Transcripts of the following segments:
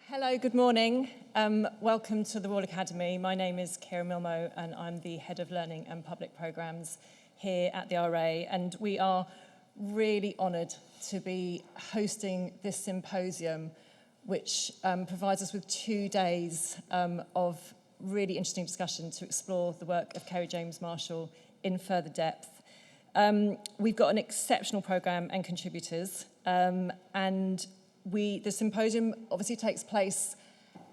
Hello, good morning. Welcome to the Royal Academy. My name is Kira Milmo and I'm the Head of Learning and Public Programmes here at the RA, and we are really honoured to be hosting this symposium which provides us with 2 days of really interesting discussion to explore the work of Kerry James Marshall in further depth. We've got an exceptional programme and contributors, and the symposium obviously takes place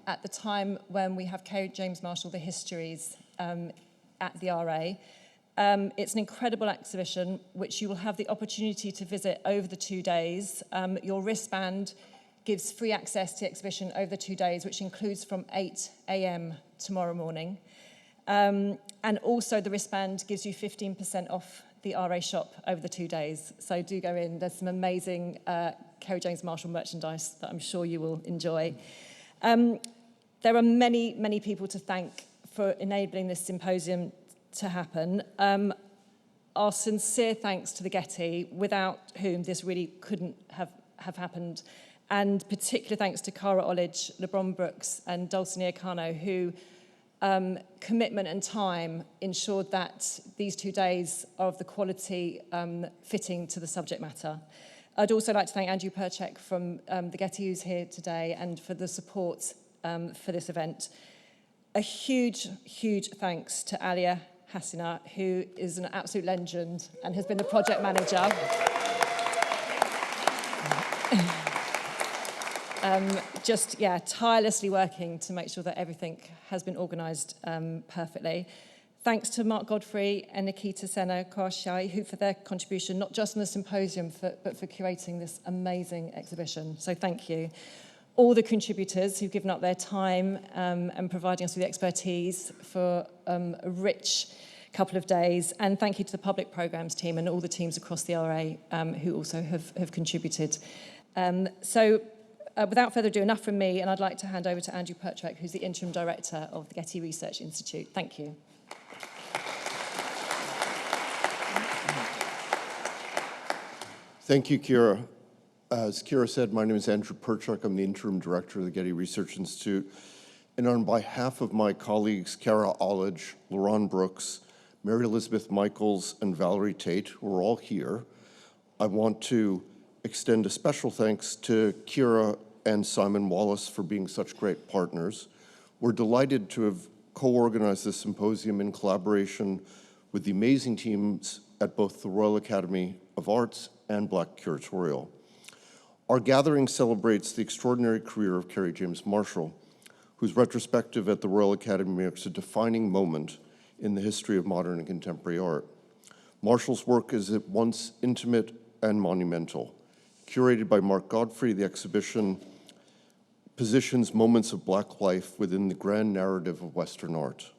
at the time when we have Kerry James Marshall, The Histories, at the RA. It's an incredible exhibition which you will have the opportunity to visit over the 2 days. Your wristband gives free access to the exhibition over the 2 days, which includes from 8 a.m. tomorrow morning. And also the wristband gives you 15% off the RA shop over the 2 days. So do go in. There's some amazing Kerry James Marshall merchandise that I'm sure you will enjoy. There are many, many people to thank for enabling this symposium to happen. Our sincere thanks to the Getty, without whom this really couldn't have happened. And particular thanks to Cara Ollidge, LeBron Brooks and Dulcinea Cano, who commitment and time ensured that these 2 days are of the quality fitting to the subject matter. I'd also like to thank Andrew Perchek from the Getty, who's here today, and for the support for this event. A huge, huge thanks to Alia Hassina, who is an absolute legend and has been the project manager. Tirelessly working to make sure that everything has been organised perfectly. Thanks to Mark Godfrey and Nikita Sena-Kwarshai, who for their contribution, not just on the symposium, but for curating this amazing exhibition. So thank you. All the contributors who've given up their time and providing us with the expertise for a rich couple of days. And thank you to the public programmes team and all the teams across the RA who also have contributed. Without further ado, enough from me, and I'd like to hand over to Andrew Perchek, who's the Interim Director of the Getty Research Institute. Thank you. Thank you, Kira. As Kira said, my name is Andrew Perchek. I'm the Interim Director of the Getty Research Institute. And on behalf of my colleagues, Cara Ollidge, LeBron Brooks, Mary Elizabeth Michaels, and Valerie Tate, who are all here, I want to extend a special thanks to Kira and Simon Wallace for being such great partners. We're delighted to have co-organized this symposium in collaboration with the amazing teams at both the Royal Academy of Arts and Black Curatorial. Our gathering celebrates the extraordinary career of Kerry James Marshall, whose retrospective at the Royal Academy marks a defining moment in the history of modern and contemporary art. Marshall's work is at once intimate and monumental. Curated by Mark Godfrey, the exhibition positions moments of Black life within the grand narrative of Western art.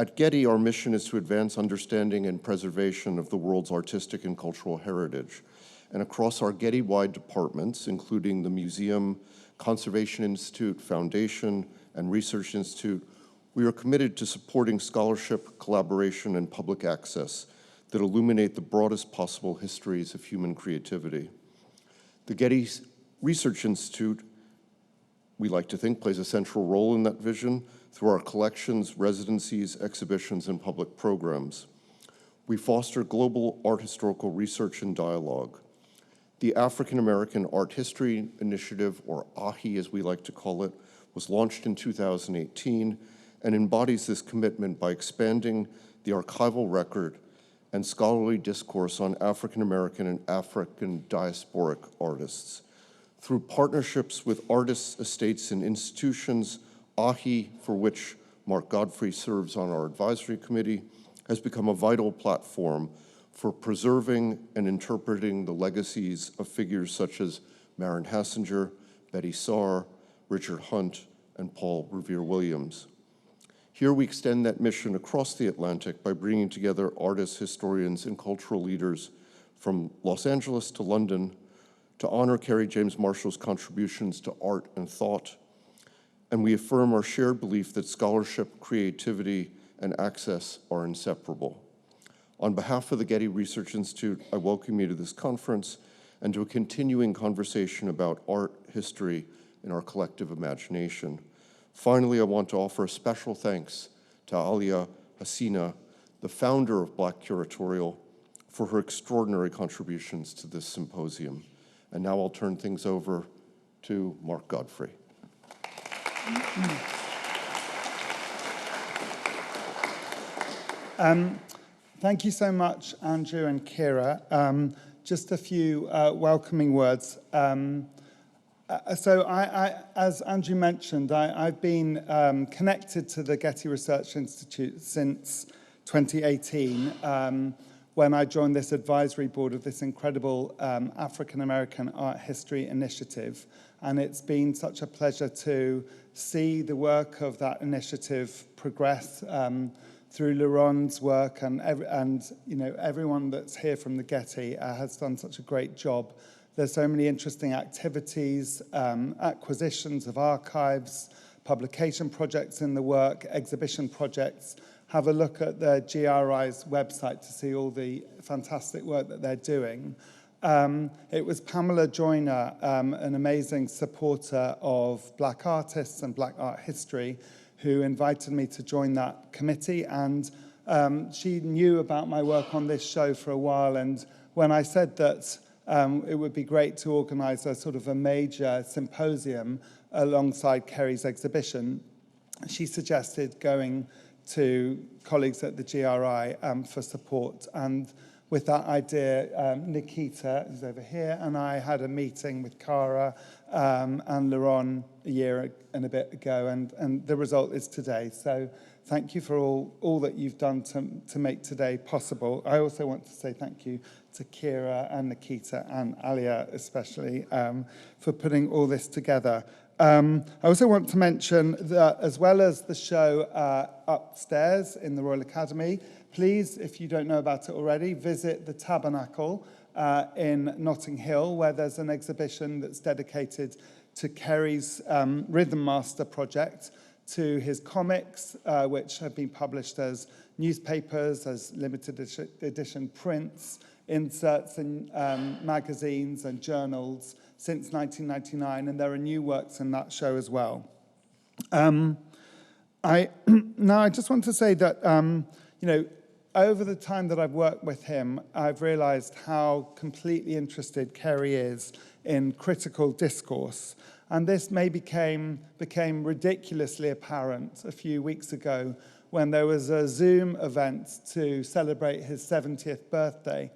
At Getty, our mission is to advance understanding and preservation of the world's artistic and cultural heritage. And across our Getty-wide departments, including the Museum, Conservation Institute, Foundation, and Research Institute, we are committed to supporting scholarship, collaboration, and public access that illuminate the broadest possible histories of human creativity. The Getty Research Institute, we like to think, plays a central role in that vision through our collections, residencies, exhibitions, and public programs. We foster global art historical research and dialogue. The African American Art History Initiative, or AHI as we like to call it, was launched in 2018 and embodies this commitment by expanding the archival record and scholarly discourse on African American and African diasporic artists. Through partnerships with artists, estates, and institutions, AHI, for which Mark Godfrey serves on our advisory committee, has become a vital platform for preserving and interpreting the legacies of figures such as Marin Hassinger, Betty Saar, Richard Hunt, and Paul Revere Williams. Here we extend that mission across the Atlantic by bringing together artists, historians, and cultural leaders from Los Angeles to London to honor Kerry James Marshall's contributions to art and thought. And we affirm our shared belief that scholarship, creativity, and access are inseparable. On behalf of the Getty Research Institute, I welcome you to this conference and to a continuing conversation about art, history, in our collective imagination. Finally, I want to offer a special thanks to Alia Hassina, the founder of Black Curatorial, for her extraordinary contributions to this symposium. And now I'll turn things over to Mark Godfrey. Thank you so much, Andrew and Kira. Just a few welcoming words. So as Andrew mentioned, I've been connected to the Getty Research Institute since 2018, when I joined this advisory board of this incredible African-American art history initiative. And it's been such a pleasure to see the work of that initiative progress through Laurent's work, and you know, everyone that's here from the Getty has done such a great job. There's so many interesting activities, acquisitions of archives, publication projects in the work, exhibition projects. Have a look at the GRI's website to see all the fantastic work that they're doing. It was Pamela Joyner, an amazing supporter of Black artists and Black art history, who invited me to join that committee. And she knew about my work on this show for a while. And when I said that it would be great to organize a sort of a major symposium alongside Kerry's exhibition, she suggested going to colleagues at the GRI for support. And with that idea, Nikita, who's over here, and I had a meeting with Cara and Laurent a year and a bit ago, and the result is today. So thank you for all that you've done to make today possible. I also want to say thank you to Kira and Nikita and Alia especially for putting all this together. I also want to mention that as well as the show upstairs in the Royal Academy, please, if you don't know about it already, visit the Tabernacle in Notting Hill, where there's an exhibition that's dedicated to Kerry's Rhythm Master project, to his comics, which have been published as newspapers, as limited edition prints, inserts in magazines and journals since 1999, and there are new works in that show as well. I just want to say that, you know, over the time that I've worked with him, I've realized how completely interested Kerry is in critical discourse. And this became ridiculously apparent a few weeks ago when there was a Zoom event to celebrate his 70th birthday.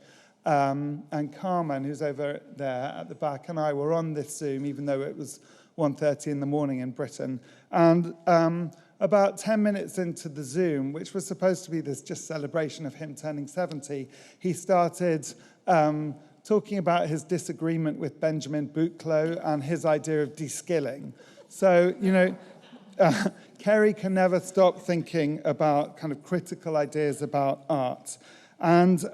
And Carmen, who's over there at the back, and I were on this Zoom, even though it was 1:30 in the morning in Britain. And about 10 minutes into the Zoom, which was supposed to be this just celebration of him turning 70, he started talking about his disagreement with Benjamin Bouclot and his idea of de-skilling. So, you know, Kerry can never stop thinking about kind of critical ideas about art. And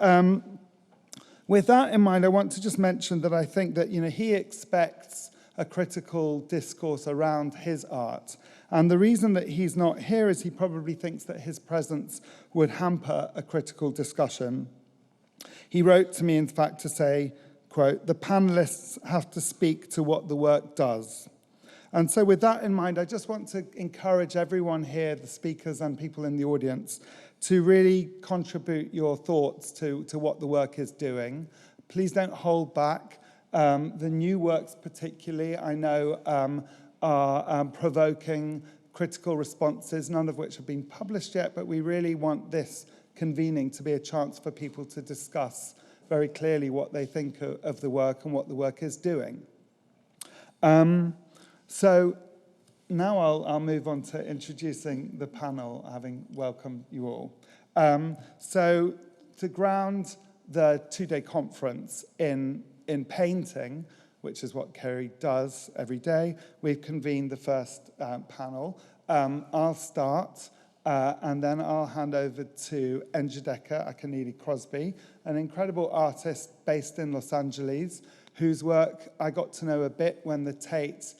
with that in mind, I want to just mention that I think that, you know, he expects a critical discourse around his art. And the reason that he's not here is he probably thinks that his presence would hamper a critical discussion. He wrote to me, in fact, to say, quote, "The panelists have to speak to what the work does." And so with that in mind, I just want to encourage everyone here, the speakers and people in the audience, to really contribute your thoughts to what the work is doing. Please don't hold back. The new works particularly, I know, are provoking critical responses, none of which have been published yet, but we really want this convening to be a chance for people to discuss very clearly what they think of the work and what the work is doing. So now I'll move on to introducing the panel, having welcomed you all. So to ground the two-day conference in painting, which is what Kerry does every day, we've convened the first panel. I'll start, and then I'll hand over to Njideka Akunyili Crosby, an incredible artist based in Los Angeles, whose work I got to know a bit when the Tate,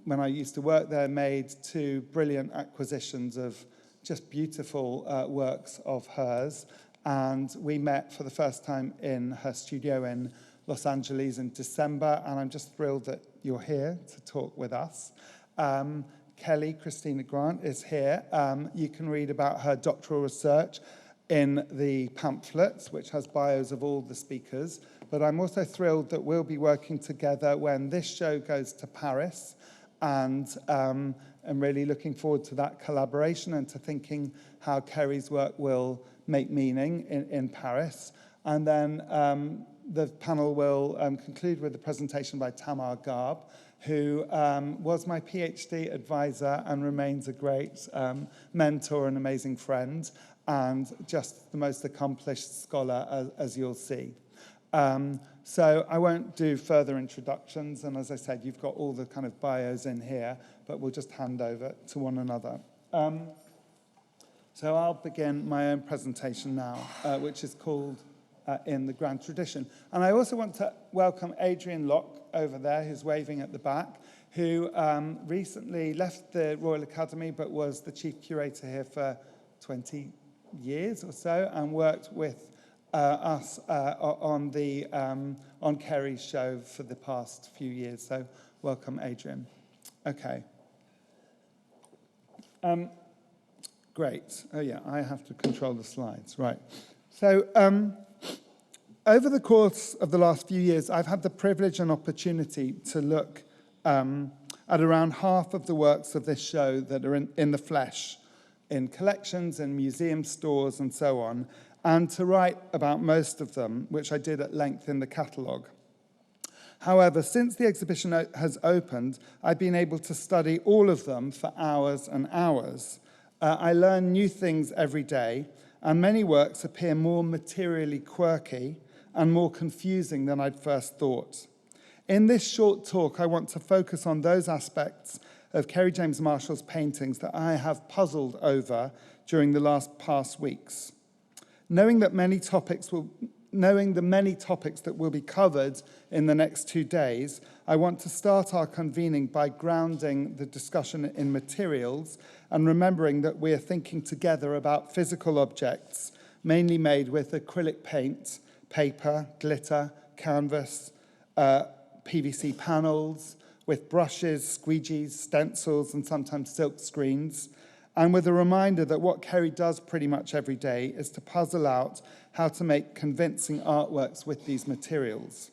when I used to work there, made two brilliant acquisitions of just beautiful works of hers. And we met for the first time in her studio in Los Angeles in December, and I'm just thrilled that you're here to talk with us. Kelly-Christina Grant is here. You can read about her doctoral research in the pamphlets, which has bios of all the speakers. But I'm also thrilled that we'll be working together when this show goes to Paris, and I'm really looking forward to that collaboration and to thinking how Kerry's work will make meaning in Paris. And then the panel will conclude with a presentation by Tamar Garb, who was my PhD advisor and remains a great mentor and amazing friend, and just the most accomplished scholar, as you'll see. So I won't do further introductions, and as I said, you've got all the kind of bios in here, but we'll just hand over to one another. So I'll begin my own presentation now, which is called In the Grand Tradition. And I also want to welcome Adrian Locke over there, who's waving at the back, who recently left the Royal Academy, but was the chief curator here for 20 years or so, and worked with us on Kerry's show for the past few years. So welcome, Adrian. Okay. Great. Oh yeah, I have to control the slides. Right. So over the course of the last few years, I've had the privilege and opportunity to look at around half of the works of this show that are in the flesh, in collections, in museum stores, and so on, and to write about most of them, which I did at length in the catalogue. However, since the exhibition has opened, I've been able to study all of them for hours and hours. I learn new things every day, and many works appear more materially quirky and more confusing than I'd first thought. In this short talk, I want to focus on those aspects of Kerry James Marshall's paintings that I have puzzled over during the past weeks. Knowing the many topics that will be covered in the next 2 days, I want to start our convening by grounding the discussion in materials and remembering that we are thinking together about physical objects, mainly made with acrylic paint, paper, glitter, canvas, PVC panels, with brushes, squeegees, stencils, and sometimes silk screens, and with a reminder that what Kerry does pretty much every day is to puzzle out how to make convincing artworks with these materials.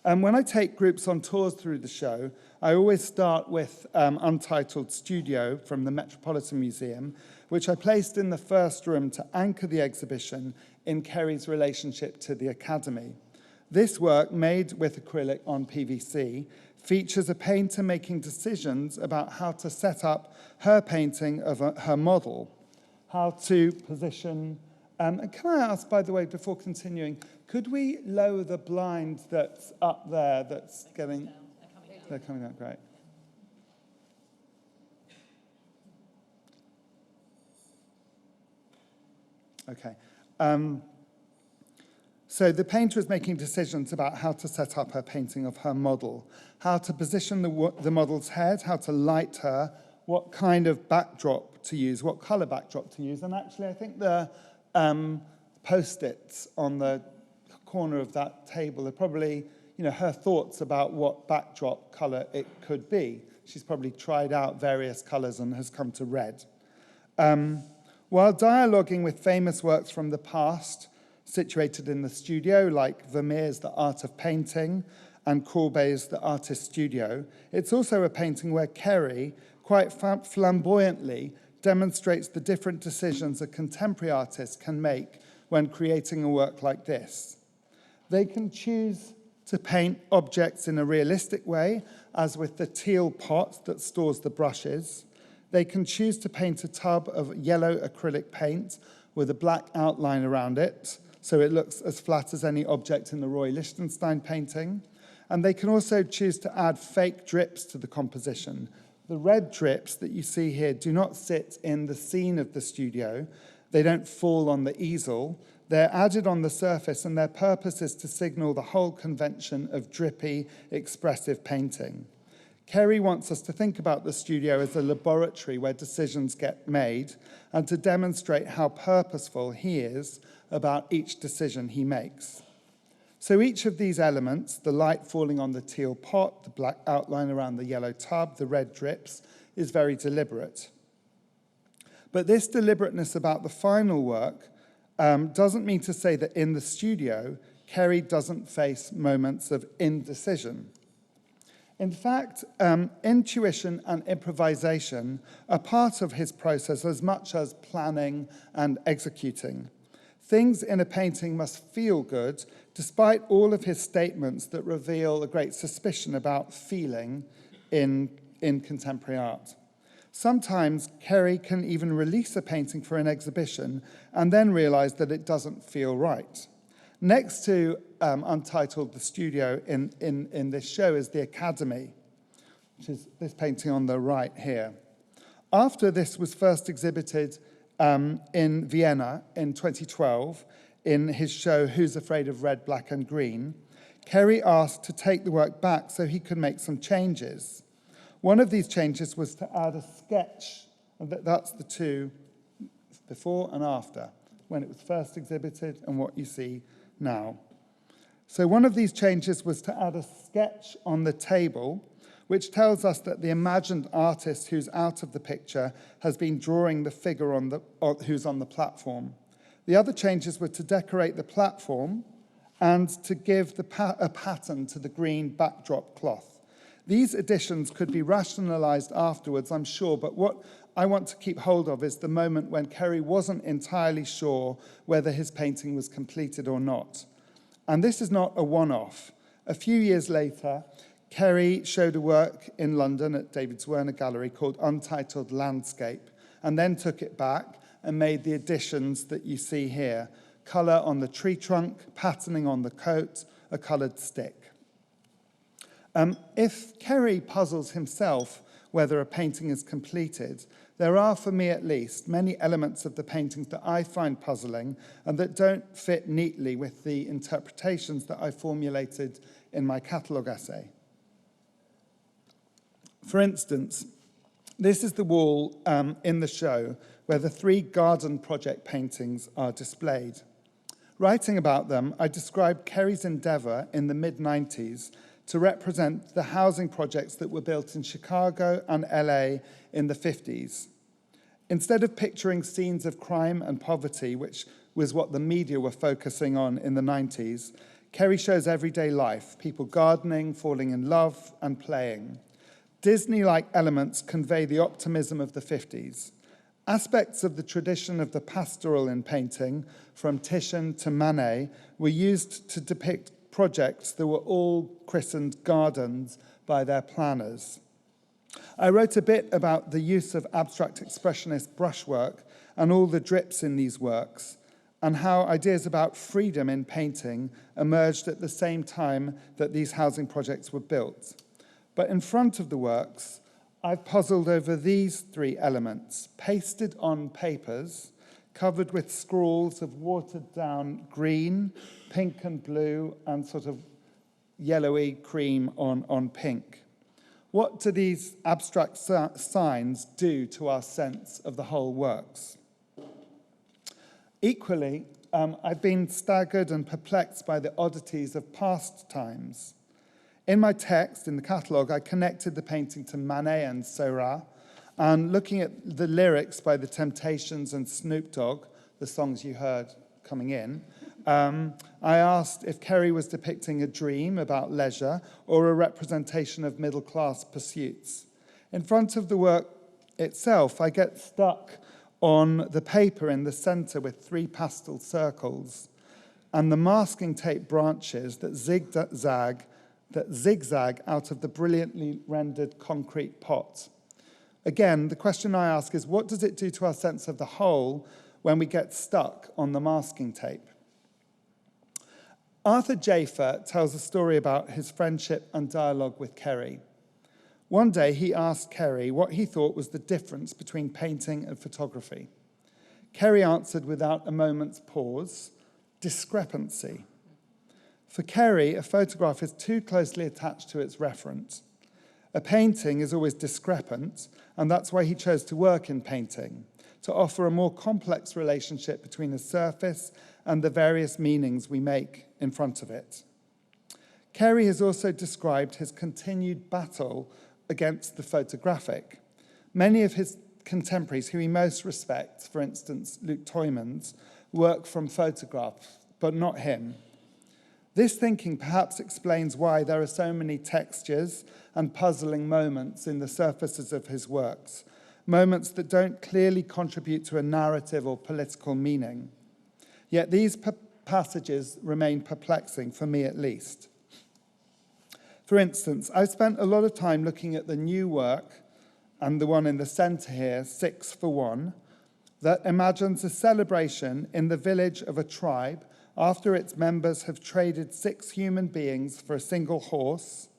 And when I take groups on tours through the show, I always start with Untitled Studio from the Metropolitan Museum, which I placed in the first room to anchor the exhibition in Kerry's relationship to the Academy. This work, made with acrylic on PVC, features a painter making decisions about how to set up her painting of her model, how to position. And can I ask, by the way, before continuing, could we lower the blind that's up there that's getting... They're coming down, great. Okay. So the painter is making decisions about how to set up her painting of her model, how to position the model's head, how to light her, what kind of backdrop to use, what color backdrop to use. And actually, I think the post-its on the corner of that table are probably, her thoughts about what backdrop color it could be. She's probably tried out various colors and has come to red. While dialoguing with famous works from the past, situated in the studio, like Vermeer's The Art of Painting and Courbet's The Artist Studio, it's also a painting where Kerry, quite flamboyantly, demonstrates the different decisions a contemporary artist can make when creating a work like this. They can choose to paint objects in a realistic way, as with the teal pot that stores the brushes. They can choose to paint a tub of yellow acrylic paint with a black outline around it, so it looks as flat as any object in the Roy Lichtenstein painting. And they can also choose to add fake drips to the composition. The red drips that you see here do not sit in the scene of the studio. They don't fall on the easel. They're added on the surface, and their purpose is to signal the whole convention of drippy, expressive painting. Kerry wants us to think about the studio as a laboratory where decisions get made, and to demonstrate how purposeful he is about each decision he makes. So each of these elements, the light falling on the teal pot, the black outline around the yellow tub, the red drips, is very deliberate. But this deliberateness about the final work doesn't mean to say that in the studio, Kerry doesn't face moments of indecision. In fact, intuition and improvisation are part of his process as much as planning and executing. Things in a painting must feel good, despite all of his statements that reveal a great suspicion about feeling in contemporary art. Sometimes Kerry can even release a painting for an exhibition and then realize that it doesn't feel right. Next to Untitled, the studio in this show is the Academy, which is this painting on the right here. After this was first exhibited in Vienna in 2012 in his show Who's Afraid of Red, Black and Green, Kerry asked to take the work back so he could make some changes. One of these changes was to add a sketch, and that's the two before and after, when it was first exhibited and what you see now. So one of these changes was to add a sketch on the table, which tells us that the imagined artist who's out of the picture has been drawing the figure who's on the platform. The other changes were to decorate the platform and to give a pattern to the green backdrop cloth. These additions could be rationalized afterwards, I'm sure, but what I want to keep hold of is the moment when Kerry wasn't entirely sure whether his painting was completed or not. And this is not a one-off. A few years later, Kerry showed a work in London at David's Werner Gallery called Untitled Landscape, and then took it back and made the additions that you see here. Colour on the tree trunk, patterning on the coat, a coloured stick. If Kerry puzzles himself whether a painting is completed, there are, for me at least, many elements of the paintings that I find puzzling and that don't fit neatly with the interpretations that I formulated in my catalogue essay. For instance, this is the wall in the show where the 3 garden project paintings are displayed. Writing about them, I described Kerry's endeavour in the mid-90s to represent the housing projects that were built in Chicago and LA in the 50s. Instead of picturing scenes of crime and poverty, which was what the media were focusing on in the 90s, Kerry shows everyday life, people gardening, falling in love, and playing. Disney-like elements convey the optimism of the 50s. Aspects of the tradition of the pastoral in painting, from Titian to Manet, were used to depict projects that were all christened gardens by their planners. I wrote a bit about the use of abstract expressionist brushwork and all the drips in these works, and how ideas about freedom in painting emerged at the same time that these housing projects were built. But in front of the works, I've puzzled over these 3 elements, pasted on papers, covered with scrawls of watered-down green, pink and blue, and sort of yellowy cream on pink. What do these abstract signs do to our sense of the whole works? Equally, I've been staggered and perplexed by the oddities of past times. In my text, in the catalogue, I connected the painting to Manet and Seurat, and looking at the lyrics by The Temptations and Snoop Dogg, the songs you heard coming in, I asked if Kerry was depicting a dream about leisure or a representation of middle-class pursuits. In front of the work itself, I get stuck on the paper in the center with 3 pastel circles and the masking tape branches that zigzag out of the brilliantly rendered concrete pot. Again, the question I ask is, what does it do to our sense of the whole when we get stuck on the masking tape? Arthur Jafer tells a story about his friendship and dialogue with Kerry. One day he asked Kerry what he thought was the difference between painting and photography. Kerry answered without a moment's pause, discrepancy. For Kerry, a photograph is too closely attached to its referent. A painting is always discrepant, and that's why he chose to work in painting, to offer a more complex relationship between a surface and the various meanings we make in front of it. Kerry has also described his continued battle against the photographic. Many of his contemporaries who he most respects, for instance, Luc Tuymans, work from photographs, but not him. This thinking perhaps explains why there are so many textures and puzzling moments in the surfaces of his works, moments that don't clearly contribute to a narrative or political meaning. Yet these passages remain perplexing, for me at least. For instance, I've spent a lot of time looking at the new work, and the one in the center here, 6 for 1, that imagines a celebration in the village of a tribe after its members have traded 6 human beings for a single horse,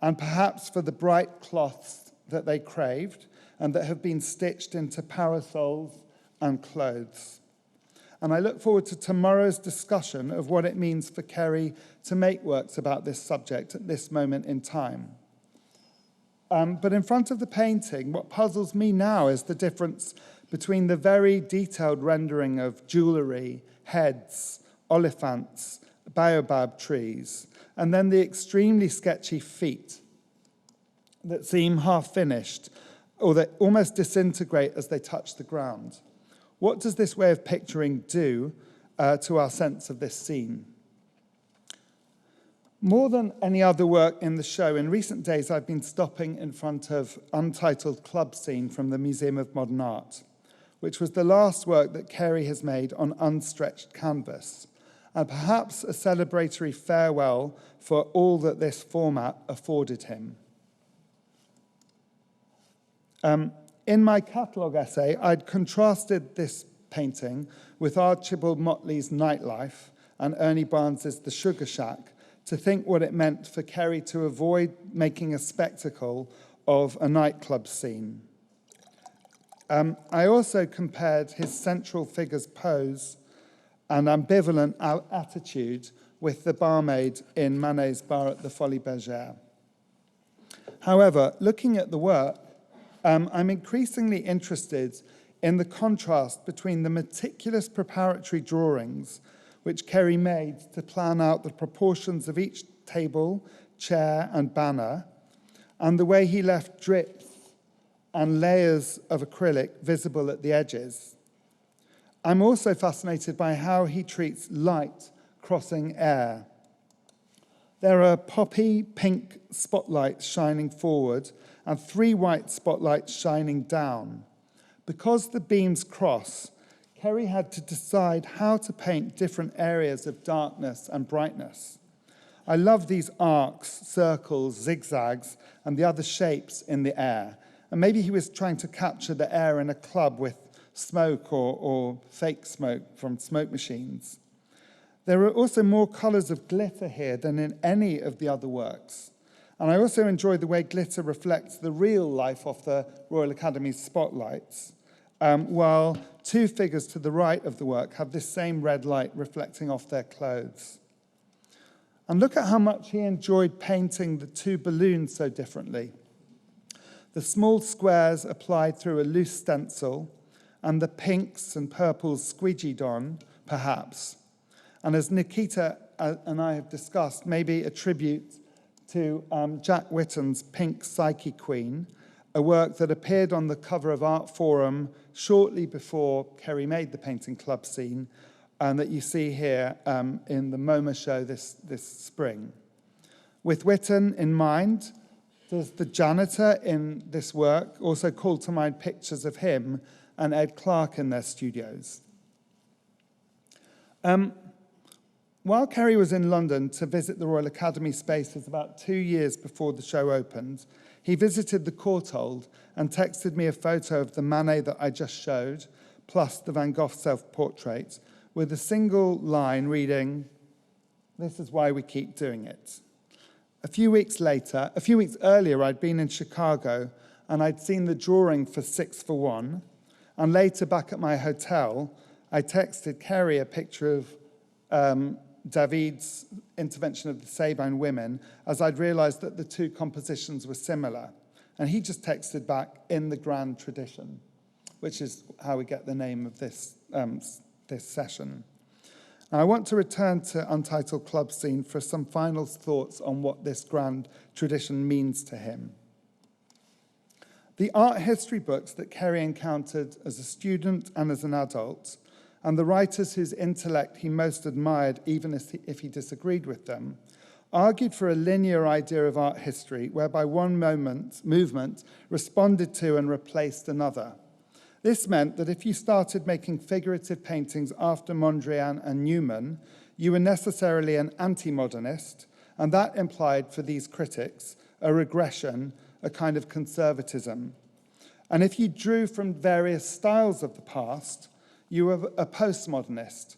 and perhaps for the bright cloths that they craved and that have been stitched into parasols and clothes. And I look forward to tomorrow's discussion of what it means for Kerry to make works about this subject at this moment in time. But in front of the painting, what puzzles me now is the difference between the very detailed rendering of jewellery, heads, oliphants, baobab trees, and then the extremely sketchy feet that seem half-finished or that almost disintegrate as they touch the ground. What does this way of picturing do to our sense of this scene? More than any other work in the show, in recent days I've been stopping in front of Untitled Club Scene from the Museum of Modern Art, which was the last work that Kerry has made on unstretched canvas, and perhaps a celebratory farewell for all that this format afforded him. In my catalogue essay, I'd contrasted this painting with Archibald Motley's Nightlife and Ernie Barnes's The Sugar Shack to think what it meant for Kerry to avoid making a spectacle of a nightclub scene. I also compared his central figure's pose and ambivalent attitude with the barmaid in Manet's Bar at the Folies Bergère. However, looking at the work, I'm increasingly interested in the contrast between the meticulous preparatory drawings which Kerry made to plan out the proportions of each table, chair, and banner, and the way he left drips and layers of acrylic visible at the edges. I'm also fascinated by how he treats light crossing air. There are poppy pink spotlights shining forward and 3 white spotlights shining down. Because the beams cross, Kerry had to decide how to paint different areas of darkness and brightness. I love these arcs, circles, zigzags, and the other shapes in the air. And maybe he was trying to capture the air in a club with smoke or fake smoke from smoke machines. There are also more colours of glitter here than in any of the other works. And I also enjoy the way glitter reflects the real life of the Royal Academy's spotlights, while 2 figures to the right of the work have this same red light reflecting off their clothes. And look at how much he enjoyed painting the 2 balloons so differently. The small squares applied through a loose stencil, and the pinks and purples squeegeed on, perhaps. And as Nikita and I have discussed, maybe a tribute to Jack Whitton's Pink Psyche Queen, a work that appeared on the cover of Art Forum shortly before Kerry made the painting club scene, and that you see here in the MoMA show this spring. With Whitton in mind, does the janitor in this work also call to mind pictures of him and Ed Clark in their studios? While Kerry was in London to visit the Royal Academy spaces about 2 years before the show opened, he visited the Courtauld and texted me a photo of the Manet that I just showed, plus the Van Gogh self-portrait, with a single line reading, "This is why we keep doing it." A few weeks earlier, I'd been in Chicago and I'd seen the drawing for 6 for 1, and later back at my hotel, I texted Kerry a picture of David's intervention of the Sabine women, as I'd realized that the 2 compositions were similar. And he just texted back, "in the grand tradition," which is how we get the name of this session. Now, I want to return to Untitled Club Scene for some final thoughts on what this grand tradition means to him. The art history books that Kerry encountered as a student and as an adult, and the writers whose intellect he most admired, even if he disagreed with them, argued for a linear idea of art history whereby one movement responded to and replaced another. This meant that if you started making figurative paintings after Mondrian and Newman, you were necessarily an anti-modernist, and that implied for these critics a regression, a kind of conservatism. And if you drew from various styles of the past, you were a postmodernist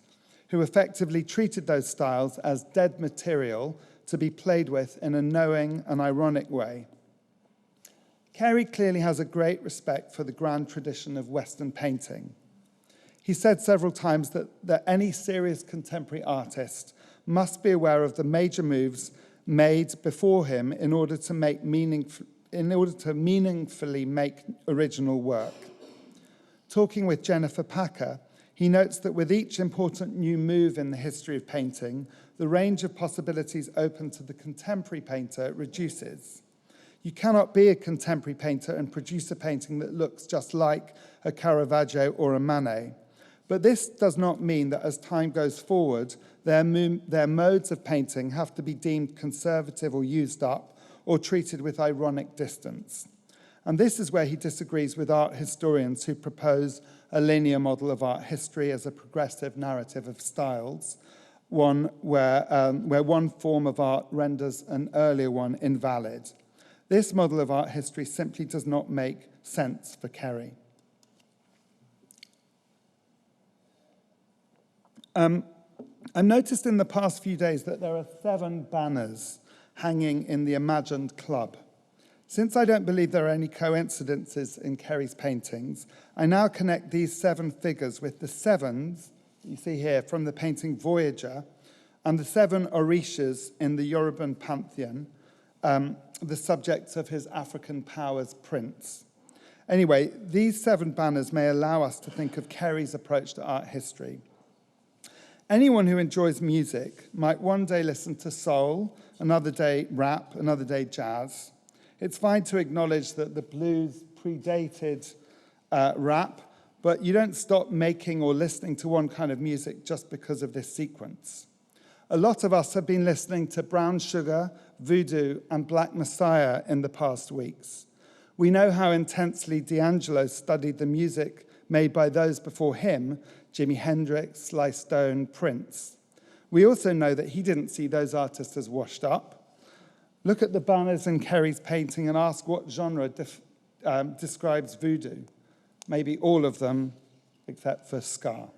who effectively treated those styles as dead material to be played with in a knowing and ironic way. Kerry clearly has a great respect for the grand tradition of Western painting. He said several times that any serious contemporary artist must be aware of the major moves made before him in order to meaningfully make original work. Talking with Jennifer Packer, he notes that with each important new move in the history of painting, the range of possibilities open to the contemporary painter reduces. You cannot be a contemporary painter and produce a painting that looks just like a Caravaggio or a Manet. But this does not mean that as time goes forward, their modes of painting have to be deemed conservative or used up or treated with ironic distance. And this is where he disagrees with art historians who propose a linear model of art history as a progressive narrative of styles, one where one form of art renders an earlier one invalid. This model of art history simply does not make sense for Kerry. I've noticed in the past few days that there are 7 banners hanging in the imagined club. Since I don't believe there are any coincidences in Kerry's paintings, I now connect these 7 figures with the 7s you see here from the painting Voyager and the 7 Orishas in the Yoruban pantheon, the subjects of his African powers prince. Anyway, these 7 banners may allow us to think of Kerry's approach to art history. Anyone who enjoys music might one day listen to soul, another day rap, another day jazz. It's fine to acknowledge that the blues predated rap, but you don't stop making or listening to one kind of music just because of this sequence. A lot of us have been listening to Brown Sugar, Voodoo, and Black Messiah in the past weeks. We know how intensely D'Angelo studied the music made by those before him, Jimi Hendrix, Sly Stone, Prince. We also know that he didn't see those artists as washed up. Look at the banners in Kerry's painting and ask what genre describes voodoo. Maybe all of them, except for ska.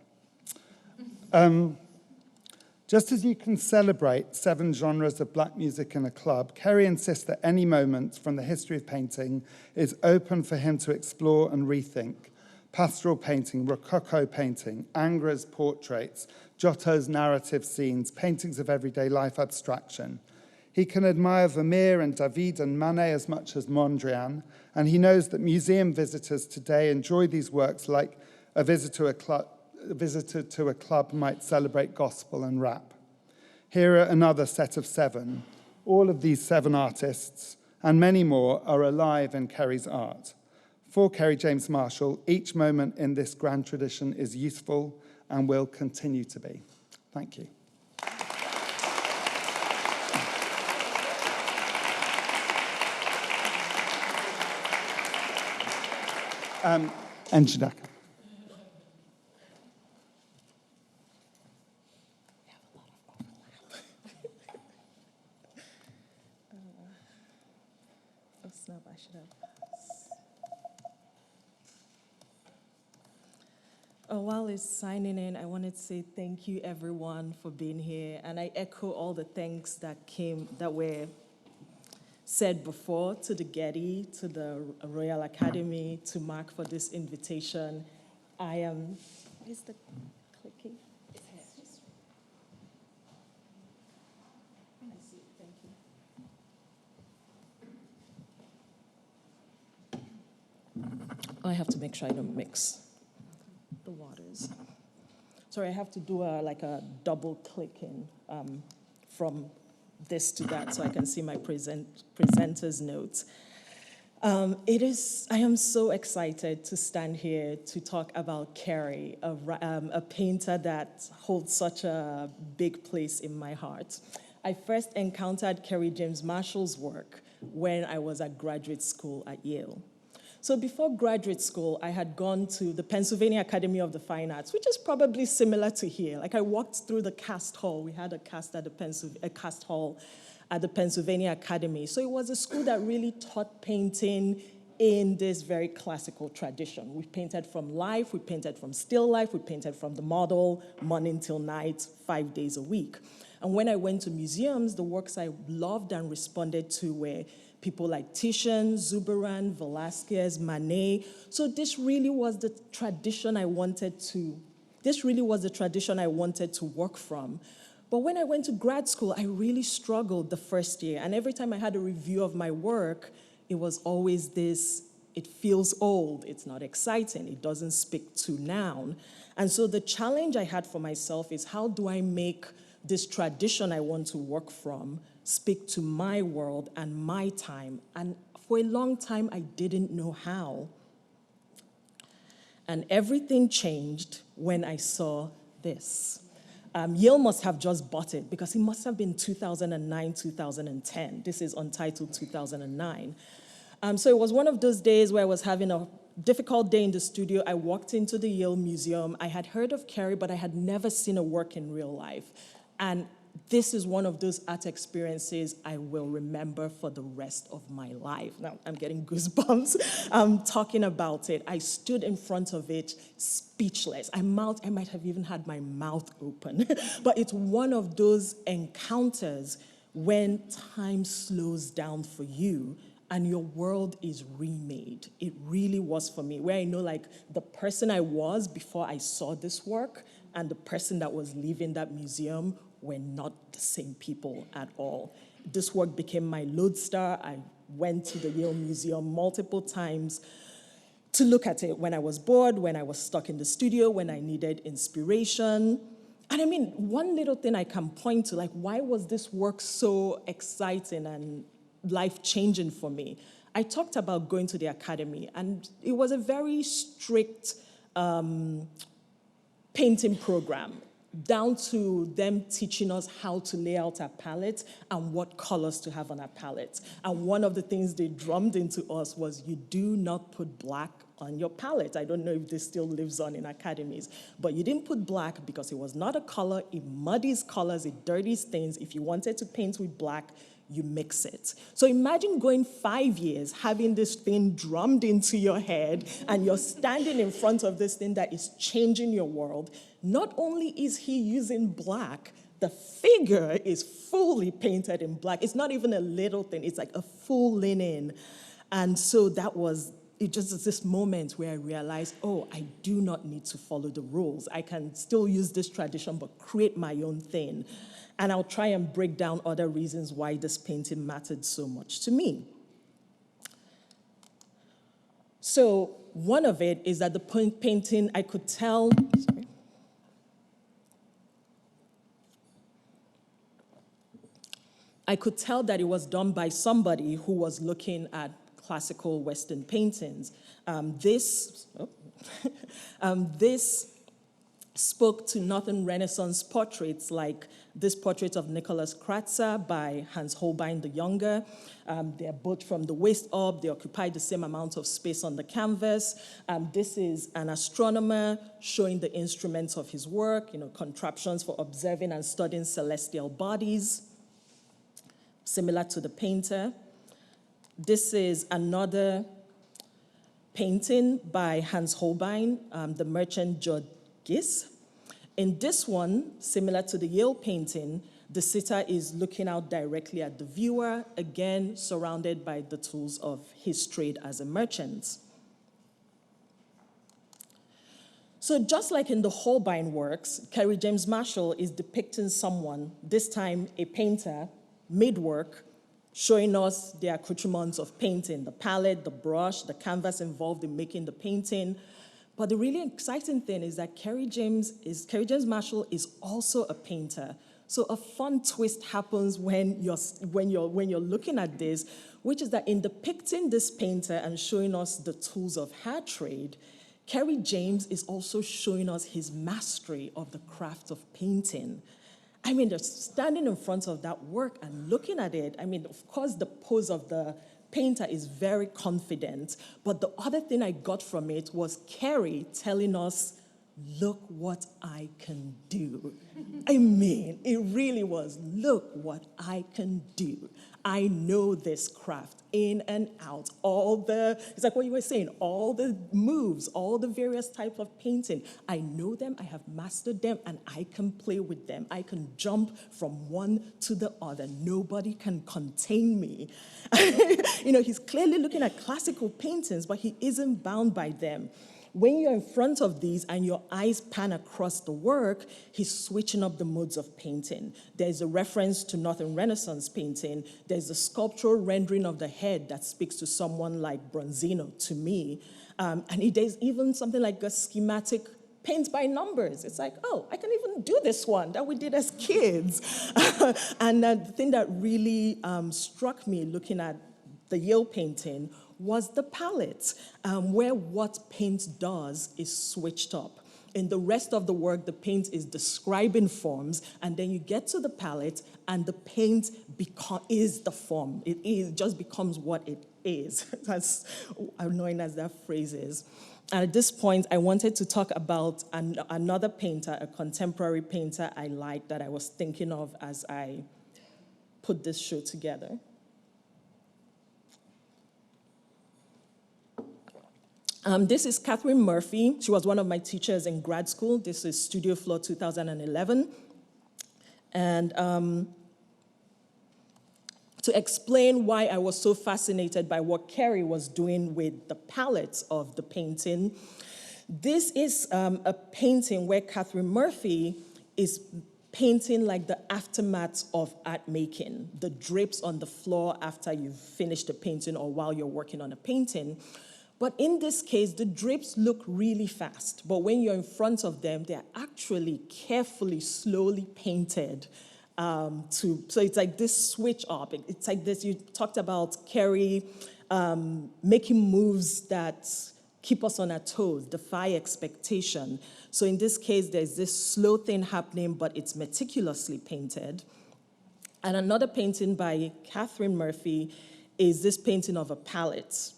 Just as you can celebrate 7 genres of black music in a club, Kerry insists that any moment from the history of painting is open for him to explore and rethink. Pastoral painting, Rococo painting, Angra's portraits, Giotto's narrative scenes, paintings of everyday life abstraction. He can admire Vermeer and David and Manet as much as Mondrian, and he knows that museum visitors today enjoy these works like a visit to a club might celebrate gospel and rap. Here are another set of 7. All of these 7 artists, and many more, are alive in Kerry's art. For Kerry James Marshall, each moment in this grand tradition is useful and will continue to be. Thank you. Njideka. Oh, snap, I should have. Oh, while it's signing in, I wanted to say thank you, everyone, for being here. And I echo all the thanks that were said before to the Getty, to the Royal Academy, to Mark for this invitation. Is the clicking? It's here. I see, thank you. I have to make sure I don't mix the waters. So sorry, I have to do like a double clicking from this to that so I can see my presenter's notes. I am so excited to stand here to talk about Kerry, a painter that holds such a big place in my heart. I first encountered Kerry James Marshall's work when I was at graduate school at Yale. So before graduate school, I had gone to the Pennsylvania Academy of the Fine Arts, which is probably similar to here. Like I walked through the cast hall. We had a cast hall at the Pennsylvania Academy. So it was a school that really taught painting in this very classical tradition. We painted from life, we painted from still life, we painted from the model, morning till night, 5 days a week. And when I went to museums, the works I loved and responded to were people like Titian, Zurbarán, Velázquez, Manet. So this really was the tradition I wanted to work from. But when I went to grad school, I really struggled the first year. And every time I had a review of my work, it was always this, it feels old, it's not exciting, it doesn't speak to noun. And so the challenge I had for myself is how do I make this tradition I want to work from speak to my world and my time? And for a long time, I didn't know how. And everything changed when I saw this. Yale must have just bought it because it must have been 2009, 2010. This is Untitled 2009. So it was one of those days where I was having a difficult day in the studio. I walked into the Yale Museum. I had heard of Kerry, but I had never seen her work in real life. And this is one of those art experiences I will remember for the rest of my life. Now, I'm getting goosebumps talking about it. I stood in front of it speechless. I might have even had my mouth open. But it's one of those encounters when time slows down for you and your world is remade. It really was for me, where I know like the person I was before I saw this work and the person that was leaving that museum were not the same people at all. This work became my lodestar. I went to the Yale Museum multiple times to look at it when I was bored, when I was stuck in the studio, when I needed inspiration. And I mean, one little thing I can point to, like, why was this work so exciting and life-changing for me? I talked about going to the academy, and it was a very strict painting program, down to them teaching us how to lay out our palette and what colors to have on our palette. And one of the things they drummed into us was you do not put black on your palette. I don't know if this still lives on in academies, but you didn't put black because it was not a color. It muddies colors, it dirties things. If you wanted to paint with black, you mix it. So imagine going 5 years, having this thing drummed into your head, and you're standing in front of this thing that is changing your world. Not only is he using black, the figure is fully painted in black. It's not even a little thing, it's like a full linen. And so it just is this moment where I realized, oh, I do not need to follow the rules. I can still use this tradition, but create my own thing. And I'll try and break down other reasons why this painting mattered so much to me. So one of it is that the painting, I could tell, that it was done by somebody who was looking at classical Western paintings. This spoke to Northern Renaissance portraits like this portrait of Nicholas Kratzer by Hans Holbein the Younger. They're both from the waist up. They occupy the same amount of space on the canvas. This is an astronomer showing the instruments of his work, contraptions for observing and studying celestial bodies, similar to the painter. This is another painting by Hans Holbein, The Merchant Georgis. In this one, similar to the Yale painting, the sitter is looking out directly at the viewer, again surrounded by the tools of his trade as a merchant. So just like in the Holbein works, Kerry James Marshall is depicting someone, this time a painter, mid-work, showing us the accoutrements of painting, the palette, the brush, the canvas involved in making the painting, But the really exciting thing is that Kerry James Marshall is also a painter. So a fun twist happens when you're looking at this, which is that in depicting this painter and showing us the tools of hair trade, Kerry James is also showing us his mastery of the craft of painting. I mean, just standing in front of that work and looking at it, I mean, of course, the pose of the painter is very confident, but the other thing I got from it was Kerry telling us, look what I can do. I mean, it really was, look what I can do. I know this craft in and out, it's like what you were saying, all the moves, all the various types of painting. I know them, I have mastered them, and I can play with them. I can jump from one to the other. Nobody can contain me. You know, he's clearly looking at classical paintings, but he isn't bound by them. When you're in front of these and your eyes pan across the work, he's switching up the modes of painting. There's a reference to Northern Renaissance painting. There's a sculptural rendering of the head that speaks to someone like Bronzino, to me. And there's even something like a schematic paint by numbers. It's like, oh, I can even do this one that we did as kids. And the thing that really struck me looking at the Yale painting was the palette, where what paint does is switched up. In the rest of the work, the paint is describing forms, and then you get to the palette, and the paint is the form. It just becomes what it is, as annoying as that phrase is. And at this point, I wanted to talk about another painter, a contemporary painter I like that I was thinking of as I put this show together. This is Catherine Murphy. She was one of my teachers in grad school. This is Studio Floor 2011. And to explain why I was so fascinated by what Kerry was doing with the palettes of the painting, this is a painting where Catherine Murphy is painting like the aftermath of art making, the drapes on the floor after you've finished the painting or while you're working on a painting. But in this case, the drapes look really fast, but when you're in front of them, they're actually carefully, slowly painted. So it's like this switch up. It's like this, you talked about Kerry making moves that keep us on our toes, defy expectation. So in this case, there's this slow thing happening, but it's meticulously painted. And another painting by Catherine Murphy is this painting of a palette.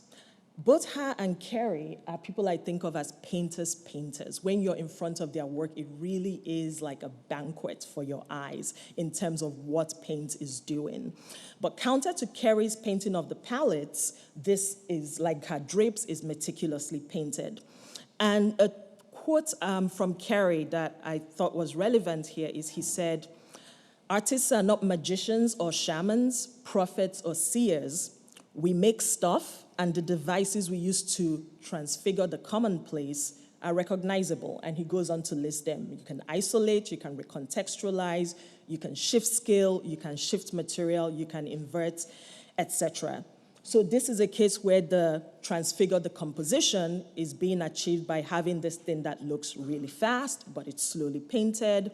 Both her and Kerry are people I think of as painters. When you're in front of their work, it really is like a banquet for your eyes in terms of what paint is doing. But counter to Kerry's painting of the palettes, this is like her drapes is meticulously painted. And a quote from Kerry that I thought was relevant here is he said, "Artists are not magicians or shamans, prophets or seers. We make stuff, and the devices we use to transfigure the commonplace are recognizable." And he goes on to list them. You can isolate, you can recontextualize, you can shift scale, you can shift material, you can invert, etc. So this is a case where the transfigure the composition is being achieved by having this thing that looks really fast, but it's slowly painted.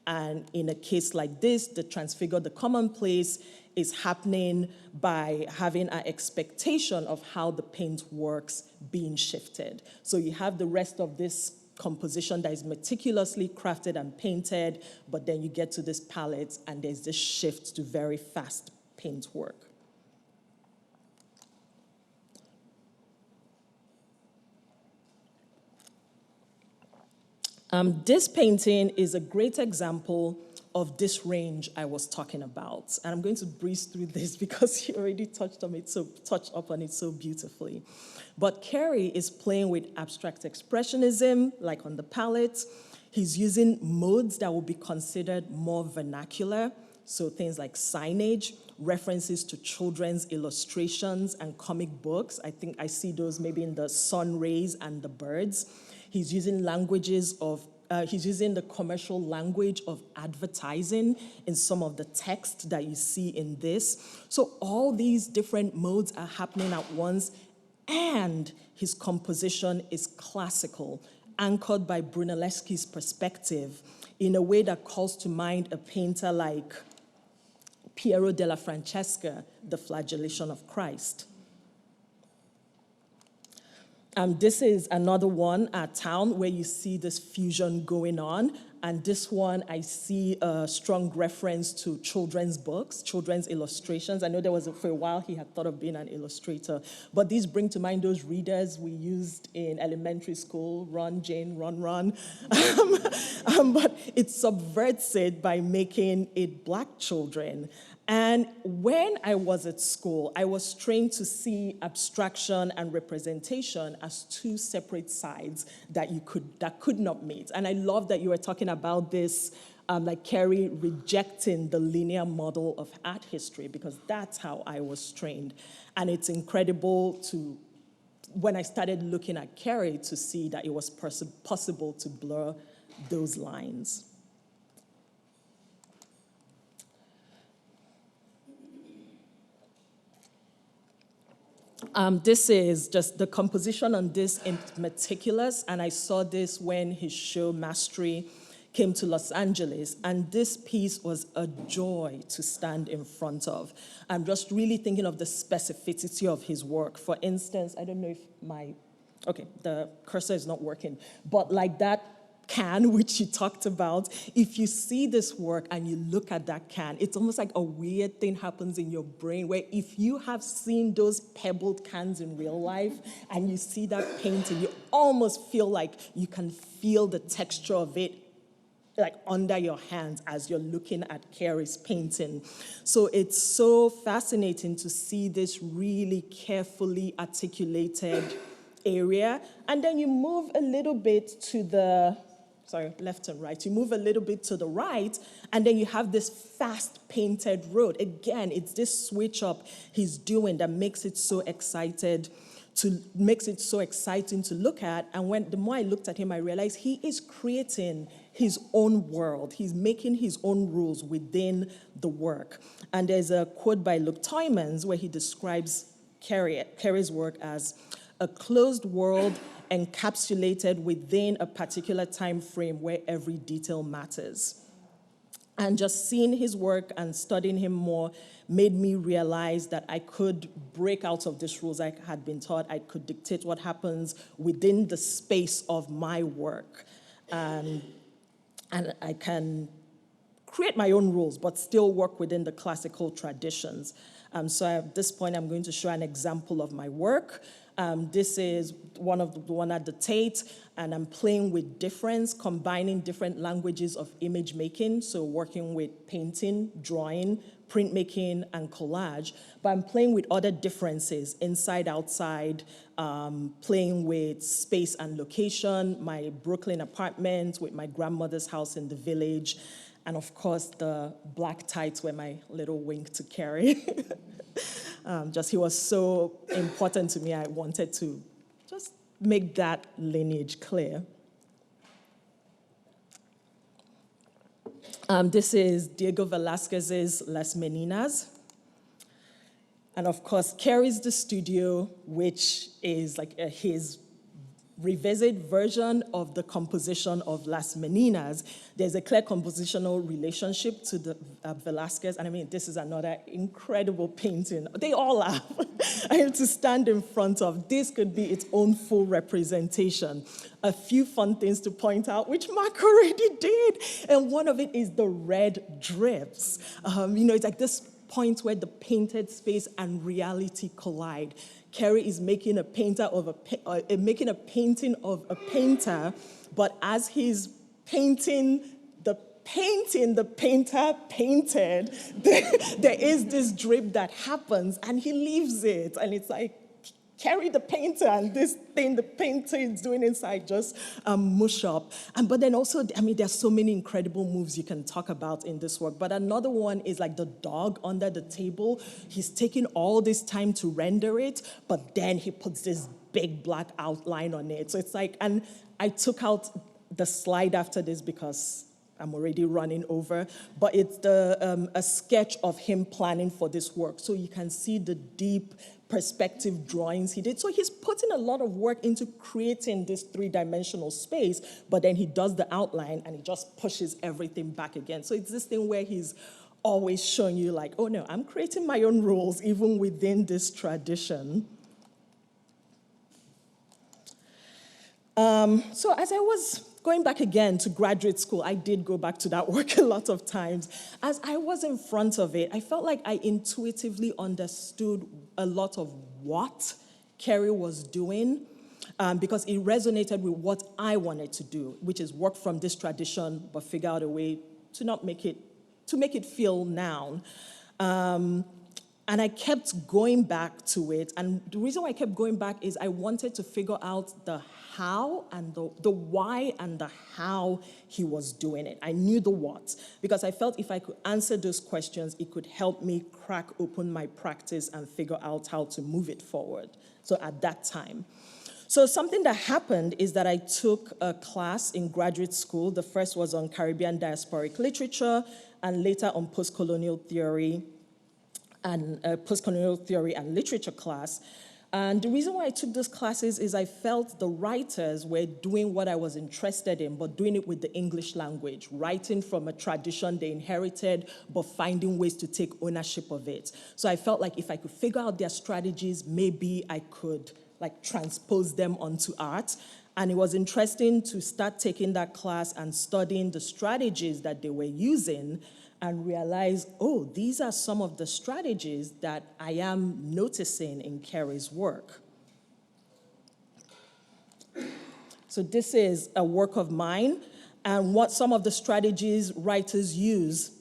And in a case like this, the transfigure the commonplace is happening by having an expectation of how the paint works being shifted. So you have the rest of this composition that is meticulously crafted and painted, but then you get to this palette and there's this shift to very fast paint work. This painting is a great example of this range I was talking about. And I'm going to breeze through this because he already touched up on it so beautifully. But Kerry is playing with abstract expressionism, like on the palette. He's using modes that will be considered more vernacular, so things like signage, references to children's illustrations and comic books. I think I see those maybe in the sun rays and the birds. He's using he's using the commercial language of advertising in some of the text that you see in this. So all these different modes are happening at once And his composition is classical, anchored by Brunelleschi's perspective in a way that calls to mind a painter like Piero della Francesca, The Flagellation of Christ. This is another one at Town where you see this fusion going on. And this one, I see a strong reference to children's books, children's illustrations. I know there was, for a while, he had thought of being an illustrator. But these bring to mind those readers we used in elementary school, Run, Jane, Run, Run. But it subverts it by making it Black children. And when I was at school, I was trained to see abstraction and representation as two separate sides that could not meet. And I love that you were talking about this, like Kerry rejecting the linear model of art history, because that's how I was trained. And it's incredible to, when I started looking at Kerry, to see that it was possible to blur those lines. This is just the composition on this in meticulous, and I saw this when his show Mastery came to Los Angeles, and this piece was a joy to stand in front of. I'm just really thinking of the specificity of his work. For instance, I don't know if the cursor is not working, but like that can, which you talked about, if you see this work and you look at that can, it's almost like a weird thing happens in your brain where if you have seen those pebbled cans in real life and you see that painting, you almost feel like you can feel the texture of it like under your hands as you're looking at Kerry's painting. So it's so fascinating to see this really carefully articulated area. And then you move a little bit to the left and right. You move a little bit to the right, and then you have this fast painted road. Again, it's this switch up he's doing that makes it so exciting to look at. And the more I looked at him, I realized he is creating his own world. He's making his own rules within the work. And there's a quote by Luc Tuymans where he describes Kerry's work as a closed world encapsulated within a particular time frame where every detail matters. And just seeing his work and studying him more made me realize that I could break out of these rules I had been taught. I could dictate what happens within the space of my work. And I can create my own rules, but still work within the classical traditions. So at this point, I'm going to show an example of my work. This is one at the Tate, and I'm playing with difference, combining different languages of image making, so working with painting, drawing, printmaking, and collage. But I'm playing with other differences, inside, outside, playing with space and location, my Brooklyn apartment with my grandmother's house in the village, and of course, the black tights were my little wink to Kerry. He was so important to me, I wanted to just make that lineage clear. This is Diego Velázquez's Las Meninas. And of course, Kerry's The Studio, which is like his revisit version of the composition of Las Meninas. There's a clear compositional relationship to the Velázquez, and I mean, this is another incredible painting. They all are. I have to stand in front of. This could be its own full representation. A few fun things to point out, which Mark already did, and one of it is the red drips. It's like this point where the painted space and reality collide. Kerry is making a painting of a painter, but as he's painting the painter painted, there is this drip that happens, and he leaves it, and it's like, Kerry the painter and this thing the painter is doing inside just mush up. But then also, there's so many incredible moves you can talk about in this work. But another one is like the dog under the table. He's taking all this time to render it, but then he puts this big black outline on it. So it's like, and I took out the slide after this because I'm already running over, but it's a sketch of him planning for this work. So you can see the deep perspective drawings he did. So he's putting a lot of work into creating this three-dimensional space, but then he does the outline and he just pushes everything back again. So it's this thing where he's always showing you like, oh no, I'm creating my own rules even within this tradition. So as I was going back again to graduate school, I did go back to that work a lot of times. As I was in front of it, I felt like I intuitively understood a lot of what Kerry was doing, because it resonated with what I wanted to do, which is work from this tradition, but figure out a way to not make it feel noun. And I kept going back to it. And the reason why I kept going back is I wanted to figure out the how and the why and the how he was doing it. I knew the what, because I felt if I could answer those questions, it could help me crack open my practice and figure out how to move it forward. So at that time. So something that happened is that I took a class in graduate school. The first was on Caribbean diasporic literature, and later on post-colonial theory and literature class. And the reason why I took those classes is I felt the writers were doing what I was interested in, but doing it with the English language, writing from a tradition they inherited, but finding ways to take ownership of it. So I felt like if I could figure out their strategies, maybe I could transpose them onto art. And it was interesting to start taking that class and studying the strategies that they were using and realize, oh, these are some of the strategies that I am noticing in Kerry's work. So this is a work of mine, and what some of the strategies writers use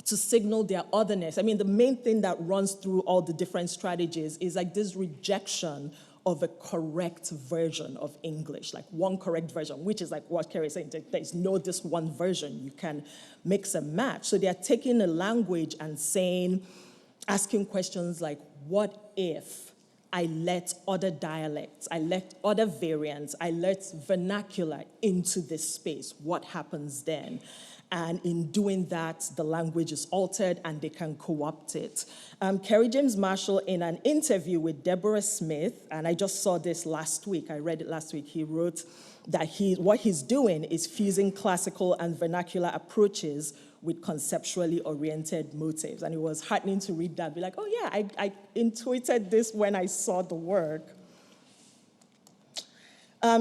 to signal their otherness. I mean, the main thing that runs through all the different strategies is like this rejection of a correct version of English, like one correct version, which is like what Kerry is saying, there's no this one version, you can mix and match. So they're taking a language and saying, asking questions like, what if I let other dialects, I let other variants, I let vernacular into this space, what happens then? And in doing that, the language is altered and they can co-opt it. Kerry James Marshall, in an interview with Deborah Smith, and I just saw this last week, I read it last week, he wrote that what he's doing is fusing classical and vernacular approaches with conceptually oriented motives. And it was heartening to read that, be like, oh yeah, I intuited this when I saw the work.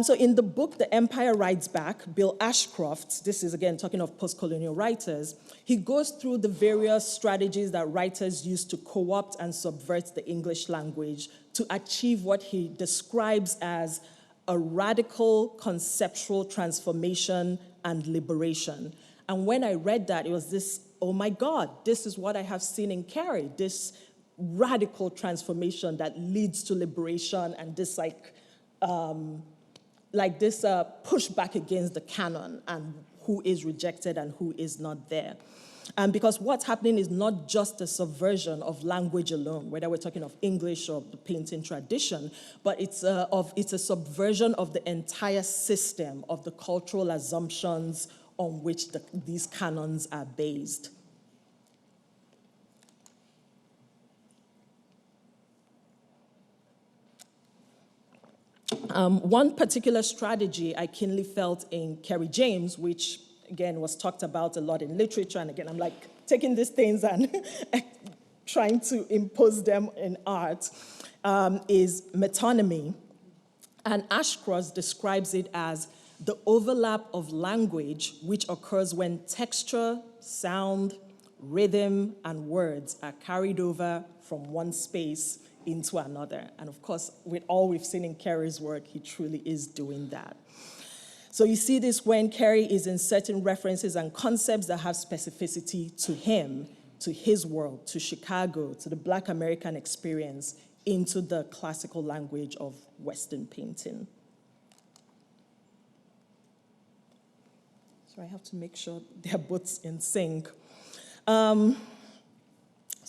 So in the book, The Empire Rides Back, Bill Ashcroft, this is again talking of post-colonial writers, he goes through the various strategies that writers use to co-opt and subvert the English language to achieve what he describes as a radical conceptual transformation and liberation. And when I read that, it was this, oh my God, this is what I have seen in Kerry, this radical transformation that leads to liberation and this this pushback against the canon and who is rejected and who is not there. And because what's happening is not just a subversion of language alone, whether we're talking of English or the painting tradition, but it's a subversion of the entire system of the cultural assumptions on which these canons are based. One particular strategy I keenly felt in Kerry James, which again was talked about a lot in literature, and again I'm like taking these things and trying to impose them in art, is metonymy. And Ashcroft describes it as the overlap of language which occurs when texture, sound, rhythm, and words are carried over from one space into another. And of course, with all we've seen in Kerry's work, he truly is doing that. So you see this when Kerry is inserting references and concepts that have specificity to him, to his world, to Chicago, to the Black American experience, into the classical language of Western painting. So I have to make sure they're both in sync.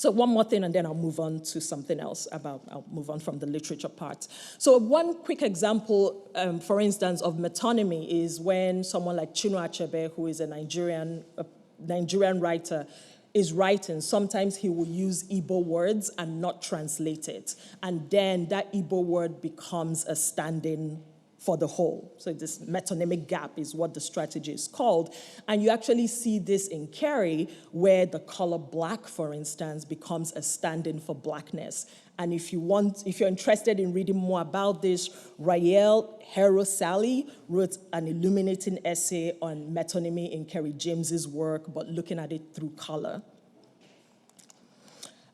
So one more thing, and then I'll move on to something else I'll move on from the literature part. So one quick example, for instance, of metonymy is when someone like Chinua Achebe, who is a Nigerian writer, is writing. Sometimes he will use Igbo words and not translate it. And then that Igbo word becomes a stand-in for the whole. So this metonymic gap is what the strategy is called. And you actually see this in Kerry, where the color black, for instance, becomes a stand-in for blackness. And if you're interested in reading more about this, Rael Hero-Sally wrote an illuminating essay on metonymy in Kerry James's work, but looking at it through color.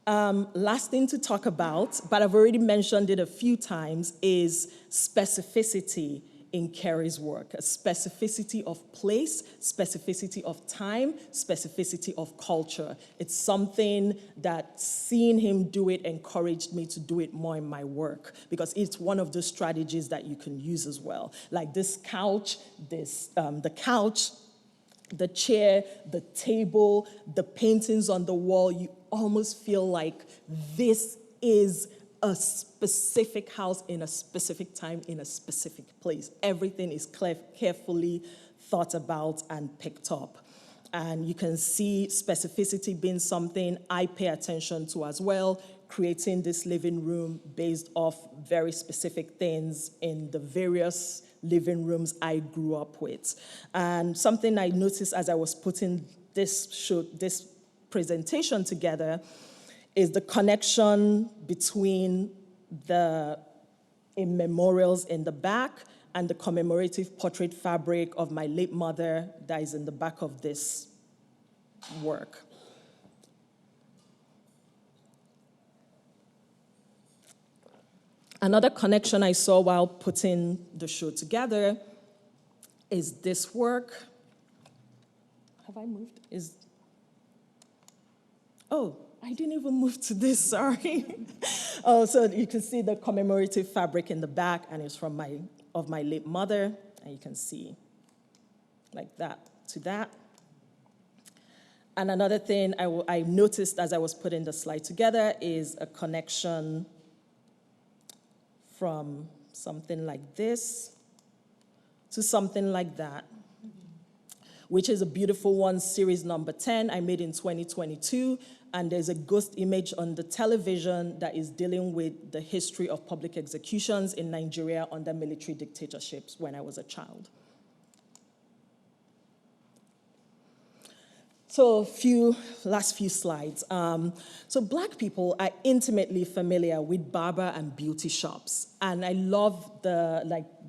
Last thing to talk about, but I've already mentioned it a few times, is specificity in Kerry's work. A specificity of place, specificity of time, specificity of culture. It's something that seeing him do it encouraged me to do it more in my work, because it's one of the strategies that you can use as well. Like this couch, the couch, the chair, the table, the paintings on the wall, you almost feel like this is a specific house in a specific time in a specific place. Everything is carefully thought about and picked up. And you can see specificity being something I pay attention to as well, creating this living room based off very specific things in the various living rooms I grew up with. And something I noticed as I was putting this presentation together is the connection between the memorials in the back and the commemorative portrait fabric of my late mother that is in the back of this work. Another connection I saw while putting the show together is this work. Have I moved? Oh, I didn't even move to this, sorry. Oh, so you can see the commemorative fabric in the back, and it's from my late mother, and you can see like that to that. And another thing I noticed as I was putting the slide together is a connection from something like this to something like that, which is a beautiful one, series number 10, I made in 2022, and there's a ghost image on the television that is dealing with the history of public executions in Nigeria under military dictatorships when I was a child. So last few slides. So Black people are intimately familiar with barber and beauty shops. And I love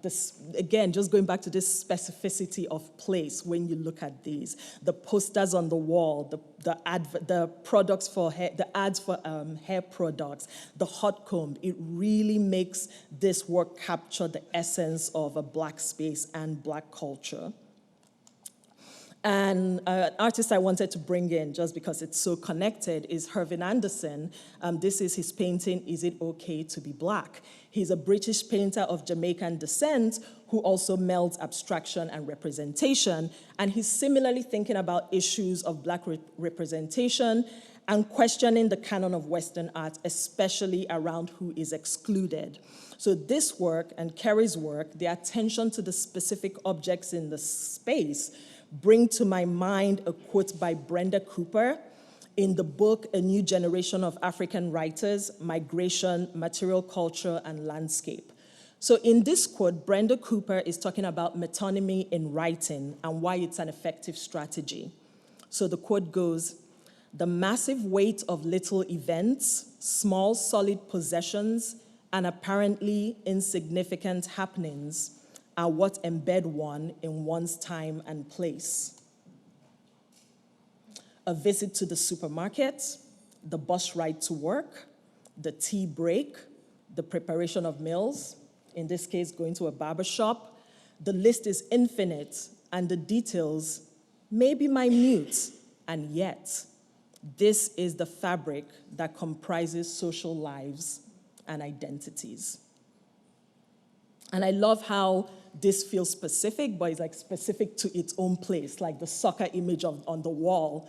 this, again, just going back to this specificity of place when you look at these. The posters on the wall, the products for hair, the ads for hair products, the hot comb, it really makes this work capture the essence of a Black space and Black culture. And an artist I wanted to bring in, just because it's so connected, is Hervin Anderson. This is his painting, Is It Okay to Be Black? He's a British painter of Jamaican descent who also melds abstraction and representation. And he's similarly thinking about issues of Black representation and questioning the canon of Western art, especially around who is excluded. So this work and Kerry's work, the attention to the specific objects in the space, bring to my mind a quote by Brenda Cooper in the book A New Generation of African Writers, Migration, Material Culture, and Landscape. So in this quote, Brenda Cooper is talking about metonymy in writing and why it's an effective strategy. So the quote goes, "The massive weight of little events, small solid possessions, and apparently insignificant happenings are what embed one in one's time and place. A visit to the supermarket, the bus ride to work, the tea break, the preparation of meals, in this case, going to a barber shop. The list is infinite, and the details may be minute, and yet, this is the fabric that comprises social lives and identities." And I love how this feels specific, but it's like specific to its own place, like the soccer image on the wall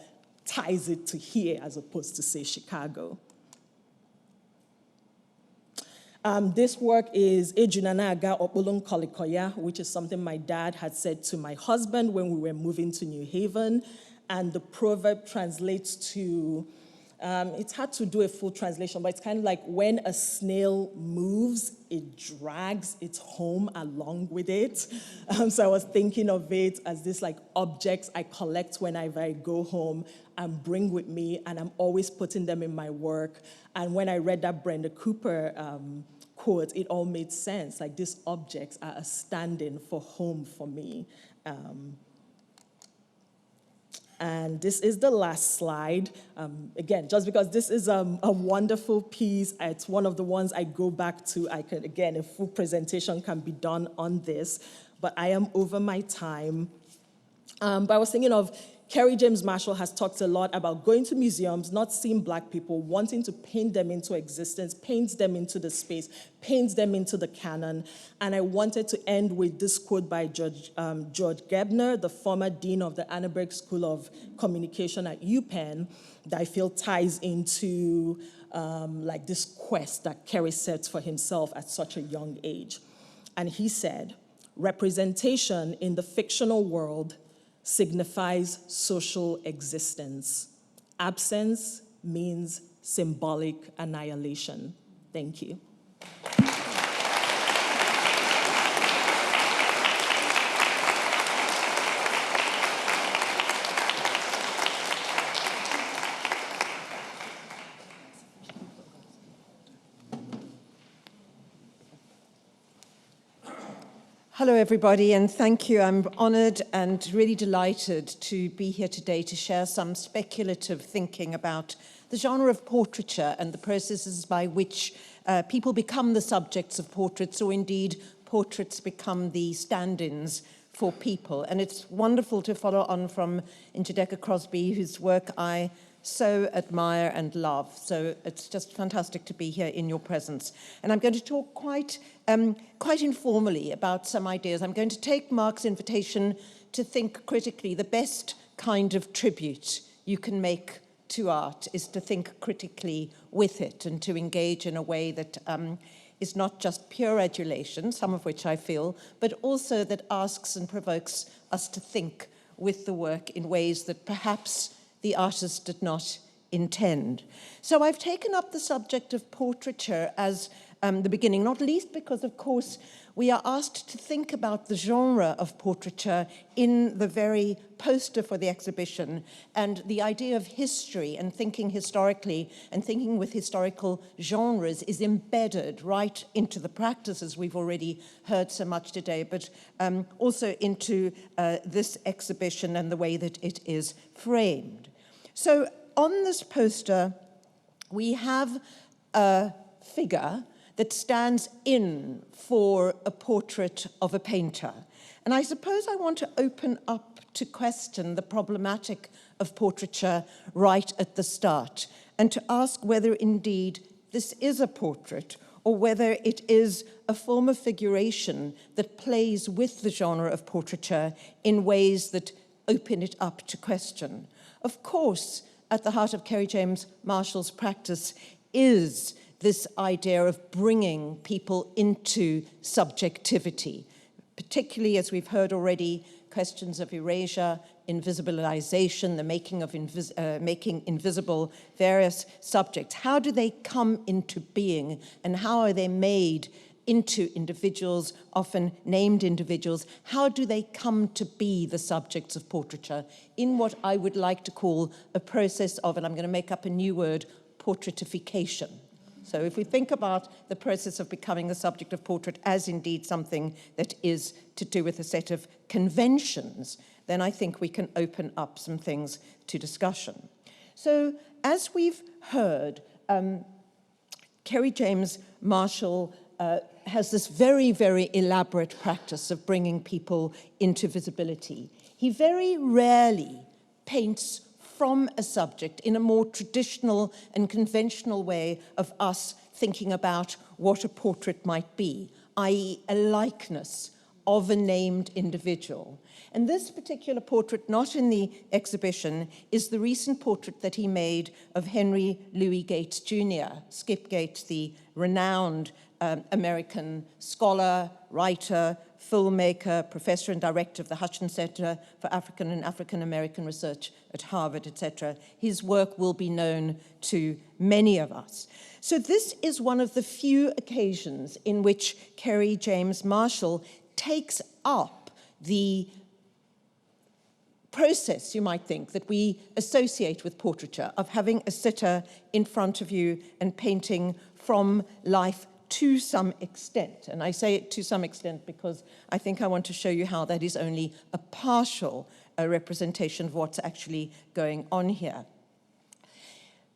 ties it to here as opposed to, say, Chicago. This work is Ejunana Aga Opolon Kolikoya, which is something my dad had said to my husband when we were moving to New Haven. And the proverb translates to, it's hard to do a full translation, but it's kind of like when a snail moves, it drags its home along with it. So I was thinking of it as this like objects I collect whenever I go home and bring with me, and I'm always putting them in my work. And when I read that Brenda Cooper quote, it all made sense. Like, these objects are a stand-in for home for me. And this is the last slide. Again, just because this is a wonderful piece, it's one of the ones I go back to. I could, again, a full presentation can be done on this, but I am over my time. But I was thinking of Kerry James Marshall has talked a lot about going to museums, not seeing Black people, wanting to paint them into existence, paint them into the space, paint them into the canon. And I wanted to end with this quote by George Gebner, the former dean of the Annenberg School of Communication at UPenn, that I feel ties into like this quest that Kerry sets for himself at such a young age. And he said, representation in the fictional world signifies social existence. Absence means symbolic annihilation. Thank you. Hello, everybody, and thank you. I'm honored and really delighted to be here today to share some speculative thinking about the genre of portraiture and the processes by which people become the subjects of portraits, or indeed portraits become the stand-ins for people. And it's wonderful to follow on from Njideka Crosby, whose work I so admire and love. So it's just fantastic to be here in your presence. And I'm going to talk quite informally about some ideas. I'm going to take Mark's invitation to think critically. The best kind of tribute you can make to art is to think critically with it and to engage in a way that is not just pure adulation, some of which I feel, but also that asks and provokes us to think with the work in ways that perhaps the artist did not intend. So I've taken up the subject of portraiture as the beginning, not least because, of course, we are asked to think about the genre of portraiture in the very poster for the exhibition, and the idea of history and thinking historically and thinking with historical genres is embedded right into the practices we've already heard so much today, but also into this exhibition and the way that it is framed. So on this poster, we have a figure that stands in for a portrait of a painter. And I suppose I want to open up to question the problematic of portraiture right at the start, and to ask whether indeed this is a portrait, or whether it is a form of figuration that plays with the genre of portraiture in ways that open it up to question. Of course, at the heart of Kerry James Marshall's practice is this idea of bringing people into subjectivity, particularly, as we've heard already, questions of erasure, invisibilization, the making of making invisible various subjects. How do they come into being, and how are they made into individuals, often named individuals? How do they come to be the subjects of portraiture in what I would like to call a process of, and I'm going to make up a new word, portraitification? So if we think about the process of becoming the subject of portrait as indeed something that is to do with a set of conventions, then I think we can open up some things to discussion. So as we've heard, Kerry James Marshall has this very, very elaborate practice of bringing people into visibility. He very rarely paints from a subject in a more traditional and conventional way of us thinking about what a portrait might be, i.e. a likeness of a named individual. And this particular portrait, not in the exhibition, is the recent portrait that he made of Henry Louis Gates Jr., Skip Gates, the renowned American scholar, writer, filmmaker, professor and director of the Hutchins Center for African and African American Research at Harvard, etc. His work will be known to many of us. So this is one of the few occasions in which Kerry James Marshall takes up the process, you might think, that we associate with portraiture, of having a sitter in front of you and painting from life to some extent. And I say it to some extent because I think I want to show you how that is only a partial representation of what's actually going on here.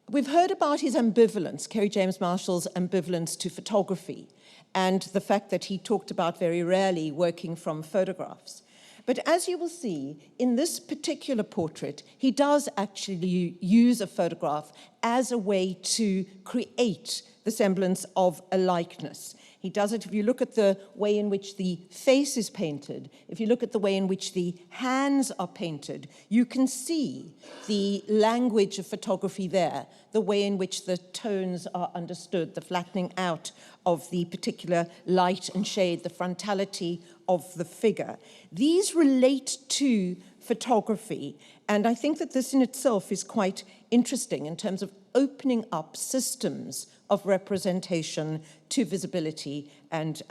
We've heard about his ambivalence, Kerry James Marshall's ambivalence to photography, and the fact that he talked about very rarely working from photographs. But as you will see, in this particular portrait, he does actually use a photograph as a way to create the semblance of a likeness. He does it, if you look at the way in which the face is painted, if you look at the way in which the hands are painted, you can see the language of photography there, the way in which the tones are understood, the flattening out of the particular light and shade, the frontality of the figure. These relate to photography, and I think that this in itself is quite interesting in terms of opening up systems of representation to visibility and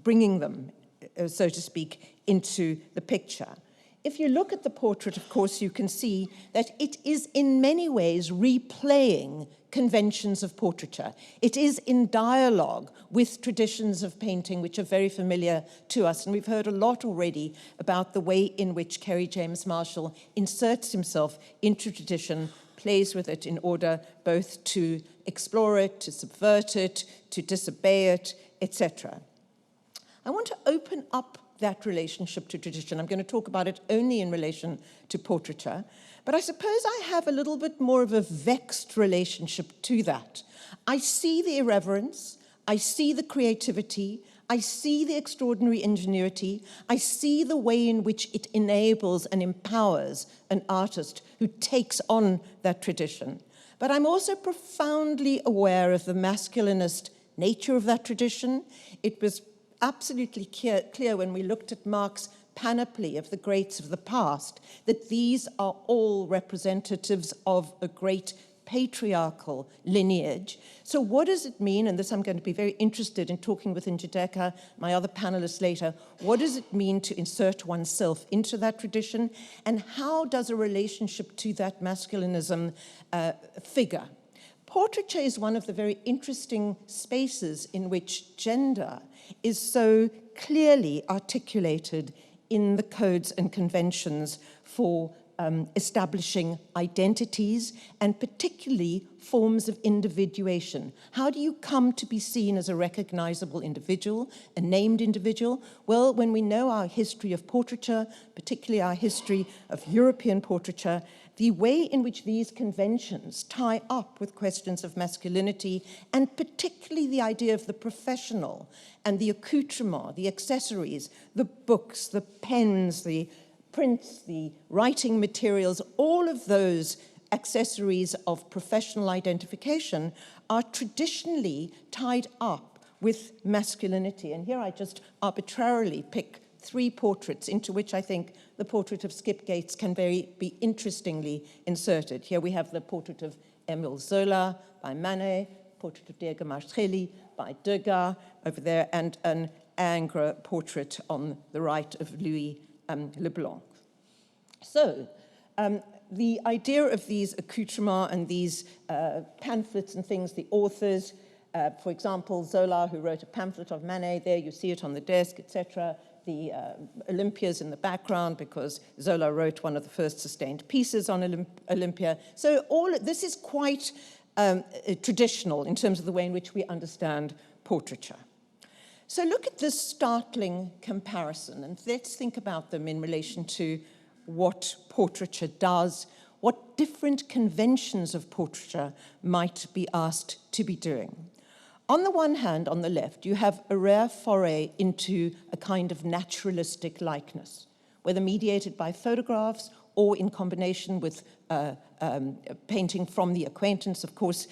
bringing them, so to speak, into the picture. If you look at the portrait, of course, you can see that it is in many ways replaying conventions of portraiture. It is in dialogue with traditions of painting which are very familiar to us. And we've heard a lot already about the way in which Kerry James Marshall inserts himself into tradition, plays with it in order both to explore it, to subvert it, to disobey it, etc. I want to open up that relationship to tradition. I'm going to talk about it only in relation to portraiture, but I suppose I have a little bit more of a vexed relationship to that. I see the irreverence, I see the creativity, I see the extraordinary ingenuity, I see the way in which it enables and empowers an artist who takes on that tradition. But I'm also profoundly aware of the masculinist nature of that tradition. It was absolutely clear when we looked at Mark's panoply of the greats of the past that these are all representatives of a great patriarchal lineage. So what does it mean, and this I'm going to be very interested in talking with Njideka, my other panelists later, what does it mean to insert oneself into that tradition, and how does a relationship to that masculinism figure? Portraiture is one of the very interesting spaces in which gender is so clearly articulated in the codes and conventions for establishing identities and particularly forms of individuation. How do you come to be seen as a recognizable individual, a named individual? Well, when we know our history of portraiture, particularly our history of European portraiture, the way in which these conventions tie up with questions of masculinity, and particularly the idea of the professional and the accoutrement, the accessories, the books, the pens, the prints, the writing materials, all of those accessories of professional identification are traditionally tied up with masculinity. And here I just arbitrarily pick 3 portraits into which I think the portrait of Skip Gates can be interestingly inserted. Here we have the portrait of Émile Zola by Manet, portrait of Diego Martelli by Degas over there, and an Ingres portrait on the right of Louis Leblanc. So the idea of these accoutrements and these pamphlets and things, the authors, for example, Zola, who wrote a pamphlet of Manet, there you see it on the desk, etc., the Olympias in the background, because Zola wrote one of the first sustained pieces on Olympia. So this is quite traditional in terms of the way in which we understand portraiture. So look at this startling comparison, and let's think about them in relation to what portraiture does, what different conventions of portraiture might be asked to be doing. On the one hand, on the left, you have a rare foray into a kind of naturalistic likeness, whether mediated by photographs or in combination with painting from the acquaintance. Of course,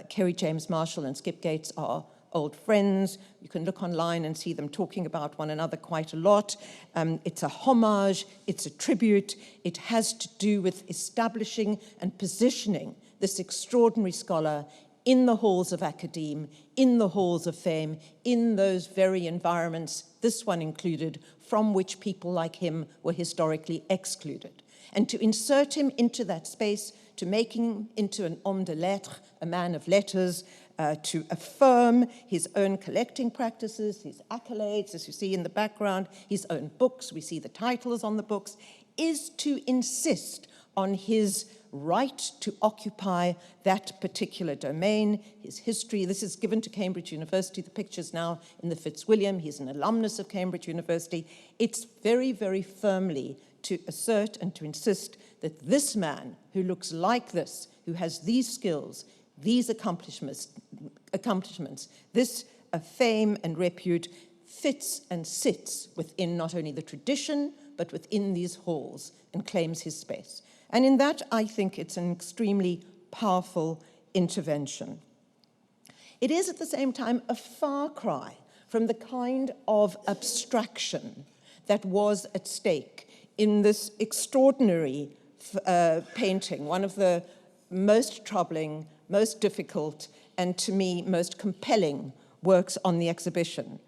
Kerry James Marshall and Skip Gates are old friends. You can look online and see them talking about one another quite a lot. It's a homage, it's a tribute. It has to do with establishing and positioning this extraordinary scholar in the halls of academe, in the halls of fame, in those very environments, this one included, from which people like him were historically excluded. And to insert him into that space, to make him into an homme de lettres, a man of letters, to affirm his own collecting practices, his accolades, as you see in the background, his own books, we see the titles on the books, is to insist on his right to occupy that particular domain, his history. This is given to Cambridge University. The picture's now in the Fitzwilliam. He's an alumnus of Cambridge University. It's very, very firmly to assert and to insist that this man who looks like this, who has these skills, these accomplishments, this fame and repute fits and sits within not only the tradition, but within these halls and claims his space. And in that, I think it's an extremely powerful intervention. It is at the same time a far cry from the kind of abstraction that was at stake in this extraordinary painting, one of the most troubling, most difficult, and to me, most compelling works on the exhibition.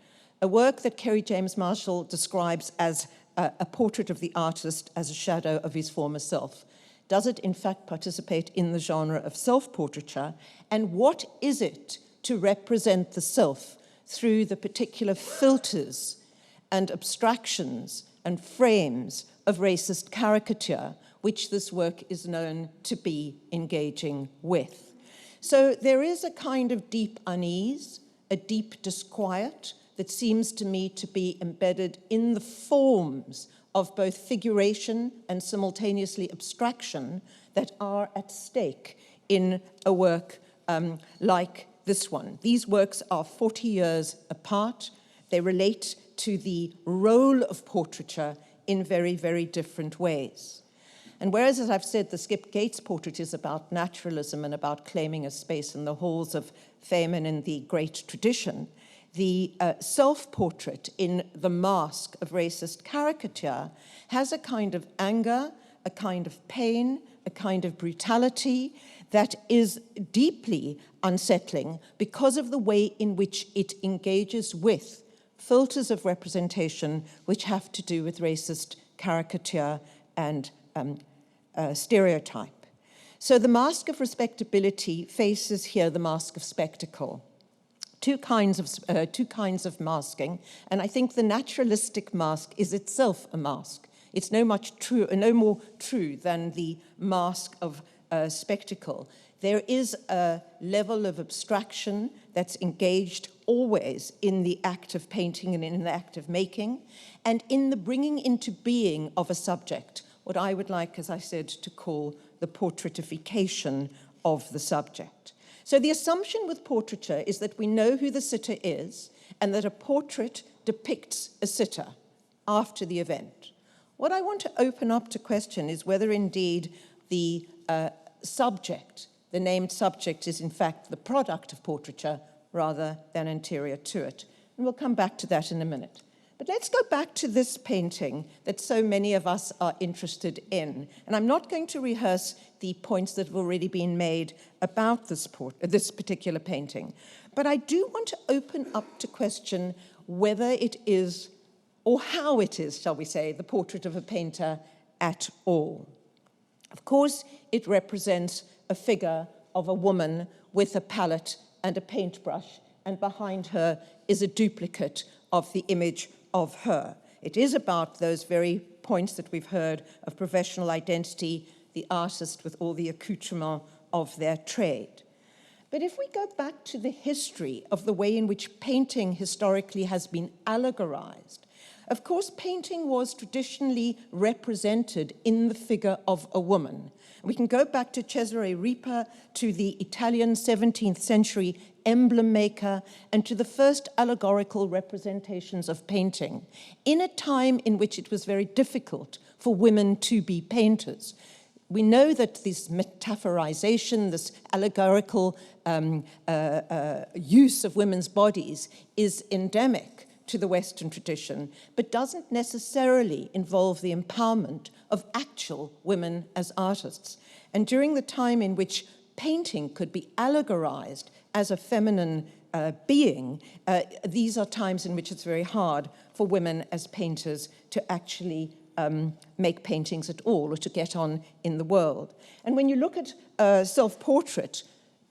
A work that Kerry James Marshall describes as a portrait of the artist as a shadow of his former self. Does it, in fact, participate in the genre of self-portraiture? And what is it to represent the self through the particular filters and abstractions and frames of racist caricature, which this work is known to be engaging with? So there is a kind of deep unease, a deep disquiet that seems to me to be embedded in the forms of both figuration and simultaneously abstraction that are at stake in a work like this one. These works are 40 years apart. They relate to the role of portraiture in very, very different ways. And whereas, as I've said, the Skip Gates portrait is about naturalism and about claiming a space in the halls of fame and in the great tradition, the self-portrait in the mask of racist caricature has a kind of anger, a kind of pain, a kind of brutality that is deeply unsettling because of the way in which it engages with filters of representation which have to do with racist caricature and stereotype. So the mask of respectability faces here the mask of spectacle. Two kinds of masking, and I think the naturalistic mask is itself a mask. It's no more true than the mask of spectacle. There is a level of abstraction that's engaged always in the act of painting and in the act of making, and in the bringing into being of a subject, what I would like, as I said, to call the portraitification of the subject. So the assumption with portraiture is that we know who the sitter is and that a portrait depicts a sitter after the event. What I want to open up to question is whether indeed the subject, the named subject, is in fact the product of portraiture rather than anterior to it. And we'll come back to that in a minute. But let's go back to this painting that so many of us are interested in. And I'm not going to rehearse the points that have already been made about this particular painting. But I do want to open up to question whether it is, or how it is, shall we say, the portrait of a painter at all. Of course, it represents a figure of a woman with a palette and a paintbrush, and behind her is a duplicate of the image of her. It is about those very points that we've heard of professional identity, the artist with all the accoutrement of their trade. But if we go back to the history of the way in which painting historically has been allegorized, of course, painting was traditionally represented in the figure of a woman. We can go back to Cesare Ripa, to the Italian 17th century emblem maker, and to the first allegorical representations of painting, in a time in which it was very difficult for women to be painters. We know that this metaphorization, this allegorical use of women's bodies is endemic to the Western tradition, but doesn't necessarily involve the empowerment of actual women as artists. And during the time in which painting could be allegorized as a feminine being, these are times in which it's very hard for women as painters to actually make paintings at all or to get on in the world. And when you look at self-portrait,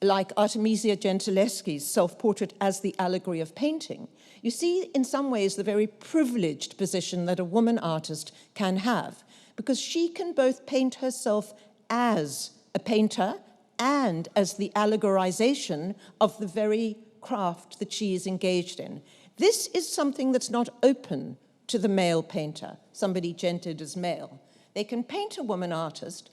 like Artemisia Gentileschi's self-portrait as the allegory of painting, you see in some ways the very privileged position that a woman artist can have, because she can both paint herself as a painter and as the allegorization of the very craft that she is engaged in. This is something that's not open to the male painter, somebody gendered as male. They can paint a woman artist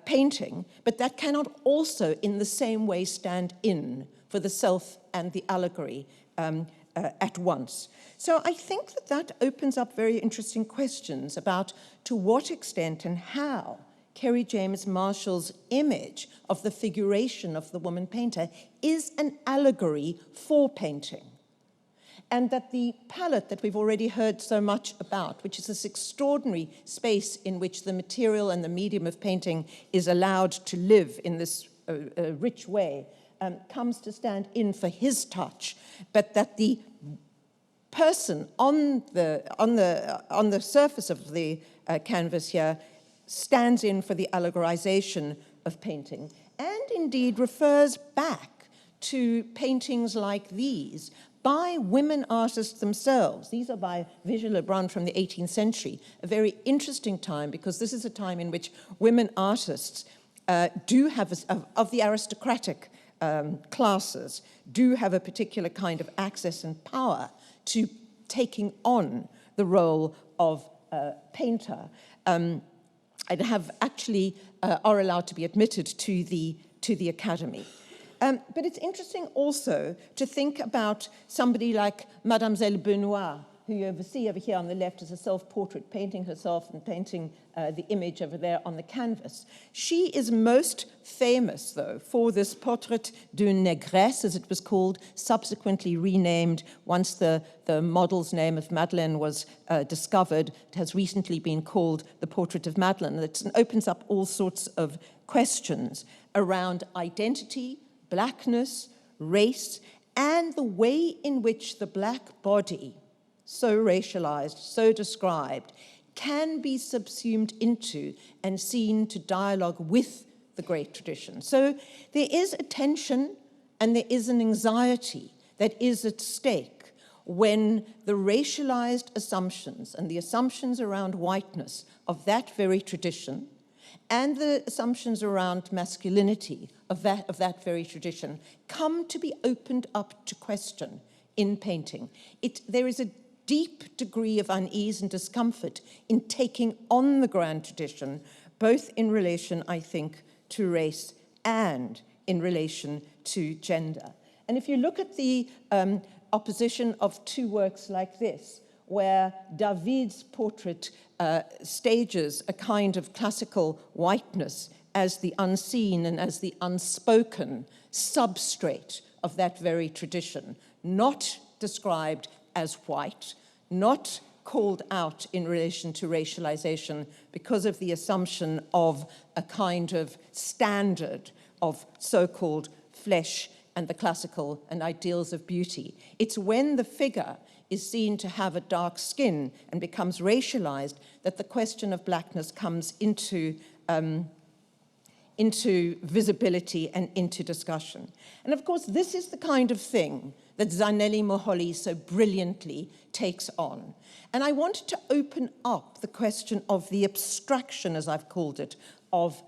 painting, but that cannot also in the same way stand in for the self and the allegory at once. So I think that that opens up very interesting questions about to what extent and how Kerry James Marshall's image of the figuration of the woman painter is an allegory for painting. And that the palette that we've already heard so much about, which is this extraordinary space in which the material and the medium of painting is allowed to live in this rich way, comes to stand in for his touch, but that the person on the surface of the canvas here stands in for the allegorization of painting, and indeed refers back to paintings like these by women artists themselves. These are by Vigée Lebrun from the 18th century, a very interesting time because this is a time in which women artists do have, of the aristocratic classes, do have a particular kind of access and power to taking on the role of painter, and have actually are allowed to be admitted to the academy. But it's interesting also to think about somebody like Mademoiselle Benoit, who you see over here on the left as a self-portrait, painting herself and painting the image over there on the canvas. She is most famous, though, for this Portrait d'une Négresse, as it was called, subsequently renamed once the model's name of Madeleine was discovered. It has recently been called the Portrait of Madeleine. It opens up all sorts of questions around identity, blackness, race, and the way in which the black body, so racialized, so described, can be subsumed into and seen to dialogue with the great tradition. So there is a tension and there is an anxiety that is at stake when the racialized assumptions and the assumptions around whiteness of that very tradition and the assumptions around masculinity of that very tradition come to be opened up to question in painting. There is a deep degree of unease and discomfort in taking on the grand tradition, both in relation, I think, to race and in relation to gender. And if you look at the opposition of two works like this, where David's portrait stages a kind of classical whiteness as the unseen and as the unspoken substrate of that very tradition, not described as white, not called out in relation to racialization because of the assumption of a kind of standard of so-called flesh and the classical and ideals of beauty. It's when the figure is seen to have a dark skin and becomes racialized that the question of blackness comes into visibility and into discussion. And of course, this is the kind of thing that Zanelli Moholy so brilliantly takes on. And I wanted to open up the question of the abstraction, as I've called it, of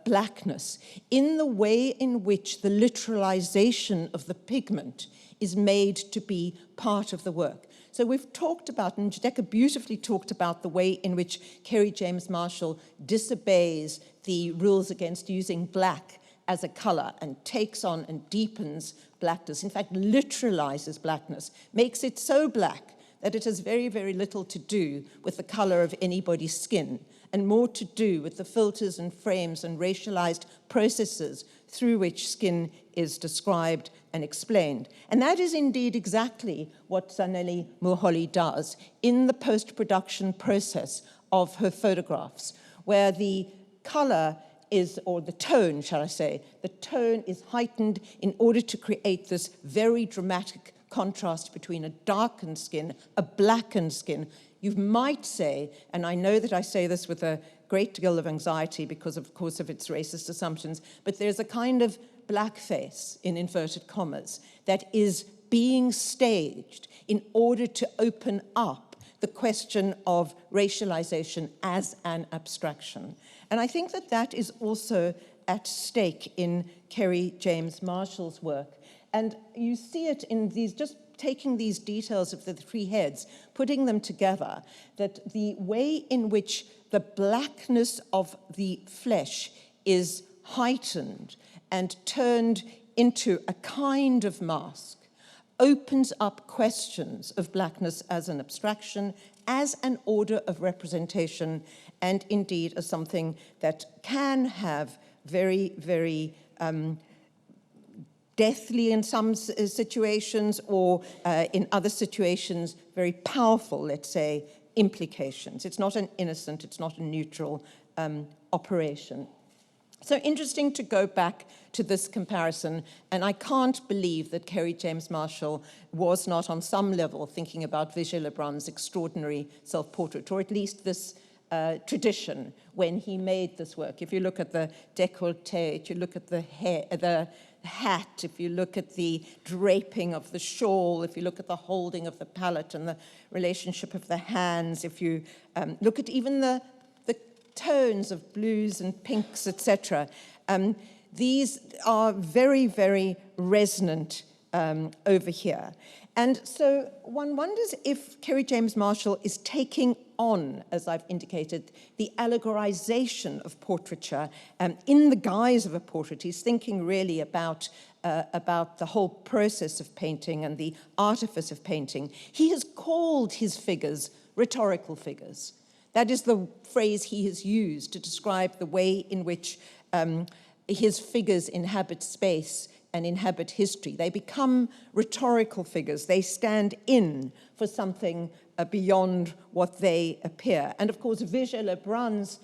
blackness in the way in which the literalization of the pigment is made to be part of the work. So we've talked about, and Njideka beautifully talked about the way in which Kerry James Marshall disobeys the rules against using black as a color and takes on and deepens blackness, in fact, literalizes blackness, makes it so black that it has very, very little to do with the color of anybody's skin and more to do with the filters and frames and racialized processes through which skin is described and explained. And that is indeed exactly what Zanele Muholi does in the post-production process of her photographs, where the color is, or the tone, shall I say, the tone is heightened in order to create this very dramatic contrast between a darkened skin, a blackened skin. You might say, and I know that I say this with a great deal of anxiety because, of course, of its racist assumptions, but there's a kind of blackface, in inverted commas, that is being staged in order to open up the question of racialization as an abstraction. And I think that that is also at stake in Kerry James Marshall's work. And you see it in these, just taking these details of the three heads, putting them together, that the way in which the blackness of the flesh is heightened and turned into a kind of mask opens up questions of blackness as an abstraction, as an order of representation, and indeed as something that can have very, very deathly in some situations, or in other situations, very powerful, let's say, implications. It's not an innocent, it's not a neutral operation. So interesting to go back to this comparison, and I can't believe that Kerry James Marshall was not on some level thinking about Vigée Lebrun's extraordinary self-portrait, or at least this tradition when he made this work. If you look at the décolleté, if you look at the hair, the hat, if you look at the draping of the shawl, if you look at the holding of the palette and the relationship of the hands, if you look at even the tones of blues and pinks, etc. These are very, very resonant over here. And so one wonders if Kerry James Marshall is taking on, as I've indicated, the allegorization of portraiture in the guise of a portrait. He's thinking really about the whole process of painting and the artifice of painting. He has called his figures rhetorical figures. That is the phrase he has used to describe the way in which his figures inhabit space and inhabit history. They become rhetorical figures. They stand in for something beyond what they appear. And of course, Vigée Lebrun's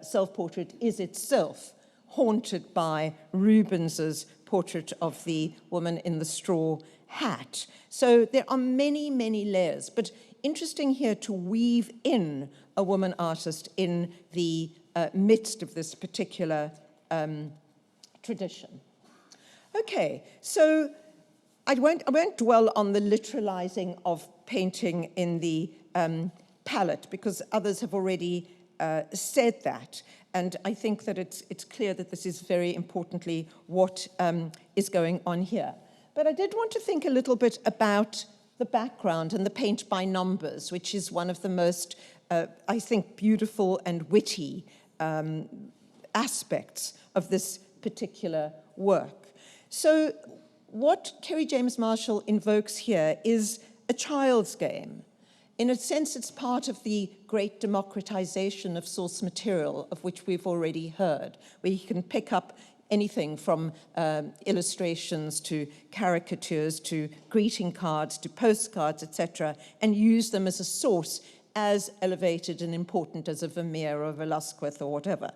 self-portrait is itself haunted by Rubens's portrait of the woman in the straw hat. So there are many, many layers, but interesting here to weave in a woman artist in the midst of this particular tradition. Okay, so I won't dwell on the literalizing of painting in the palette, because others have already said that. And I think that it's clear that this is very importantly what is going on here. But I did want to think a little bit about the background and the paint by numbers, which is one of the most, I think, beautiful and witty aspects of this particular work. So what Kerry James Marshall invokes here is a child's game. In a sense, it's part of the great democratization of source material, of which we've already heard, where you can pick up anything from illustrations to caricatures to greeting cards to postcards, etc., and use them as a source as elevated and important as a Vermeer or Velázquez or whatever.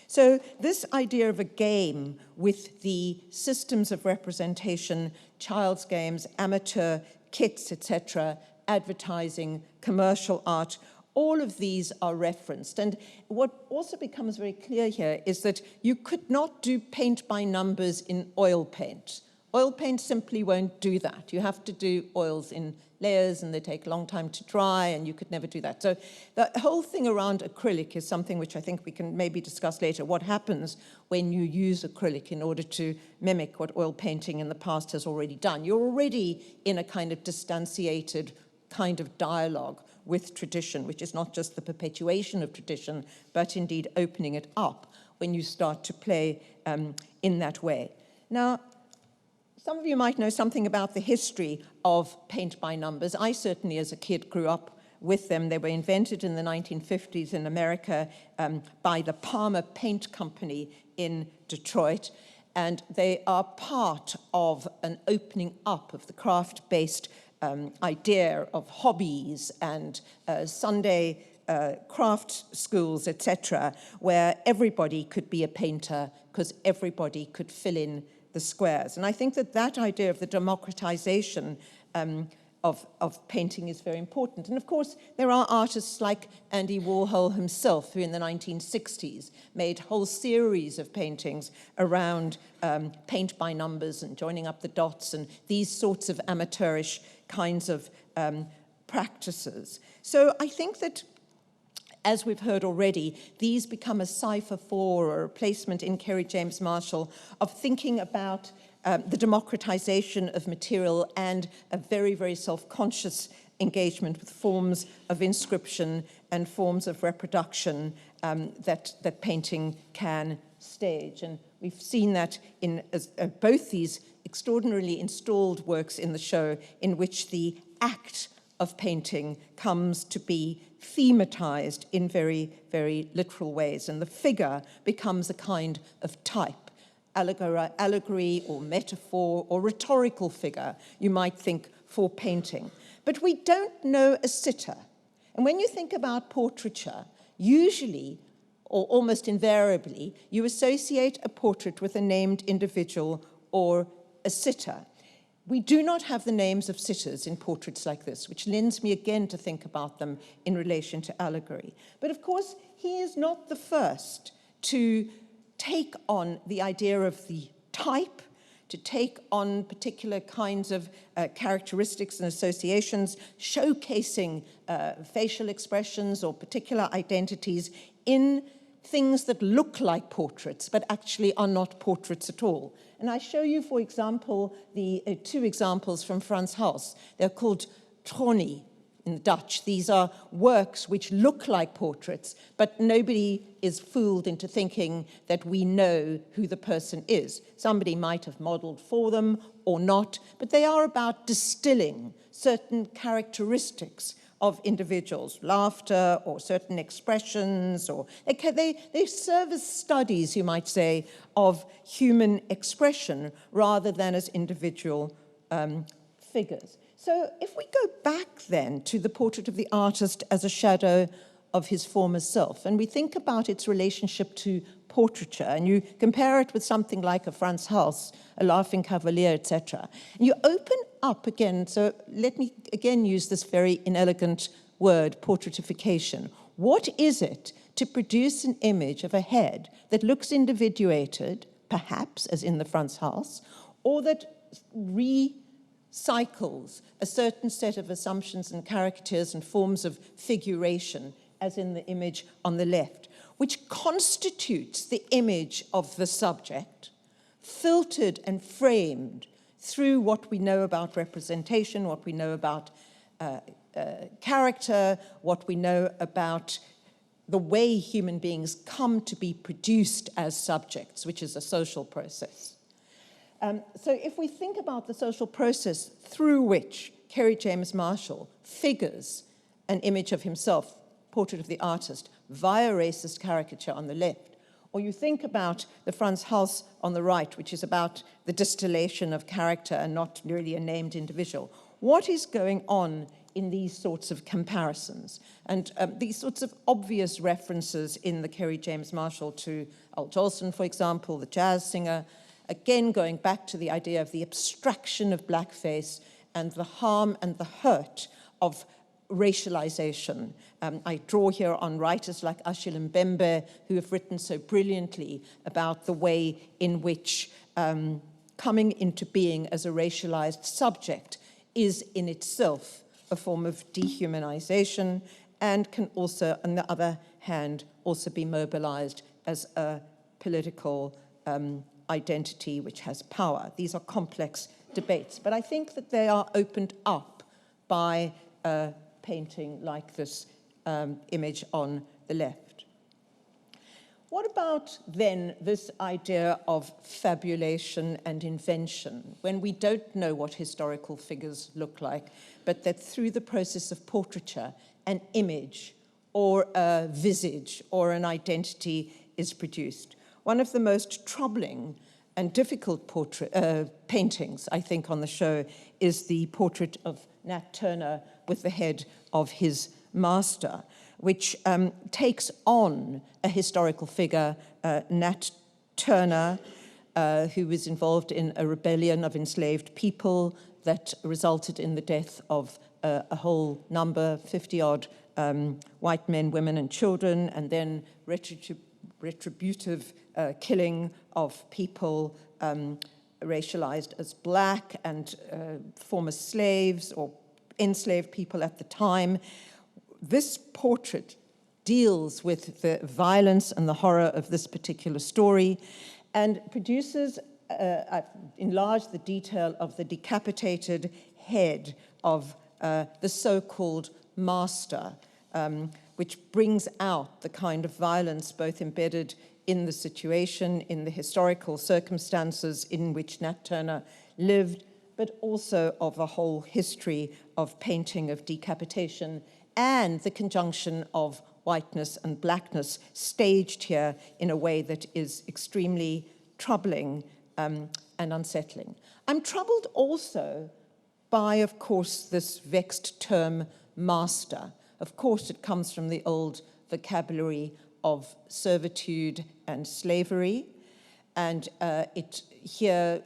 So this idea of a game with the systems of representation, child's games, amateur kits, etc., advertising, commercial art, all of these are referenced. And what also becomes very clear here is that you could not do paint by numbers in oil paint. Oil paint simply won't do that. You have to do oils in layers, and they take a long time to dry, and you could never do that. So the whole thing around acrylic is something which I think we can maybe discuss later. What happens when you use acrylic in order to mimic what oil painting in the past has already done? You're already in a kind of distantiated kind of dialogue with tradition, which is not just the perpetuation of tradition, but indeed opening it up when you start to play in that way. Now, some of you might know something about the history of paint by numbers. I certainly, as a kid, grew up with them. They were invented in the 1950s in America by the Palmer Paint Company in Detroit, and they are part of an opening up of the craft-based idea of hobbies and Sunday craft schools, etc., where everybody could be a painter because everybody could fill in the squares. And I think that that idea of the democratization of painting is very important. And of course, there are artists like Andy Warhol himself, who in the 1960s made whole series of paintings around paint by numbers and joining up the dots and these sorts of amateurish kinds of practices. So I think that, as we've heard already, these become a cipher for or a replacement in Kerry James Marshall of thinking about the democratization of material and a very, very self-conscious engagement with forms of inscription and forms of reproduction that painting can stage. And we've seen that in both these extraordinarily installed works in the show, in which the act of painting comes to be thematized in very, very literal ways, and the figure becomes a kind of type, allegory or metaphor or rhetorical figure, you might think, for painting. But we don't know a sitter. And when you think about portraiture, usually, or almost invariably, you associate a portrait with a named individual or a sitter. We do not have the names of sitters in portraits like this, which lends me again to think about them in relation to allegory. But of course, he is not the first to take on the idea of the type, to take on particular kinds of characteristics and associations, showcasing facial expressions or particular identities in things that look like portraits, but actually are not portraits at all. And I show you, for example, the two examples from Frans Hals. They're called Troni in Dutch. These are works which look like portraits, but nobody is fooled into thinking that we know who the person is. Somebody might have modeled for them or not, but they are about distilling certain characteristics of individuals, laughter or certain expressions, or they serve as studies, you might say, of human expression rather than as individual figures. So if we go back then to the portrait of the artist as a shadow of his former self, and we think about its relationship to portraiture, and you compare it with something like a Frans Hals, a Laughing Cavalier, etc., and you open up again, so let me again use this very inelegant word, portraitification. What is it to produce an image of a head that looks individuated, perhaps, as in the Frans Hals, or that recycles a certain set of assumptions and caricatures and forms of figuration, as in the image on the left, which constitutes the image of the subject, filtered and framed through what we know about representation, what we know about character, what we know about the way human beings come to be produced as subjects, which is a social process. So if we think about the social process through which Kerry James Marshall figures an image of himself, portrait of the artist, via racist caricature on the left, or you think about the Frans Hals on the right, which is about the distillation of character and not really a named individual. What is going on in these sorts of comparisons? And these sorts of obvious references in the Kerry James Marshall to Al Jolson, for example, the jazz singer, again going back to the idea of the abstraction of blackface and the harm and the hurt of racialization. I draw here on writers like Achille Mbembe, who have written so brilliantly about the way in which coming into being as a racialized subject is in itself a form of dehumanization and can also, on the other hand, also be mobilized as a political identity which has power. These are complex debates, but I think that they are opened up by painting like this image on the left. What about then this idea of fabulation and invention, when we don't know what historical figures look like, but that through the process of portraiture, an image or a visage or an identity is produced? One of the most troubling and difficult paintings, I think, on the show is the portrait of Nat Turner with the head of his master, which takes on a historical figure, Nat Turner, who was involved in a rebellion of enslaved people that resulted in the death of a whole number, 50-odd white men, women, and children, and then retributive killing of people racialized as black and former slaves or enslaved people at the time. This portrait deals with the violence and the horror of this particular story and produces, enlarged the detail of the decapitated head of the so-called master, which brings out the kind of violence both embedded in the situation, in the historical circumstances in which Nat Turner lived, but also of a whole history of painting of decapitation and the conjunction of whiteness and blackness staged here in a way that is extremely troubling and unsettling. I'm troubled also by, of course, this vexed term master. Of course, it comes from the old vocabulary of servitude and slavery, and it here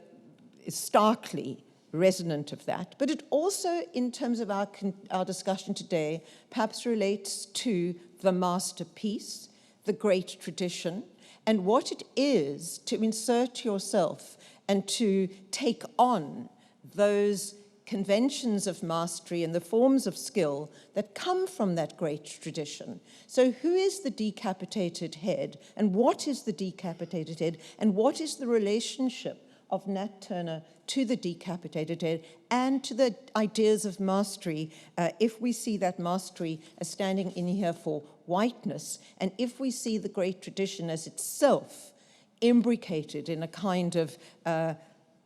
is starkly resonant of that, but it also, in terms of our discussion today, perhaps relates to the masterpiece, the great tradition, and what it is to insert yourself and to take on those conventions of mastery and the forms of skill that come from that great tradition. So who is the decapitated head, and what is the decapitated head, and what is the relationship of Nat Turner to the decapitated head and to the ideas of mastery, if we see that mastery as standing in here for whiteness, and if we see the great tradition as itself imbricated in a kind of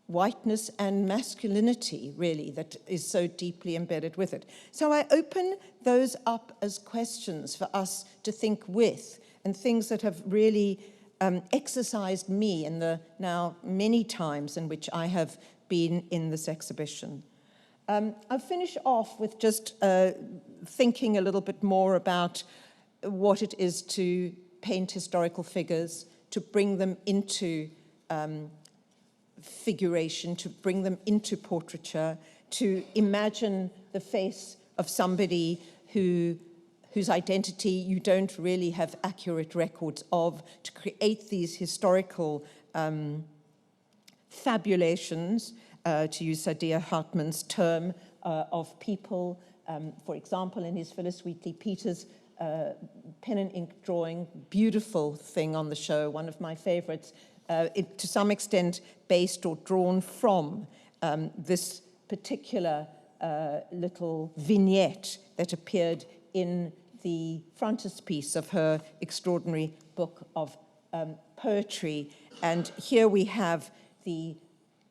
whiteness and masculinity, really, that is so deeply embedded with it. So I open those up as questions for us to think with, and things that have really exercised me in the now many times in which I have been in this exhibition. I'll finish off with just thinking a little bit more about what it is to paint historical figures, to bring them into figuration, to bring them into portraiture, to imagine the face of somebody whose identity you don't really have accurate records of, to create these historical fabulations, to use Saidiya Hartman's term, of people. For example, in his Phyllis Wheatley-Peters pen and ink drawing, beautiful thing on the show, one of my favorites, to some extent based or drawn from this particular little vignette that appeared in the frontispiece of her extraordinary book of poetry. And here we have the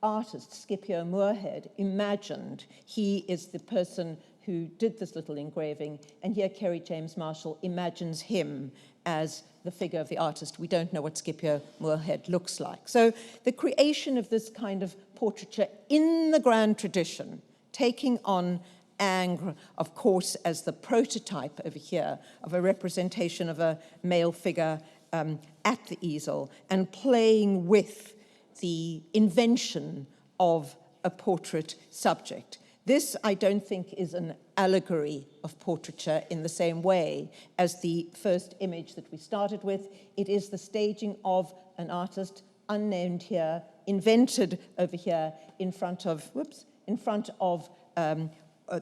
artist, Scipio Moorhead, imagined. He is the person who did this little engraving, and here Kerry James Marshall imagines him as the figure of the artist. We don't know what Scipio Moorhead looks like. So the creation of this kind of portraiture in the grand tradition, taking on Ingres, of course, as the prototype over here of a representation of a male figure at the easel, and playing with the invention of a portrait subject. This, I don't think, is an allegory of portraiture in the same way as the first image that we started with. It is the staging of an artist, unnamed here, invented over here in front of,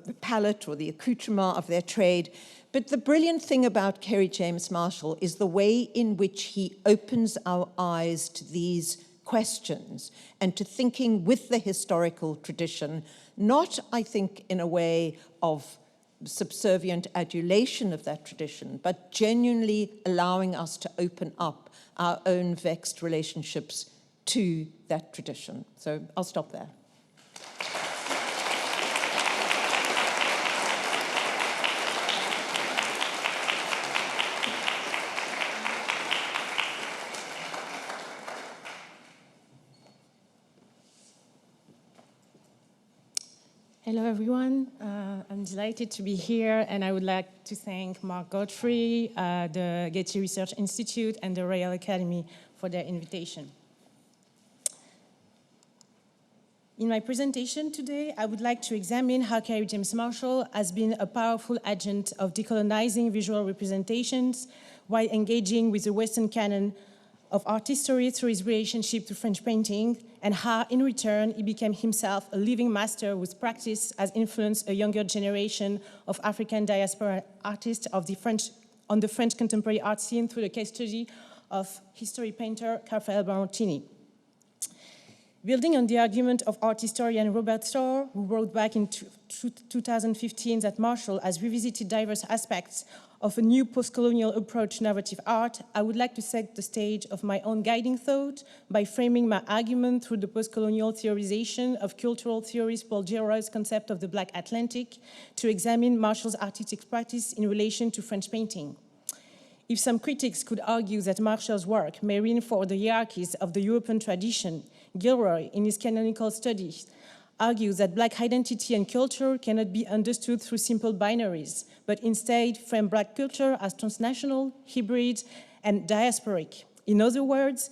the palette or the accoutrement of their trade. But the brilliant thing about Kerry James Marshall is the way in which he opens our eyes to these questions and to thinking with the historical tradition, not, I think, in a way of subservient adulation of that tradition, but genuinely allowing us to open up our own vexed relationships to that tradition. So I'll stop there. Hello, everyone. I'm delighted to be here, and I would like to thank Mark Godfrey, the Getty Research Institute, and the Royal Academy for their invitation. In my presentation today, I would like to examine how Kerry James Marshall has been a powerful agent of decolonizing visual representations while engaging with the Western canon of art history through his relationship to French painting, and how, in return, he became himself a living master whose practice has influenced a younger generation of African diaspora artists on the French contemporary art scene through the case study of history painter Raphael Barontini. Building on the argument of art historian Robert Storr, who wrote back in 2015 that Marshall has revisited diverse aspects of a new post-colonial approach to narrative art, I would like to set the stage of my own guiding thought by framing my argument through the post-colonial theorization of cultural theorist Paul Gerhard's concept of the Black Atlantic to examine Marshall's artistic practice in relation to French painting. If some critics could argue that Marshall's work may reinforce the hierarchies of the European tradition, Gilroy, in his canonical studies, argues that Black identity and culture cannot be understood through simple binaries, but instead frame Black culture as transnational, hybrid, and diasporic. In other words,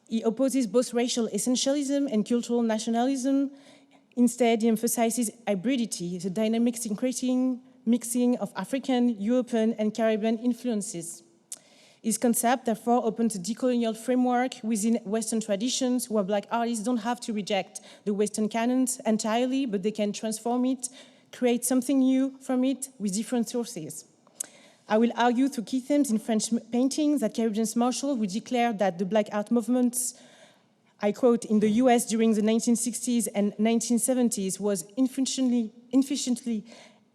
he opposes both racial essentialism and cultural nationalism. Instead, he emphasizes hybridity, the dynamic mixing of African, European, and Caribbean influences. His concept, therefore, opens a decolonial framework within Western traditions where Black artists don't have to reject the Western canons entirely, but they can transform it, create something new from it with different sources. I will argue through key themes in French painting that Kerry James Marshall would declare that the Black art movements, I quote, in the US during the 1960s and 1970s was inefficiently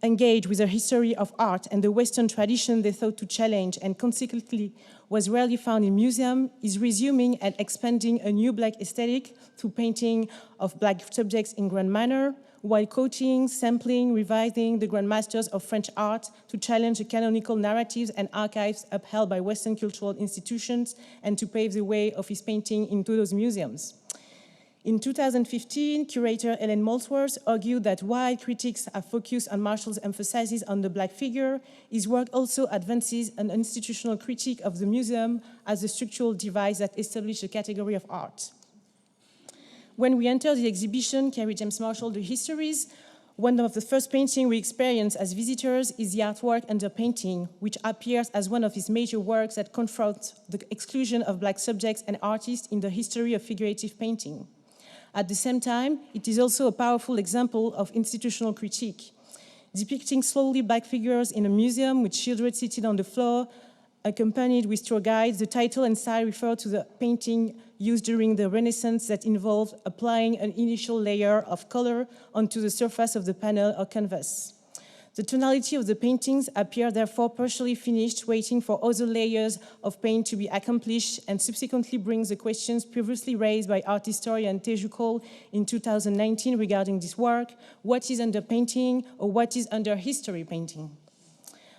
engaged with a history of art and the Western tradition they thought to challenge and consequently was rarely found in museums, is resuming and expanding a new Black aesthetic through painting of Black subjects in grand manner, while quoting, sampling, revising the grandmasters of French art to challenge the canonical narratives and archives upheld by Western cultural institutions and to pave the way of his painting into those museums. In 2015, curator Ellen Molesworth argued that while critics have focused on Marshall's emphasis on the Black figure, his work also advances an institutional critique of the museum as a structural device that established a category of art. When we enter the exhibition, Kerry James Marshall, The Histories, one of the first paintings we experience as visitors is the artwork Under Painting, which appears as one of his major works that confronts the exclusion of Black subjects and artists in the history of figurative painting. At the same time, it is also a powerful example of institutional critique. Depicting slowly Black figures in a museum with children seated on the floor, accompanied with tour guides, the title and style refer to the painting used during the Renaissance that involved applying an initial layer of color onto the surface of the panel or canvas. The tonality of the paintings appear therefore partially finished, waiting for other layers of paint to be accomplished, and subsequently brings the questions previously raised by art historian Géricault in 2019 regarding this work: what is under painting, or what is under history painting?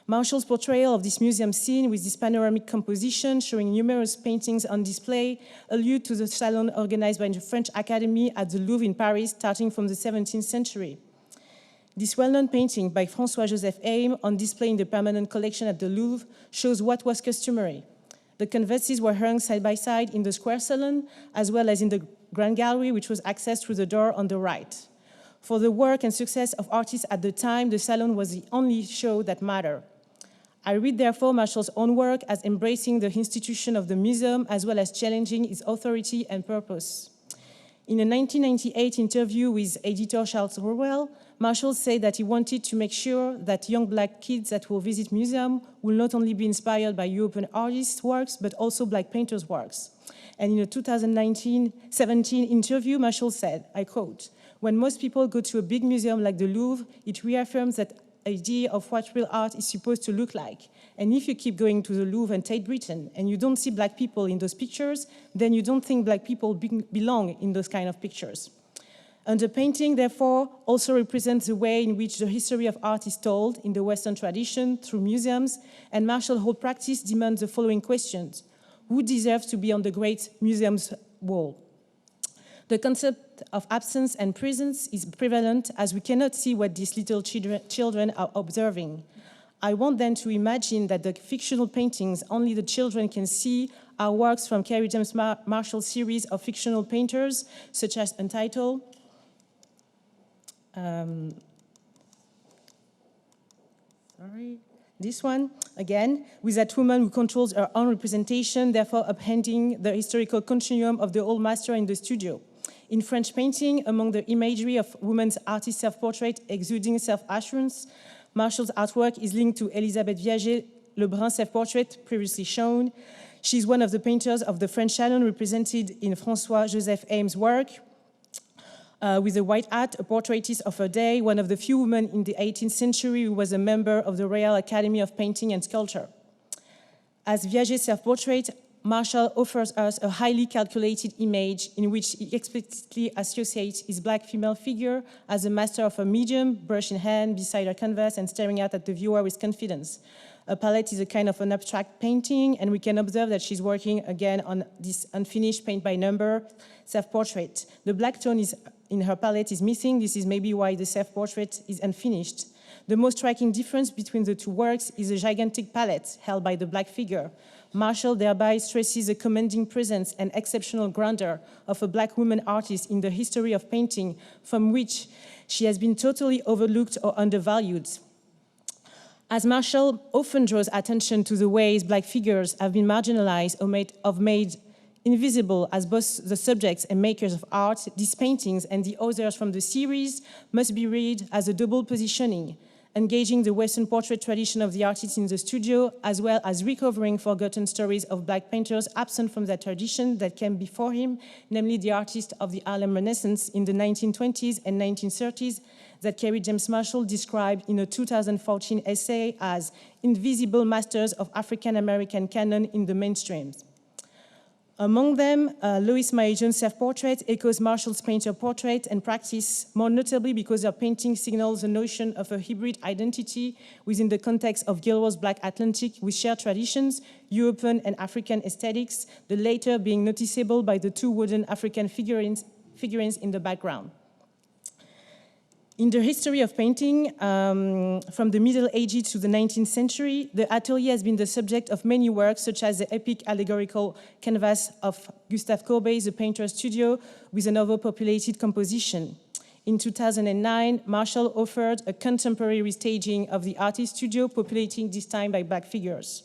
Marshall's portrayal of this museum scene with this panoramic composition showing numerous paintings on display allude to the salon organized by the French Academy at the Louvre in Paris starting from the 17th century. This well-known painting by François-Joseph Heym, on display in the permanent collection at the Louvre, shows what was customary. The canvases were hung side by side in the square salon, as well as in the grand gallery, which was accessed through the door on the right. For the work and success of artists at the time, the salon was the only show that mattered. I read, therefore, Marshall's own work as embracing the institution of the museum, as well as challenging its authority and purpose. In a 1998 interview with editor Charles Rowell, Marshall said that he wanted to make sure that young Black kids that will visit museums will not only be inspired by European artists' works, but also Black painters' works. And in a 2017 interview, Marshall said, I quote, "When most people go to a big museum like the Louvre, it reaffirms that idea of what real art is supposed to look like. And if you keep going to the Louvre and Tate Britain and you don't see black people in those pictures, then you don't think black people belong in those kind of pictures. And the painting, therefore, also represents the way in which the history of art is told in the Western tradition through museums, and Marshall's whole practice demands the following questions. Who deserves to be on the great museum's wall? The concept of absence and presence is prevalent as we cannot see what these little children are observing. I want them to imagine that the fictional paintings only the children can see are works from Kerry James Marshall's series of fictional painters, such as Untitled, this one, again, with that woman who controls her own representation, therefore upending the historical continuum of the old master in the studio. In French painting, among the imagery of women's artist self-portrait exuding self-assurance, Marshall's artwork is linked to Elisabeth Viager, Lebrun self-portrait, previously shown. She's one of the painters of the French Salon represented in François-Joseph Haim's work. With a white hat, a portraitist of her day, one of the few women in the 18th century who was a member of the Royal Academy of Painting and Sculpture. As Viager's self-portrait, Marshall offers us a highly calculated image in which he explicitly associates his black female figure as a master of a medium, brush in hand, beside her canvas and staring out at the viewer with confidence. A palette is a kind of an abstract painting, and we can observe that she's working again on this unfinished paint-by-number self-portrait. The black tone in her palette is missing. This is maybe why the self-portrait is unfinished. The most striking difference between the two works is a gigantic palette held by the black figure. Marshall thereby stresses the commanding presence and exceptional grandeur of a black woman artist in the history of painting, from which she has been totally overlooked or undervalued. As Marshall often draws attention to the ways black figures have been marginalized or made invisible as both the subjects and makers of art, these paintings and the others from the series must be read as a double positioning, engaging the Western portrait tradition of the artist in the studio, as well as recovering forgotten stories of black painters absent from that tradition that came before him, namely the artists of the Harlem Renaissance in the 1920s and 1930s that Kerry James Marshall described in a 2014 essay as invisible masters of African-American canon in the mainstream. Among them, Lois Maillet's self-portrait echoes Marshall's painter portrait and practice, more notably because her painting signals the notion of a hybrid identity within the context of Gilroy's Black Atlantic with shared traditions, European and African aesthetics, the latter being noticeable by the two wooden African figurines in the background. In the history of painting, from the Middle Ages to the 19th century, the atelier has been the subject of many works, such as the epic allegorical canvas of Gustave Courbet's The Painter's Studio, with an overpopulated composition. In 2009, Marshall offered a contemporary restaging of the artist's studio, populating this time by black figures.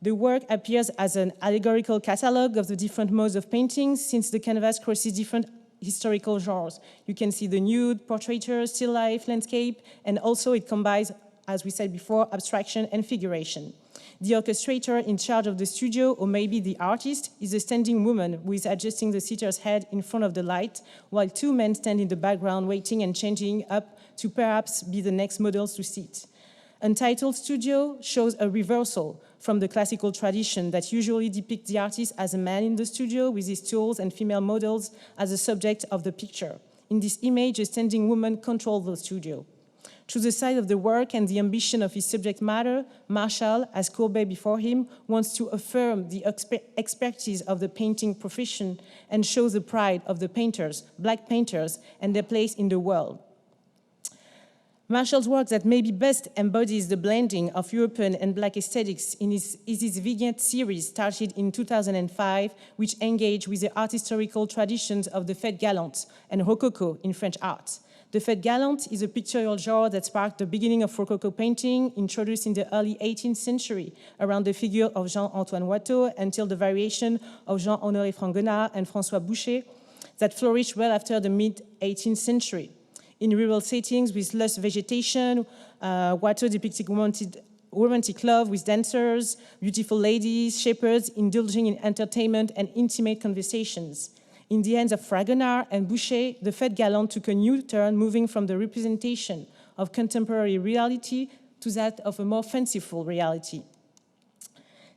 The work appears as an allegorical catalogue of the different modes of painting, since the canvas crosses different historical genres. You can see the nude, portraiture, still life, landscape, and also it combines, as we said before, abstraction and figuration. The orchestrator in charge of the studio, or maybe the artist, is a standing woman who is adjusting the sitter's head in front of the light, while two men stand in the background waiting and changing up to perhaps be the next models to sit. Untitled Studio shows a reversal from the classical tradition that usually depicts the artist as a man in the studio with his tools and female models as the subject of the picture. In this image, a standing woman controls the studio. Through the size of the work and the ambition of his subject matter, Marshall, as Courbet before him, wants to affirm the expertise of the painting profession and show the pride of the painters, black painters, and their place in the world. Marshall's work that maybe best embodies the blending of European and black aesthetics is his vignette series started in 2005, which engaged with the art historical traditions of the Fête Galante and Rococo in French art. The Fête Galante is a pictorial genre that sparked the beginning of Rococo painting, introduced in the early 18th century around the figure of Jean-Antoine Watteau until the variation of Jean-Honoré Fragonard and François Boucher that flourished well after the mid-18th century. In rural settings with lush vegetation, Watteau depicting romantic love with dancers, beautiful ladies, shepherds indulging in entertainment and intimate conversations. In the hands of Fragonard and Boucher, the Fête Galante took a new turn, moving from the representation of contemporary reality to that of a more fanciful reality.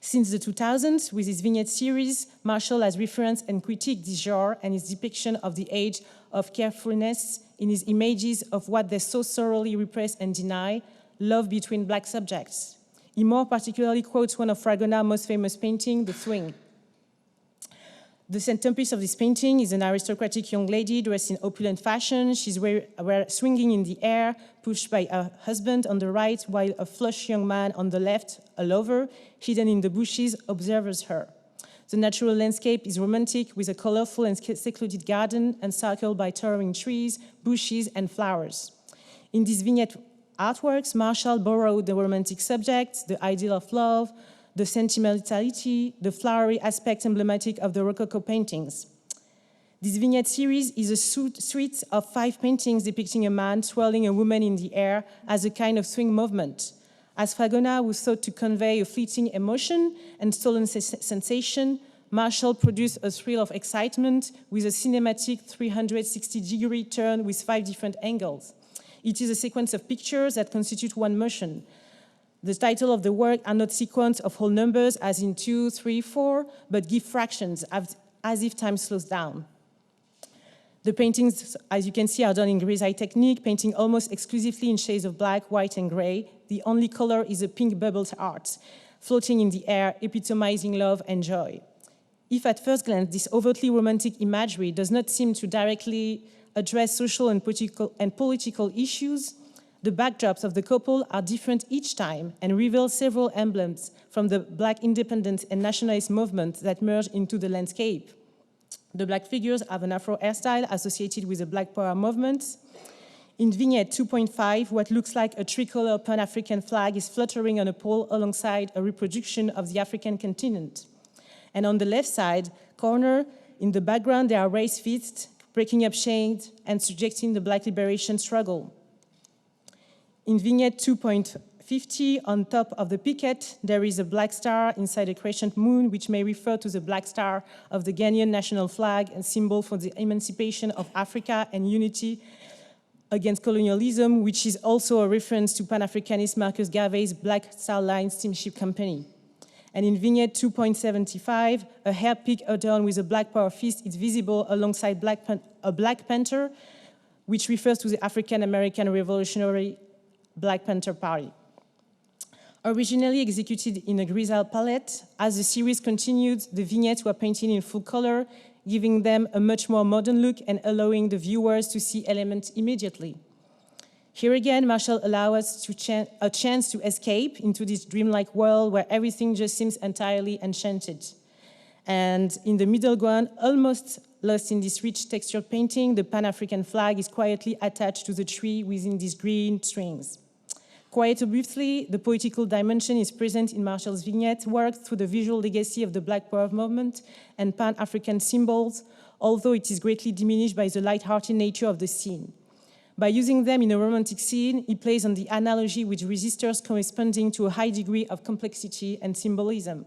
Since the 2000s, with his vignette series, Marshall has referenced and critiqued this genre and his depiction of the age of carefulness in his images of what they so thoroughly repress and deny, love between black subjects. He more particularly quotes one of Fragonard's most famous painting, The Swing. The centerpiece of this painting is an aristocratic young lady dressed in opulent fashion. She's swinging in the air, pushed by her husband on the right, while a flush young man on the left, a lover, hidden in the bushes, observes her. The natural landscape is romantic, with a colorful and secluded garden encircled by towering trees, bushes, and flowers. In these vignette artworks, Marshall borrowed the romantic subjects, the ideal of love, the sentimentality, the flowery aspects emblematic of the Rococo paintings. This vignette series is a suite of 5 paintings depicting a man twirling a woman in the air as a kind of swing movement. As Fragonard was thought to convey a fleeting emotion and stolen sensation, Marshall produced a thrill of excitement with a cinematic 360-degree turn with 5 different angles. It is a sequence of pictures that constitute one motion. The title of the work are not sequence of whole numbers as in 2, 3, 4, but give fractions as if time slows down. The paintings, as you can see, are done in grisaille technique, painting almost exclusively in shades of black, white, and gray. The only color is a pink bubbled art, floating in the air, epitomizing love and joy. If at first glance this overtly romantic imagery does not seem to directly address social and political issues, the backdrops of the couple are different each time and reveal several emblems from the Black independence and nationalist movement that merge into the landscape. The Black figures have an Afro hairstyle associated with the Black Power movement. In vignette 2.5, what looks like a tricolor Pan-African flag is fluttering on a pole alongside a reproduction of the African continent. And on the left side corner, in the background, there are raised fists, breaking up shade and subjecting the Black liberation struggle. In vignette 2.50, on top of the Piet, there is a black star inside a crescent moon, which may refer to the black star of the Ghanaian national flag, a symbol for the emancipation of Africa and unity against colonialism, which is also a reference to Pan-Africanist Marcus Garvey's Black Star Line steamship company. And in vignette 2.75, a hair pig adorned with a black power fist is visible alongside a Black Panther, which refers to the African-American Revolutionary Black Panther Party. Originally executed in a grisaille palette, as the series continued, the vignettes were painted in full color, giving them a much more modern look and allowing the viewers to see elements immediately. Here again, Marshall allows us a chance to escape into this dreamlike world where everything just seems entirely enchanted. And in the middle ground, almost lost in this rich textured painting, the Pan-African flag is quietly attached to the tree within these green strings. Quite briefly, the poetical dimension is present in Marshall's vignette work through the visual legacy of the Black Power movement and Pan-African symbols, although it is greatly diminished by the light-hearted nature of the scene. By using them in a romantic scene, he plays on the analogy with resistors corresponding to a high degree of complexity and symbolism.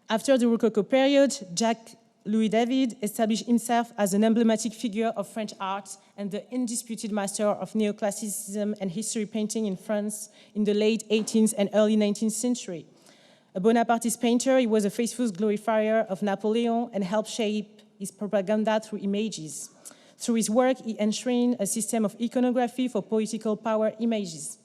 After the Rococo period, Jacques-Louis David established himself as an emblematic figure of French art and the undisputed master of neoclassicism and history painting in France in the late 18th and early 19th century. A Bonapartist painter, he was a faithful glorifier of Napoleon and helped shape his propaganda through images. Through his work, he enshrined a system of iconography for political power images.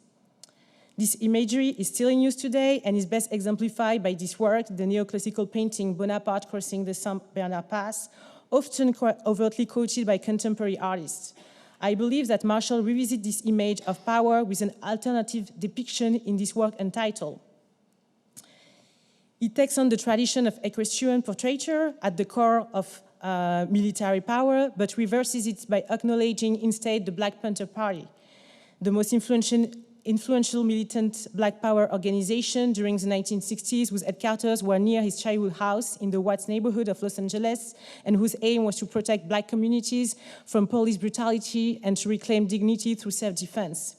This imagery is still in use today and is best exemplified by this work, the neoclassical painting Bonaparte crossing the Saint Bernard Pass, often overtly quoted by contemporary artists. I believe that Marshall revisits this image of power with an alternative depiction in this work entitled. It takes on the tradition of equestrian portraiture at the core of military power, but reverses it by acknowledging instead the Black Panther Party, the most influential militant Black Power organization during the 1960s, whose headquarters were near his childhood house in the Watts neighborhood of Los Angeles, and whose aim was to protect Black communities from police brutality and to reclaim dignity through self-defense.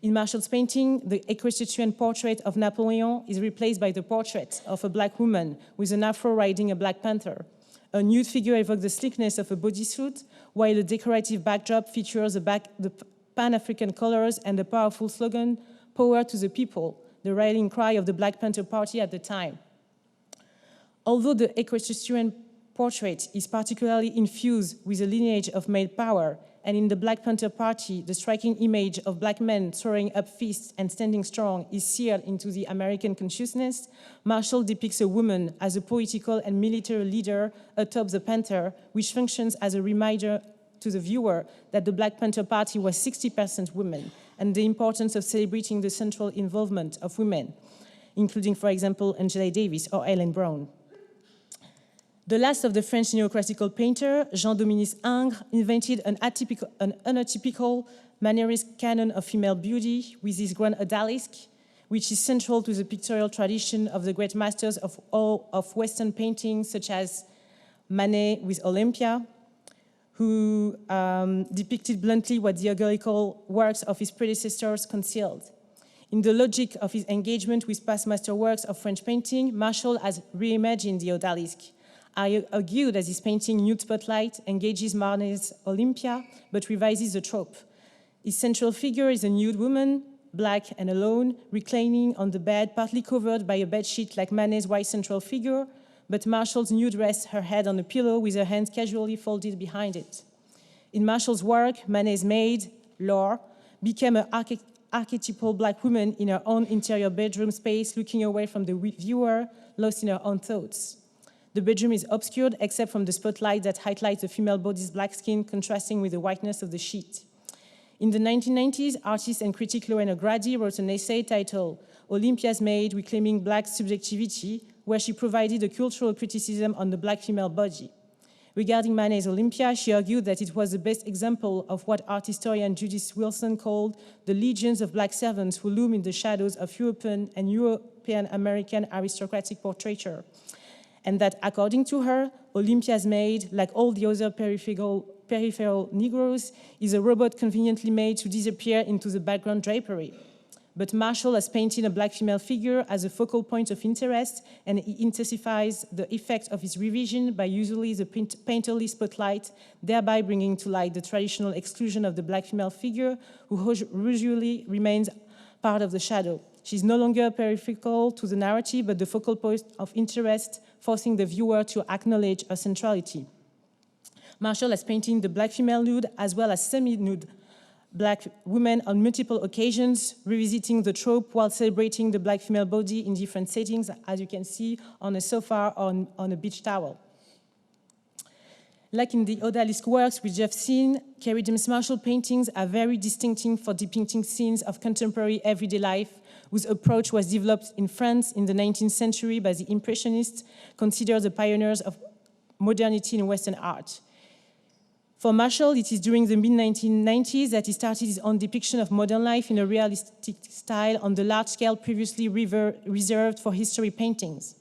In Marshall's painting, the equestrian portrait of Napoleon is replaced by the portrait of a Black woman with an afro riding a Black Panther. A nude figure evokes the sleekness of a bodysuit, while a decorative backdrop features the Pan-African colors and the powerful slogan, "Power to the People," the rallying cry of the Black Panther Party at the time. Although the equestrian portrait is particularly infused with a lineage of male power, and in the Black Panther Party, the striking image of black men throwing up fists and standing strong is seared into the American consciousness, Marshall depicts a woman as a political and military leader atop the panther, which functions as a reminder to the viewer that the Black Panther Party was 60% women, and the importance of celebrating the central involvement of women, including, for example, Angela Davis or Ellen Brown. The last of the French neoclassical painter, Jean-Dominique Ingres, invented an unatypical mannerist canon of female beauty with his grand odalisque, which is central to the pictorial tradition of the great masters of all of Western painting, such as Manet with Olympia, who depicted bluntly what the allegorical works of his predecessors concealed. In the logic of his engagement with past masterworks of French painting, Marshall has reimagined the odalisque. I argue that his painting Nude Spotlight engages Manet's Olympia, but revises the trope. His central figure is a nude woman, black and alone, reclining on the bed, partly covered by a bedsheet like Manet's white central figure, but Marshall's nude rests her head on a pillow with her hands casually folded behind it. In Marshall's work, Manet's maid, Laure, became an archetypal black woman in her own interior bedroom space, looking away from the viewer, lost in her own thoughts. The bedroom is obscured except from the spotlight that highlights the female body's black skin, contrasting with the whiteness of the sheet. In the 1990s, artist and critic Lorena Grady wrote an essay titled "Olympia's Maid, Reclaiming Black Subjectivity," where she provided a cultural criticism on the black female body. Regarding Manet's Olympia, she argued that it was the best example of what art historian Judith Wilson called the legions of black servants who loom in the shadows of European and European-American aristocratic portraiture. And that, according to her, Olympia's maid, like all the other peripheral Negroes, is a robot conveniently made to disappear into the background drapery. But Marshall has painted a black female figure as a focal point of interest, and he intensifies the effect of his revision by using the painterly spotlight, thereby bringing to light the traditional exclusion of the black female figure, who usually remains part of the shadow. She's no longer peripheral to the narrative, but the focal point of interest, forcing the viewer to acknowledge her centrality. Marshall has painted the black female nude as well as semi-nude black women on multiple occasions, revisiting the trope while celebrating the black female body in different settings, as you can see on a sofa or on a beach towel. Like in the odalisque works we just seen, Kerry James Marshall paintings are very distinctive for depicting scenes of contemporary everyday life, whose approach was developed in France in the 19th century by the Impressionists, considered the pioneers of modernity in Western art. For Marshall, it is during the mid-1990s that he started his own depiction of modern life in a realistic style on the large scale previously reserved for history paintings.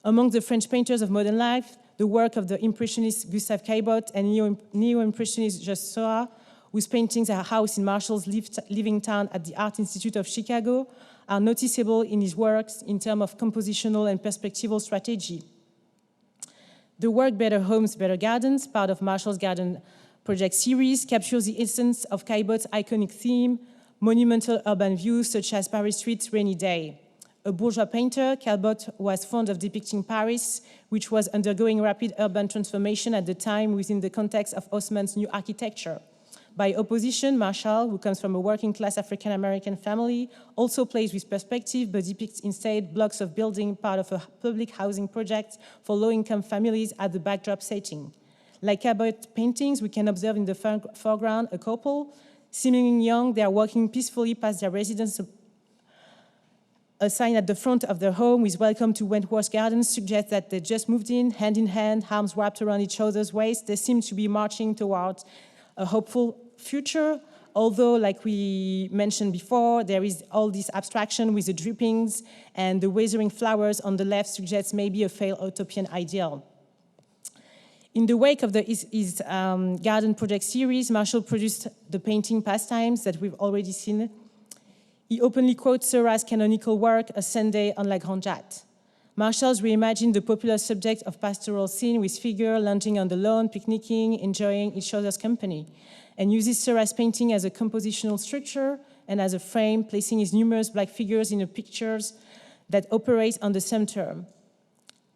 Among the French painters of modern life, the work of the Impressionist Gustave Caillebotte and Neo-Impressionist Jacques Seurat, whose paintings are housed in Marshall's living town at the Art Institute of Chicago, are noticeable in his works in terms of compositional and perspectival strategy. The work Better Homes, Better Gardens, part of Marshall's Garden Project series, captures the essence of Caillebotte's iconic theme, monumental urban views such as Paris Street's Rainy Day. A bourgeois painter, Caillebotte was fond of depicting Paris, which was undergoing rapid urban transformation at the time within the context of Haussmann's new architecture. By opposition, Marshall, who comes from a working-class African-American family, also plays with perspective, but depicts instead blocks of building, part of a public housing project for low-income families at the backdrop setting. Like Caillebotte paintings, we can observe in the foreground a couple. Seemingly young, they are walking peacefully past their residence. A sign at the front of their home with "Welcome to Wentworth Gardens" suggests that they just moved in, hand, arms wrapped around each other's waist. They seem to be marching towards a hopeful future, although, like we mentioned before, there is all this abstraction with the drippings, and the withering flowers on the left suggests maybe a failed utopian ideal. In the wake of his Garden Project series, Marshall produced the painting Pastimes that we've already seen. He openly quotes Seurat's canonical work, A Sunday on La Grande Jatte. Marshall's reimagined the popular subject of pastoral scene with figures lounging on the lawn, picnicking, enjoying each other's company. and uses Seurat's painting as a compositional structure and as a frame, placing his numerous black figures in pictures that operate on the same term.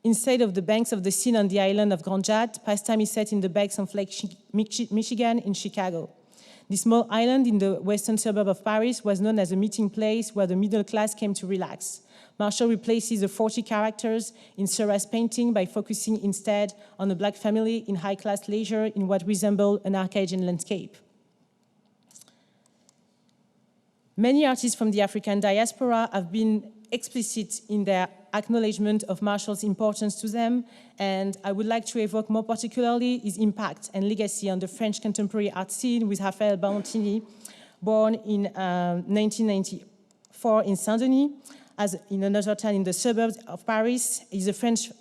Instead of the banks of the Seine on the island of Grand Jatte, pastime is set in the banks of Lake Michigan in Chicago. This small island in the western suburb of Paris was known as a meeting place where the middle class came to relax. Marshall replaces the 40 characters in Seurat's painting by focusing instead on a black family in high-class leisure in what resembled an Arcadian landscape. Many artists from the African diaspora have been explicit in their acknowledgement of Marshall's importance to them, and I would like to evoke more particularly his impact and legacy on the French contemporary art scene with Raphael Barontini, born in 1994 in Saint-Denis, as in another town in the suburbs of Paris. He's a French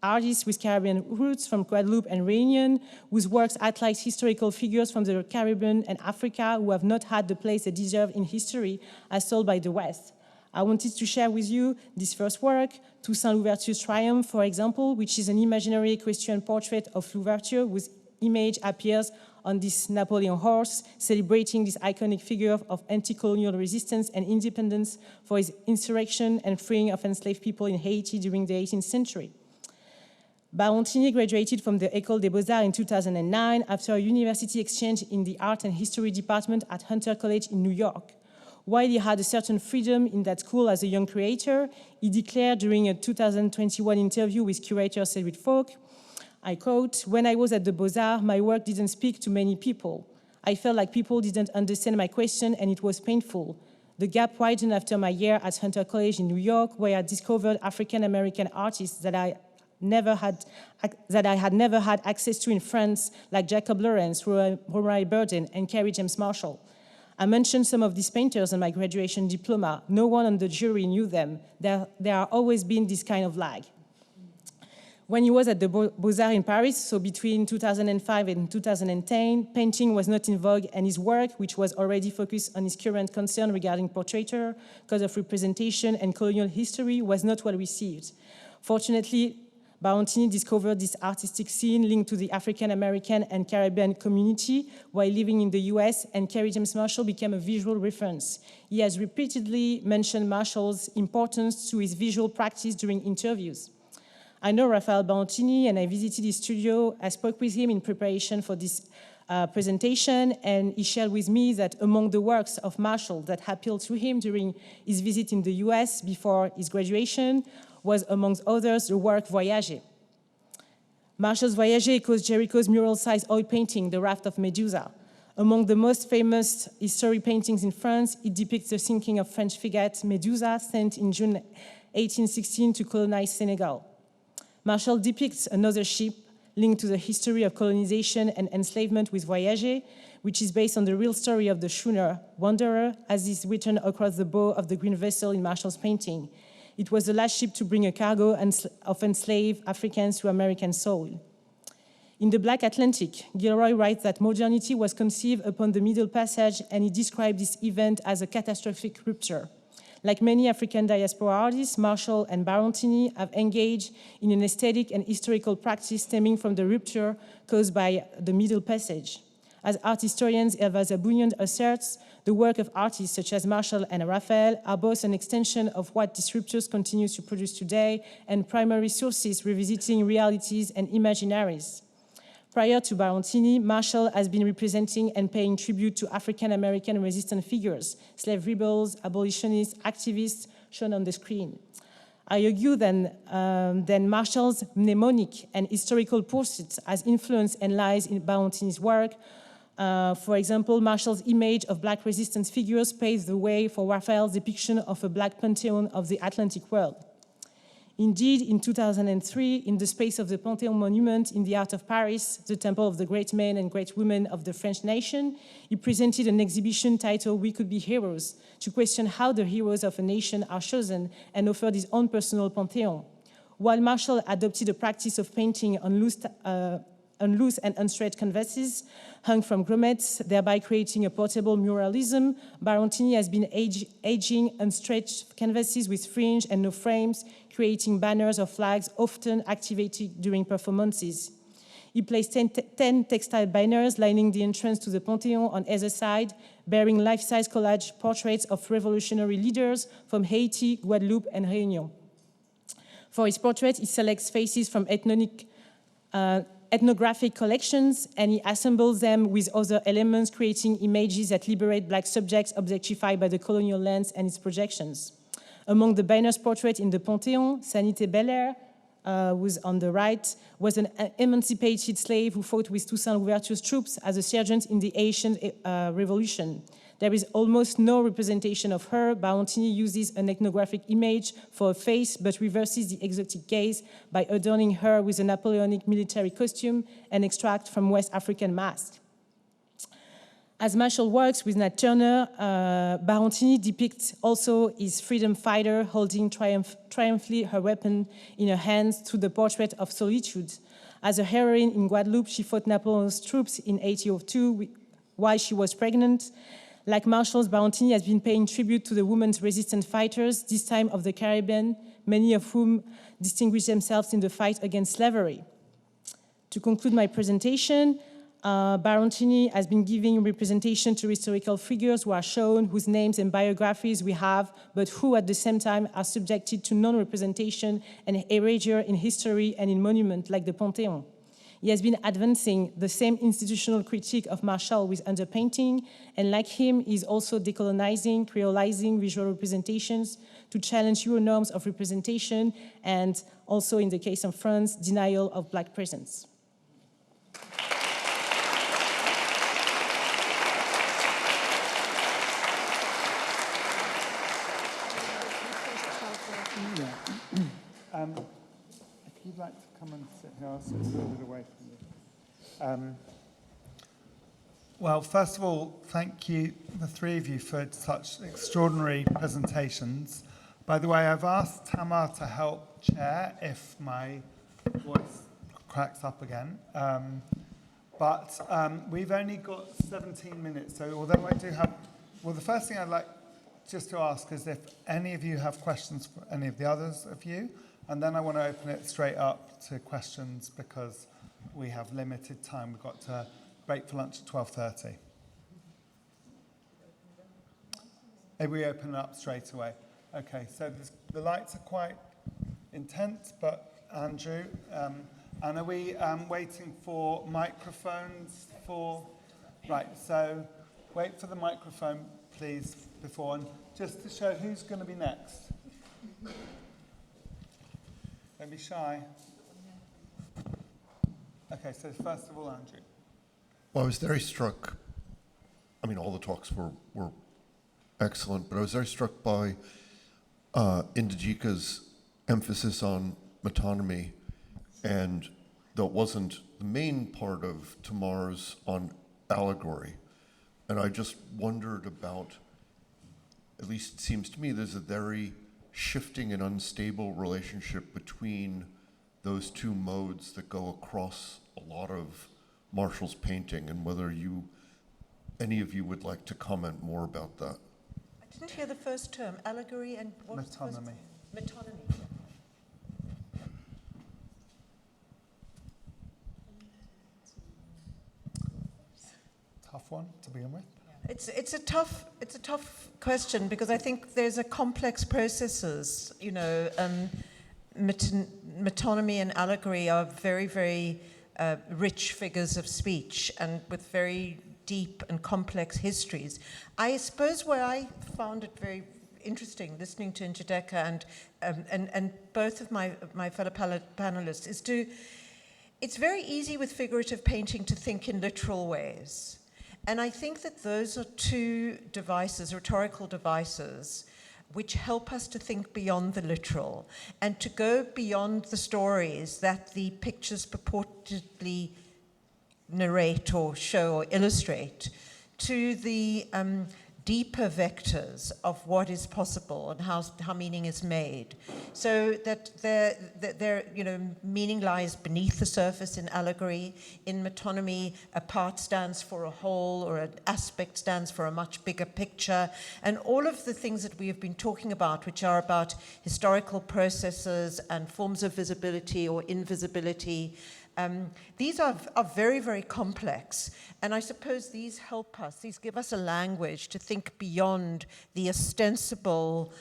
artist with Caribbean roots from Guadeloupe and Réunion, whose works highlight historical figures from the Caribbean and Africa who have not had the place they deserve in history as told by the West. I wanted to share with you this first work, Toussaint Louverture's Triumph, for example, which is an imaginary equestrian portrait of Louverture whose image appears on this Napoleon horse, celebrating this iconic figure of anti-colonial resistance and independence for his insurrection and freeing of enslaved people in Haiti during the 18th century. Barontini graduated from the École des Beaux-Arts in 2009 after a university exchange in the Art and History department at Hunter College in New York. While he had a certain freedom in that school as a young creator, he declared during a 2021 interview with curator Cedric Fauque, I quote, "When I was at the Beaux-Arts, my work didn't speak to many people. I felt like people didn't understand my question and it was painful. The gap widened after my year at Hunter College in New York, where I discovered African-American artists that I had never had access to in France, like Jacob Lawrence, Rory Burden, and Kerry James Marshall. I mentioned some of these painters in my graduation diploma. No one on the jury knew them. There are always been this kind of lag." When he was at the Beaux-Arts in Paris, so between 2005 and 2010, painting was not in vogue, and his work, which was already focused on his current concern regarding portraiture, cause of representation, and colonial history, was not well received. Fortunately, Barontini discovered this artistic scene linked to the African-American and Caribbean community while living in the US, and Kerry James Marshall became a visual reference. He has repeatedly mentioned Marshall's importance to his visual practice during interviews. I know Raphael Barontini, and I visited his studio. I spoke with him in preparation for this presentation, and he shared with me that among the works of Marshall that appealed to him during his visit in the US before his graduation was, amongst others, the work Voyager. Marshall's Voyager echoes Géricault's mural-sized oil painting, The Raft of Medusa. Among the most famous historic paintings in France, it depicts the sinking of French frigate Medusa, sent in June 1816 to colonize Senegal. Marshall depicts another ship linked to the history of colonization and enslavement with Voyager, which is based on the real story of the schooner Wanderer, as is written across the bow of the green vessel in Marshall's painting. It was the last ship to bring a cargo of enslaved Africans to American soil. In The Black Atlantic, Gilroy writes that modernity was conceived upon the Middle Passage, and he described this event as a catastrophic rupture. Like many African diaspora artists, Marshall and Barontini have engaged in an aesthetic and historical practice stemming from the rupture caused by the Middle Passage. As art historians Eva Zabunian asserts, the work of artists such as Marshall and Raphael are both an extension of what disruptors continue to produce today and primary sources revisiting realities and imaginaries. Prior to Barontini, Marshall has been representing and paying tribute to African-American resistance figures, slave rebels, abolitionists, activists, shown on the screen. I argue then Marshall's mnemonic and historical pursuits has influenced and lies in Barontini's work. For example, Marshall's image of black resistance figures paved the way for Raphael's depiction of a black pantheon of the Atlantic world. Indeed, in 2003, in the space of the Panthéon Monument in the heart of Paris, the temple of the great men and great women of the French nation, he presented an exhibition titled "We Could Be Heroes," to question how the heroes of a nation are chosen, and offered his own personal Panthéon. While Marshall adopted a practice of painting on loose and unstraight canvases hung from grommets, thereby creating a portable muralism, Barontini has been aging unstraight canvases with fringe and no frames, creating banners or flags often activated during performances. He placed 10 textile banners lining the entrance to the Panthéon on either side, bearing life-size collage portraits of revolutionary leaders from Haiti, Guadeloupe, and Réunion. For his portrait, he selects faces from ethnographic collections, and he assembles them with other elements, creating images that liberate Black subjects objectified by the colonial lens and its projections. Among the banner's portrait in the Panthéon, Sanité Belair, who's on the right, was an emancipated slave who fought with Toussaint Louverture's troops as a sergeant in the Haitian Revolution. There is almost no representation of her. Barontini uses an ethnographic image for a face, but reverses the exotic gaze by adorning her with a Napoleonic military costume and extract from West African masks. As Marshall works with Nat Turner, Barontini depicts also his freedom fighter holding triumphantly her weapon in her hands through the portrait of Solitude. As a heroine in Guadeloupe, she fought Napoleon's troops in 1802 while she was pregnant. Like Marshall's, Barontini has been paying tribute to the women's resistance fighters, this time of the Caribbean, many of whom distinguished themselves in the fight against slavery. To conclude my presentation, Barontini has been giving representation to historical figures who are shown, whose names and biographies we have, but who at the same time are subjected to non-representation and erasure in history and in monument like the Panthéon. He has been advancing the same institutional critique of Marshall with underpainting, and like him, he is also decolonizing, creolizing visual representations to challenge Euro-norms of representation, and also in the case of France, denial of Black presence. If you'd like to come and sit here, I'll sit a little bit away from you. Well, first of all, thank you, the three of you, for such extraordinary presentations. By the way, I've asked Tamar to help chair if my voice cracks up again. But we've only got 17 minutes, so although I do have... Well, the first thing I'd like just to ask is if any of you have questions for any of the others of you, and then I want to open it straight up to questions because we have limited time. We've got to break for lunch at 12:30. Maybe we open it up straight away. Okay, so the lights are quite intense, but Andrew, and are we waiting for microphones for... Right, so wait for the microphone, please, before, and just to show who's going to be next. Don't be shy. Okay, so first of all, Andrew. Well, I was very struck, I mean, all the talks were excellent, but I was very struck by Njideka's emphasis on metonymy, and though it wasn't the main part of Tamar's on allegory. And I just wondered about, at least it seems to me, there's a very shifting and unstable relationship between those two modes that go across a lot of Marshall's painting, and whether any of you would like to comment more about that. I didn't hear the first term, allegory and what was the first? Metonymy. Metonymy. Tough one to begin with. It's a tough question because I think there's a complex processes. You know, metonymy and allegory are very, very rich figures of speech and with very deep and complex histories. I suppose where I found it very interesting listening to Njideka and both of my fellow panelists is it's very easy with figurative painting to think in literal ways. And I think that those are two devices, rhetorical devices, which help us to think beyond the literal and to go beyond the stories that the pictures purportedly narrate or show or illustrate to the deeper vectors of what is possible and how meaning is made. So that meaning lies beneath the surface in allegory. In metonymy, a part stands for a whole, or an aspect stands for a much bigger picture. And all of the things that we have been talking about, which are about historical processes and forms of visibility or invisibility, These are very, very complex, and I suppose these help us, these give us a language to think beyond the ostensible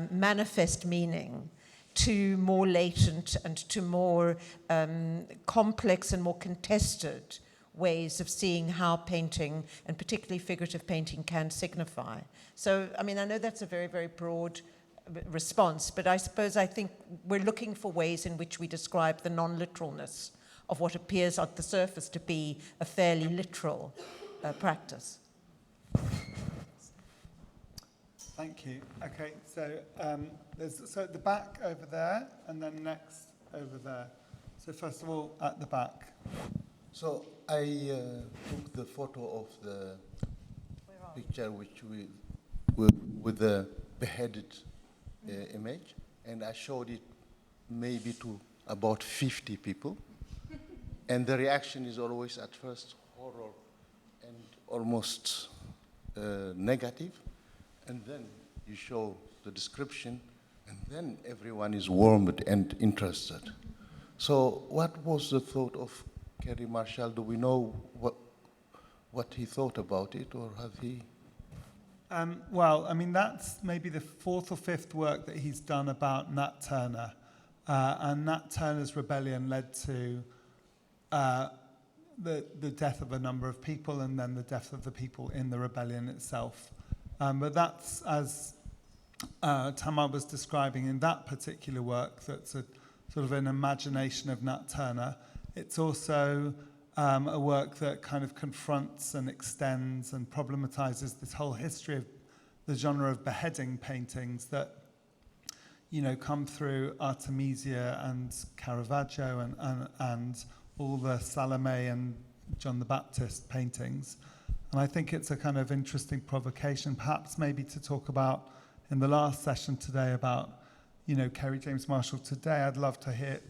manifest meaning to more latent and to more complex and more contested ways of seeing how painting, and particularly figurative painting, can signify. So, I mean, I know that's a very, very broad response, but I think we're looking for ways in which we describe the non-literalness of what appears at the surface to be a fairly literal practice. Thank you. Okay, so there's at the back over there, and then next over there. So first of all, at the back. So I took the photo of the picture which we with the beheaded image, and I showed it maybe to about 50 people. And the reaction is always at first horror and almost negative. And then you show the description, and then everyone is warmed and interested. So what was the thought of Kerry Marshall? Do we know what he thought about it, or have he? Well, I mean, that's maybe the fourth or fifth work that he's done about Nat Turner. And Nat Turner's rebellion led to the death of a number of people, and then the death of the people in the rebellion itself. But that's, as Tamar was describing in that particular work, that's a sort of an imagination of Nat Turner. It's also a work that kind of confronts and extends and problematizes this whole history of the genre of beheading paintings that, you know, come through Artemisia and Caravaggio and all the Salome and John the Baptist paintings. And I think it's a kind of interesting provocation, perhaps maybe to talk about in the last session today about, you know, Kerry James Marshall today. I'd love to hear.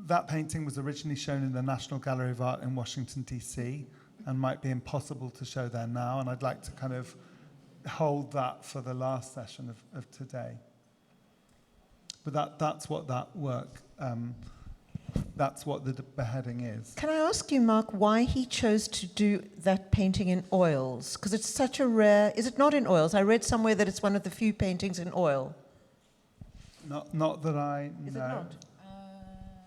That painting was originally shown in the National Gallery of Art in Washington, D.C., and might be impossible to show there now. And I'd like to kind of hold that for the last session of today. But that's what that work, that's what the beheading is. Can I ask you, Mark, why he chose to do that painting in oils? Because it's such a rare... Is it not in oils? I read somewhere that it's one of the few paintings in oil. Not that I know. Is it not?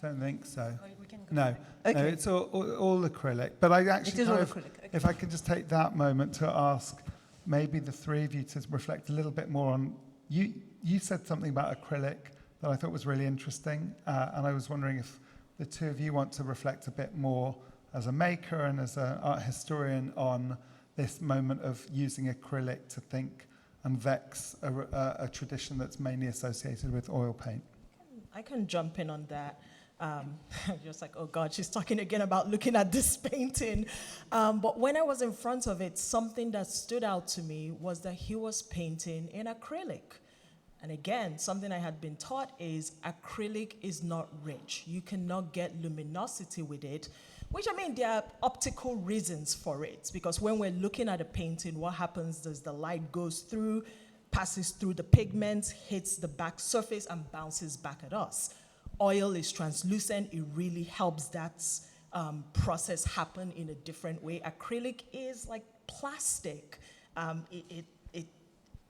Don't think so. Oh, No. Okay. No, it's all acrylic. But I actually, It is all acrylic. Okay. if I could just take that moment to ask maybe the three of you to reflect a little bit more on, you said something about acrylic that I thought was really interesting, and I was wondering if the two of you want to reflect a bit more as a maker and as an art historian on this moment of using acrylic to think and vex a tradition that's mainly associated with oil paint. I can jump in on that. Just like, oh God, she's talking again about looking at this painting. But when I was in front of it, something that stood out to me was that he was painting in acrylic. And again, something I had been taught is acrylic is not rich. You cannot get luminosity with it, which, I mean, there are optical reasons for it, because when we're looking at a painting, what happens is the light goes through, passes through the pigments, hits the back surface, and bounces back at us. Oil is translucent. It really helps that process happen in a different way. Acrylic is like plastic.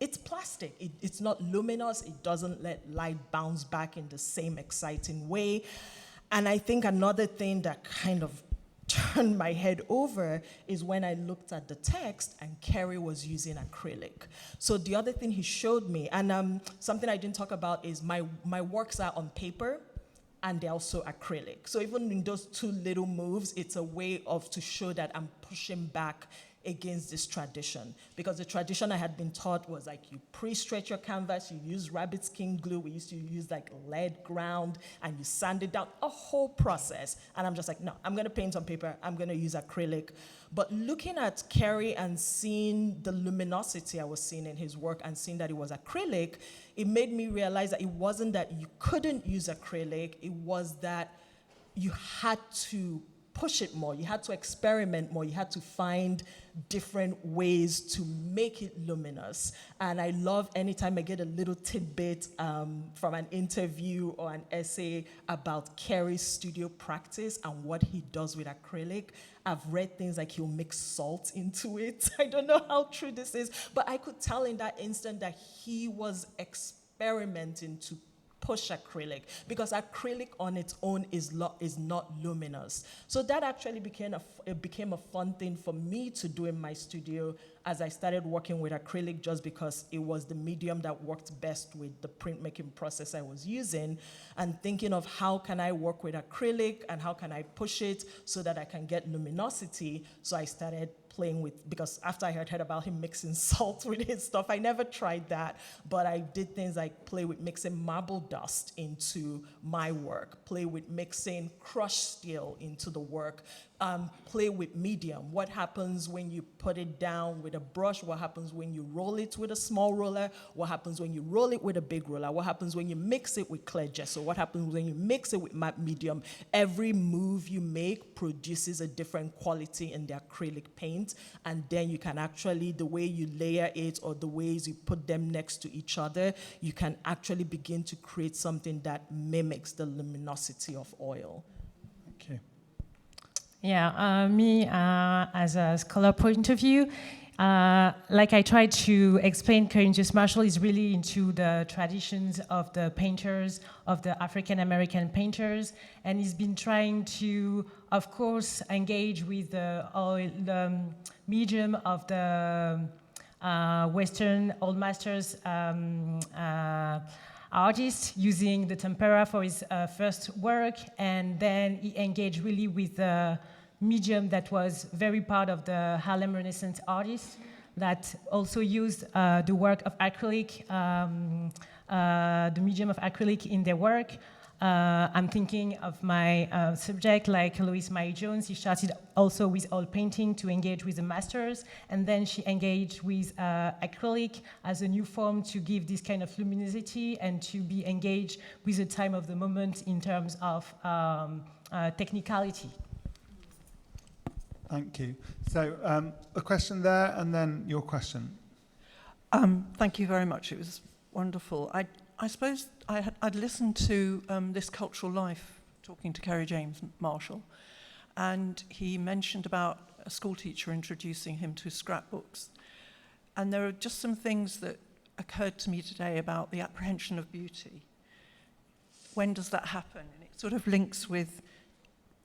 It's plastic. It's not luminous. It doesn't let light bounce back in the same exciting way. And I think another thing that kind of turned my head over is when I looked at the text and Kerry was using acrylic. So the other thing he showed me, and something I didn't talk about, is my works are on paper and they're also acrylic. So even in those two little moves, it's a way to show that I'm pushing back against this tradition, because the tradition I had been taught was like you pre-stretch your canvas, you use rabbit skin glue, we used to use like lead ground, and you sand it down, a whole process. And I'm just like, no, I'm gonna paint on paper, I'm gonna use acrylic. But looking at Kerry and seeing the luminosity I was seeing in his work and seeing that it was acrylic, it made me realize that it wasn't that you couldn't use acrylic, it was that you had to push it more. You had to experiment more. You had to find different ways to make it luminous. And I love anytime I get a little tidbit from an interview or an essay about Kerry's studio practice and what he does with acrylic. I've read things like he'll mix salt into it. I don't know how true this is, but I could tell in that instant that he was experimenting to push acrylic, because acrylic on its own is not luminous. So that actually became a fun thing for me to do in my studio as I started working with acrylic, just because it was the medium that worked best with the printmaking process I was using, and thinking of how can I work with acrylic and how can I push it so that I can get luminosity. So I started playing with, because after I had heard about him mixing salt with his stuff, I never tried that, but I did things like play with mixing marble dust into my work, play with mixing crushed steel into the work, play with medium. What happens when you put it down with a brush? What happens when you roll it with a small roller? What happens when you roll it with a big roller? What happens when you mix it with clear gesso? What happens when you mix it with matte medium? Every move you make produces a different quality in the acrylic paint, and then you can actually, the way you layer it or the ways you put them next to each other, you can actually begin to create something that mimics the luminosity of oil. Thank you. Yeah, me as a scholar point of view, like I tried to explain, Kerry James Marshall is really into the traditions of the painters, of the African American painters, and he's been trying to, of course, engage with the medium of the Western Old Masters artist, using the tempera for his first work, and then he engaged really with the medium that was very part of the Harlem Renaissance artists that also used the work of acrylic, the medium of acrylic in their work. I'm thinking of my subject like Louise May Jones. She started also with oil painting to engage with the masters, and then she engaged with acrylic as a new form to give this kind of luminosity and to be engaged with the time of the moment in terms of technicality. Thank you. So a question there, and then your question. Thank you very much. It was wonderful. I suppose I'd listened to This Cultural Life, talking to Kerry James Marshall, and he mentioned about a school teacher introducing him to scrapbooks. And there are just some things that occurred to me today about the apprehension of beauty. When does that happen? And it sort of links with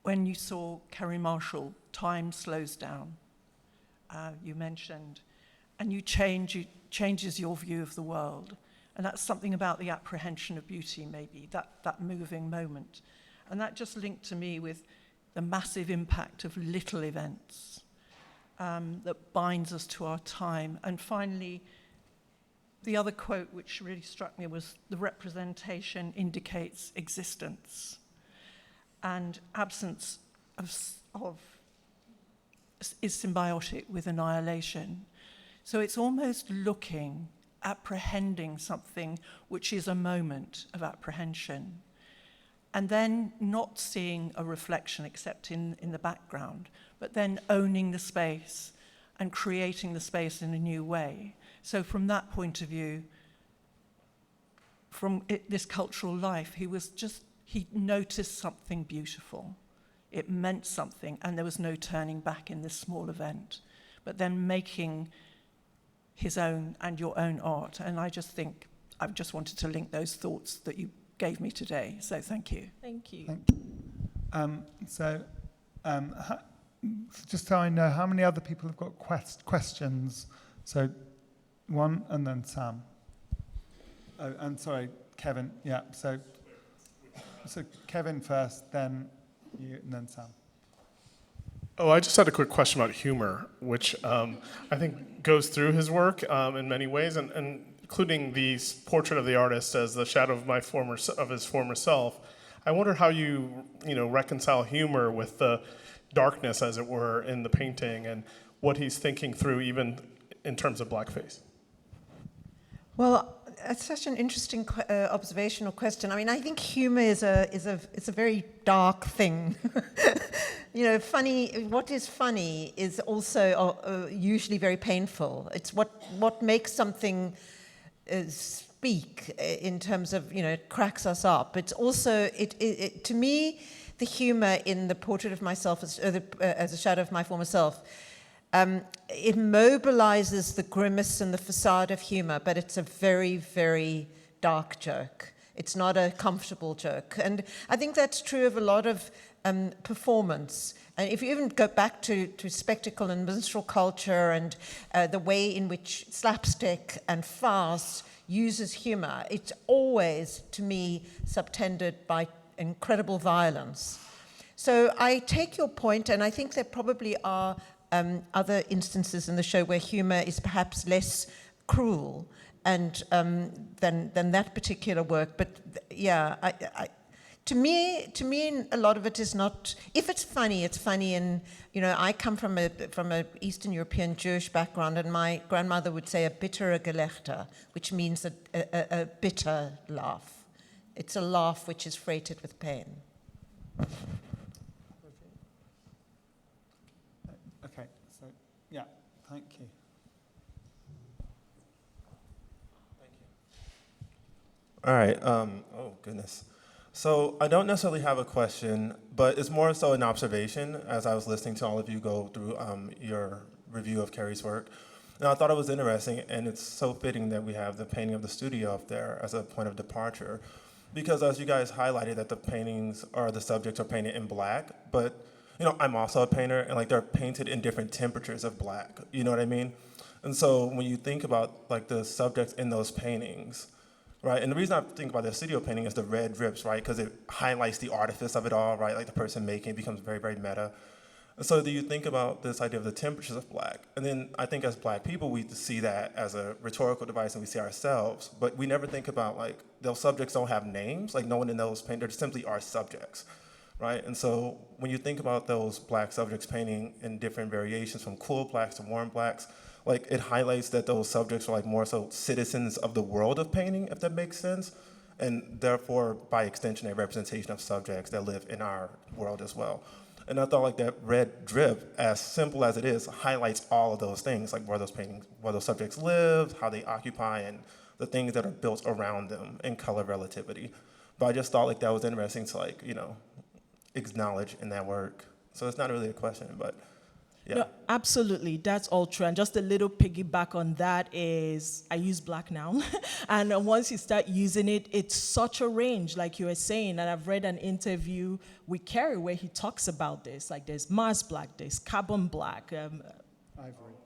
when you saw Kerry Marshall, time slows down, you mentioned, and it changes your view of the world. And that's something about the apprehension of beauty, maybe, that moving moment. And that just linked to me with the massive impact of little events that binds us to our time. And finally, the other quote which really struck me was, the representation indicates existence. And absence of is symbiotic with annihilation. So it's almost looking, apprehending something which is a moment of apprehension, and then not seeing a reflection except in the background, but then owning the space and creating the space in a new way. So from that point of view, this cultural life, he noticed something beautiful. It meant something, and there was no turning back in this small event, but then making his own and your own art. And I just wanted to link those thoughts that you gave me today. So thank you. Thank you. Thank you. Just so I know, how many other people have got questions? So one, and then Sam. Oh, and sorry, Kevin. Yeah, so Kevin first, then you, and then Sam. Oh, I just had a quick question about humor, which I think goes through his work in many ways, and including the portrait of the artist as the shadow of his former self. I wonder how you reconcile humor with the darkness, as it were, in the painting, and what he's thinking through, even in terms of blackface. Well, it's such an interesting observational question. I mean, I think humor is a very dark thing. you know, funny, what is funny is also usually very painful. It's what makes something speak in terms of, you know, it cracks us up. It's also, to me, the humor in the portrait of myself as a shadow of my former self, it mobilizes the grimace and the facade of humor, but it's a very, very dark joke. It's not a comfortable joke. And I think that's true of a lot of performance. And if you even go back to spectacle and minstrel culture and the way in which slapstick and farce uses humor, it's always, to me, subtended by incredible violence. So I take your point, and I think there probably are other instances in the show where humor is perhaps less cruel and than that particular work. But yeah, to me, a lot of it is not. If it's funny, it's funny. And you know, I come from a Eastern European Jewish background, and my grandmother would say a bittere Gelächter, which means a bitter laugh. It's a laugh which is freighted with pain. Okay, so yeah, thank you. All right. Oh, goodness. So I don't necessarily have a question, but it's more so an observation as I was listening to all of you go through your review of Kerry's work. And I thought it was interesting, and it's so fitting that we have the painting of the studio up there as a point of departure. Because as you guys highlighted that the paintings or the subjects are painted in black, but you know, I'm also a painter, and like they're painted in different temperatures of black, you know what I mean? And so when you think about like the subjects in those paintings, right? And the reason I think about the studio painting is the red drips, right? Because it highlights the artifice of it all, right? Like the person making it becomes very, very meta. And so do you think about this idea of the temperatures of black? And then I think as black people, we see that as a rhetorical device and we see ourselves, but we never think about like, those subjects don't have names, like no one in those paintings simply are subjects, right? And so when you think about those black subjects painting in different variations from cool blacks to warm blacks, like it highlights that those subjects are like more so citizens of the world of painting, if that makes sense. And therefore, by extension, a representation of subjects that live in our world as well. And I thought like that red drip, as simple as it is, highlights all of those things, like where those paintings, where those subjects live, how they occupy, and the things that are built around them in color relativity. But I just thought like that was interesting to like, you know, acknowledge in that work. So it's not really a question, but yeah. No, absolutely, that's all true. And just a little piggyback on that is, I use black now. And once you start using it, it's such a range, like you were saying. And I've read an interview with Kerry where he talks about this. Like there's Mars black, there's carbon black,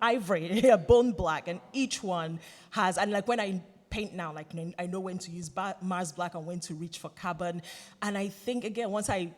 ivory, yeah, bone black. And each one has, and like when I paint now, like I know when to use Mars black and when to reach for carbon. And I think, again, once I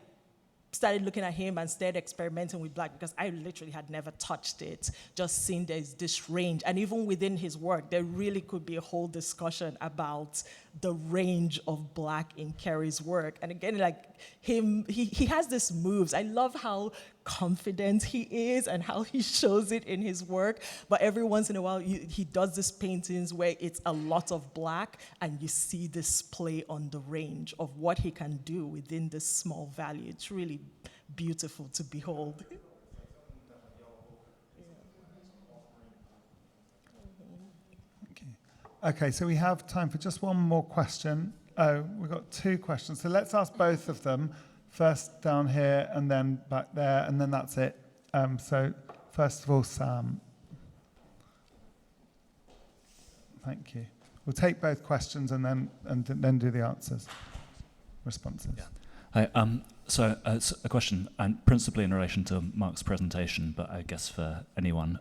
started looking at him and started experimenting with black, because I literally had never touched it, just seeing there's this range. And even within his work, there really could be a whole discussion about the range of black in Kerry's work. And again, like him, he has these moves. I love how confident he is and how he shows it in his work. But every once in a while, he does these paintings where it's a lot of black, and you see this play on the range of what he can do within this small value. It's really beautiful to behold. Okay, so we have time for just one more question. Oh, we've got two questions. So let's ask both of them. First down here and then back there, and then that's it. So first of all, Sam. Thank you. We'll take both questions and then do the answers, responses. Yeah. Hi. So it's a question, and principally in relation to Mark's presentation, but I guess for anyone.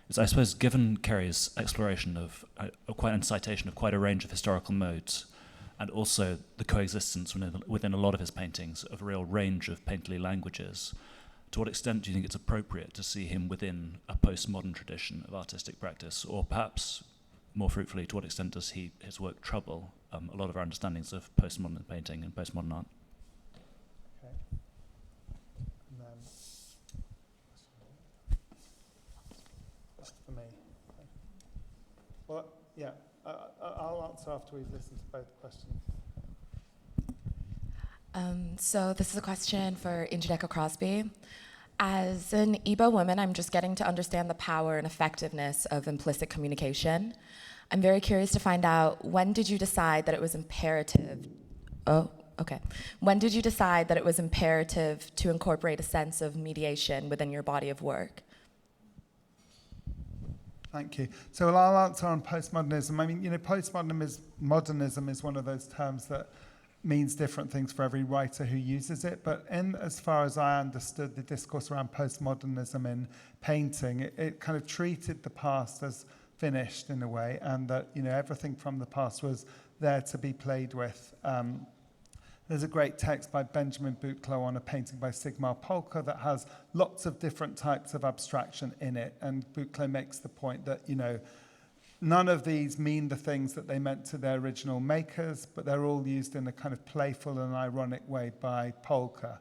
Is I suppose, given Kerry's exploration of quite an citation of quite a range of historical modes, and also the coexistence within a lot of his paintings of a real range of painterly languages, to what extent do you think it's appropriate to see him within a postmodern tradition of artistic practice, or perhaps more fruitfully, to what extent does his work trouble a lot of our understandings of postmodern painting and postmodern art? Okay. And then, just for me. Well, yeah, I'll answer after we've listened to both questions. So this is a question for Njideka Crosby. As an Igbo woman, I'm just getting to understand the power and effectiveness of implicit communication. I'm very curious to find out, when did you decide that it was imperative? When did you decide that it was imperative to incorporate a sense of mediation within your body of work? Thank you. So I'll answer on postmodernism. I mean, postmodernism is one of those terms that means different things for every writer who uses it. But as far as I understood the discourse around postmodernism in painting, it kind of treated the past as finished in a way, and that everything from the past was there to be played with. There's a great text by Benjamin Buchloh on a painting by Sigmar Polke that has lots of different types of abstraction in it, and Buchloh makes the point that none of these mean the things that they meant to their original makers, but they're all used in a kind of playful and ironic way by Polke.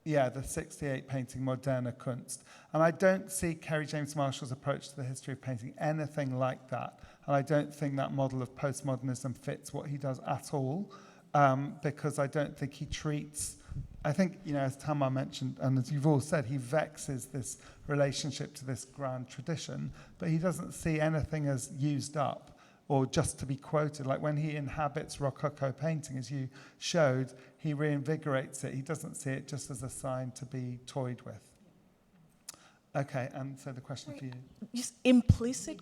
Yeah, the 68 painting Moderne Kunst. And I don't see Kerry James Marshall's approach to the history of painting anything like that. And I don't think that model of postmodernism fits what he does at all, because I don't think he treats... I think, as Tamar mentioned, and as you've all said, he vexes this relationship to this grand tradition, but he doesn't see anything as used up or just to be quoted. Like when he inhabits Rococo painting, as you showed, he reinvigorates it. He doesn't see it just as a sign to be toyed with. Okay, and so the question for you. Just implicit?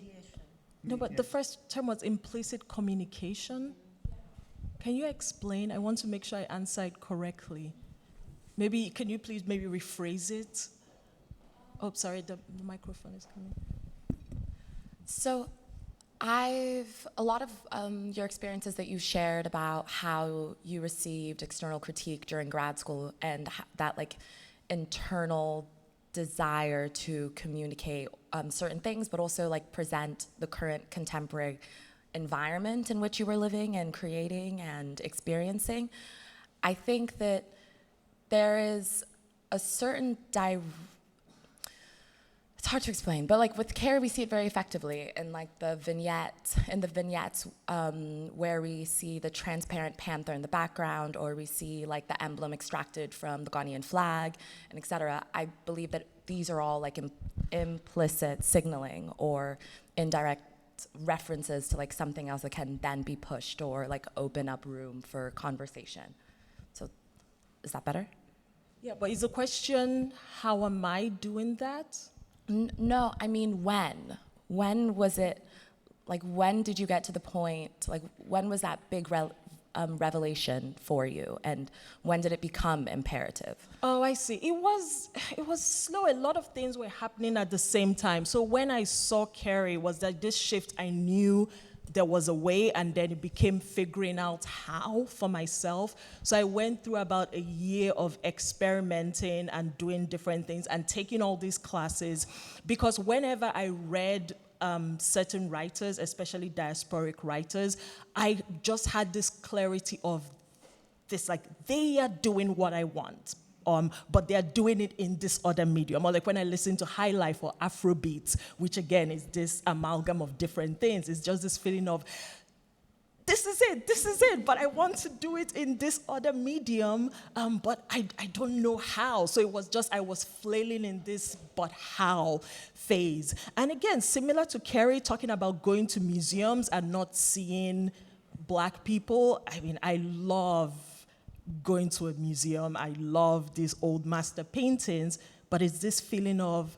No, but the first term was implicit communication. Can you explain? I want to make sure I answer it correctly. Maybe, can you please maybe rephrase it? Oh, sorry, the microphone is coming. So a lot of your experiences that you shared about how you received external critique during grad school and that internal desire to communicate certain things, but also present the current contemporary environment in which you were living and creating and experiencing. I think that there is a certain it's hard to explain, but with Kerry, we see it very effectively in the vignettes where we see the transparent panther in the background, or we see the emblem extracted from the Ghanaian flag, and etc. I believe that these are all implicit signaling or indirect references to something else that can then be pushed or open up room for conversation. So, is that better? Yeah, but is the question, how am I doing that? No, I mean when. When was it, when did you get to the point, when was that big revelation for you, and when did it become imperative? Oh, I see. It was slow. A lot of things were happening at the same time. So when I saw Kerry, was that this shift, I knew there was a way, and then it became figuring out how for myself. So I went through about a year of experimenting and doing different things and taking all these classes, because whenever I read certain writers, especially diasporic writers, I just had this clarity of this, they are doing what I want. But they're doing it in this other medium. Or when I listen to High Life or Afrobeats, which again is this amalgam of different things, it's just this feeling of, this is it, but I want to do it in this other medium, but I don't know how. So it was just, I was flailing in this but how phase. And again, similar to Kerry talking about going to museums and not seeing Black people, I mean, I love going to a museum. I love these old master paintings, but it's this feeling of,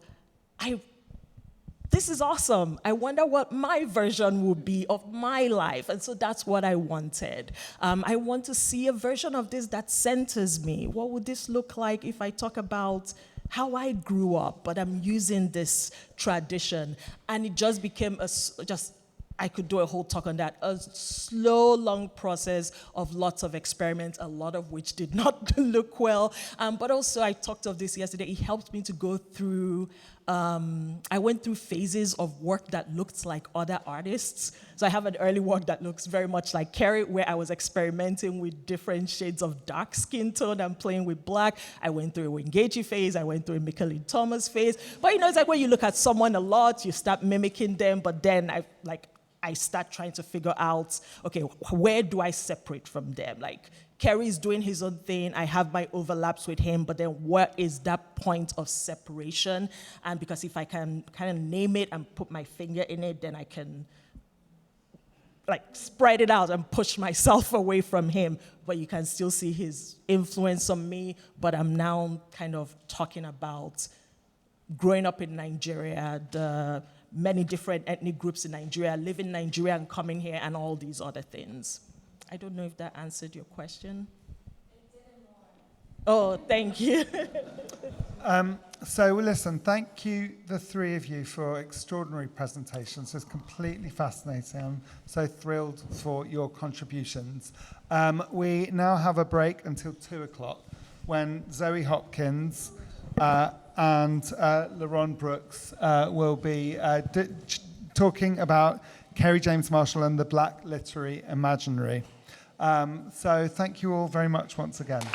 this is awesome. I wonder what my version would be of my life. And so that's what I wanted. I want to see a version of this that centers me. What would this look like if I talk about how I grew up, but I'm using this tradition? And it just became I could do a whole talk on that. A slow, long process of lots of experiments, a lot of which did not look well. But also, I talked of this yesterday. It helped me to go through, I went through phases of work that looked like other artists. So I have an early work that looks very much like Kerry, where I was experimenting with different shades of dark skin tone and playing with black. I went through a Wengeji phase. I went through a Michael Thomas phase. But it's when you look at someone a lot, you start mimicking them, but then I I start trying to figure out, okay, where do I separate from them? Like, Kerry's doing his own thing, I have my overlaps with him, but then what is that point of separation? And because if I can kind of name it and put my finger in it, then I can like spread it out and push myself away from him, but you can still see his influence on me. But I'm now kind of talking about growing up in Nigeria, the many different ethnic groups in Nigeria, living in Nigeria and coming here, and all these other things. I don't know if that answered your question. Oh, thank you. So listen, thank you, the three of you, for extraordinary presentations. It's completely fascinating. I'm so thrilled for your contributions. We now have a break until 2 o'clock when Zoe Hopkins and LaRon Brooks will be talking about Kerry James Marshall and the Black Literary Imaginary. So thank you all very much once again.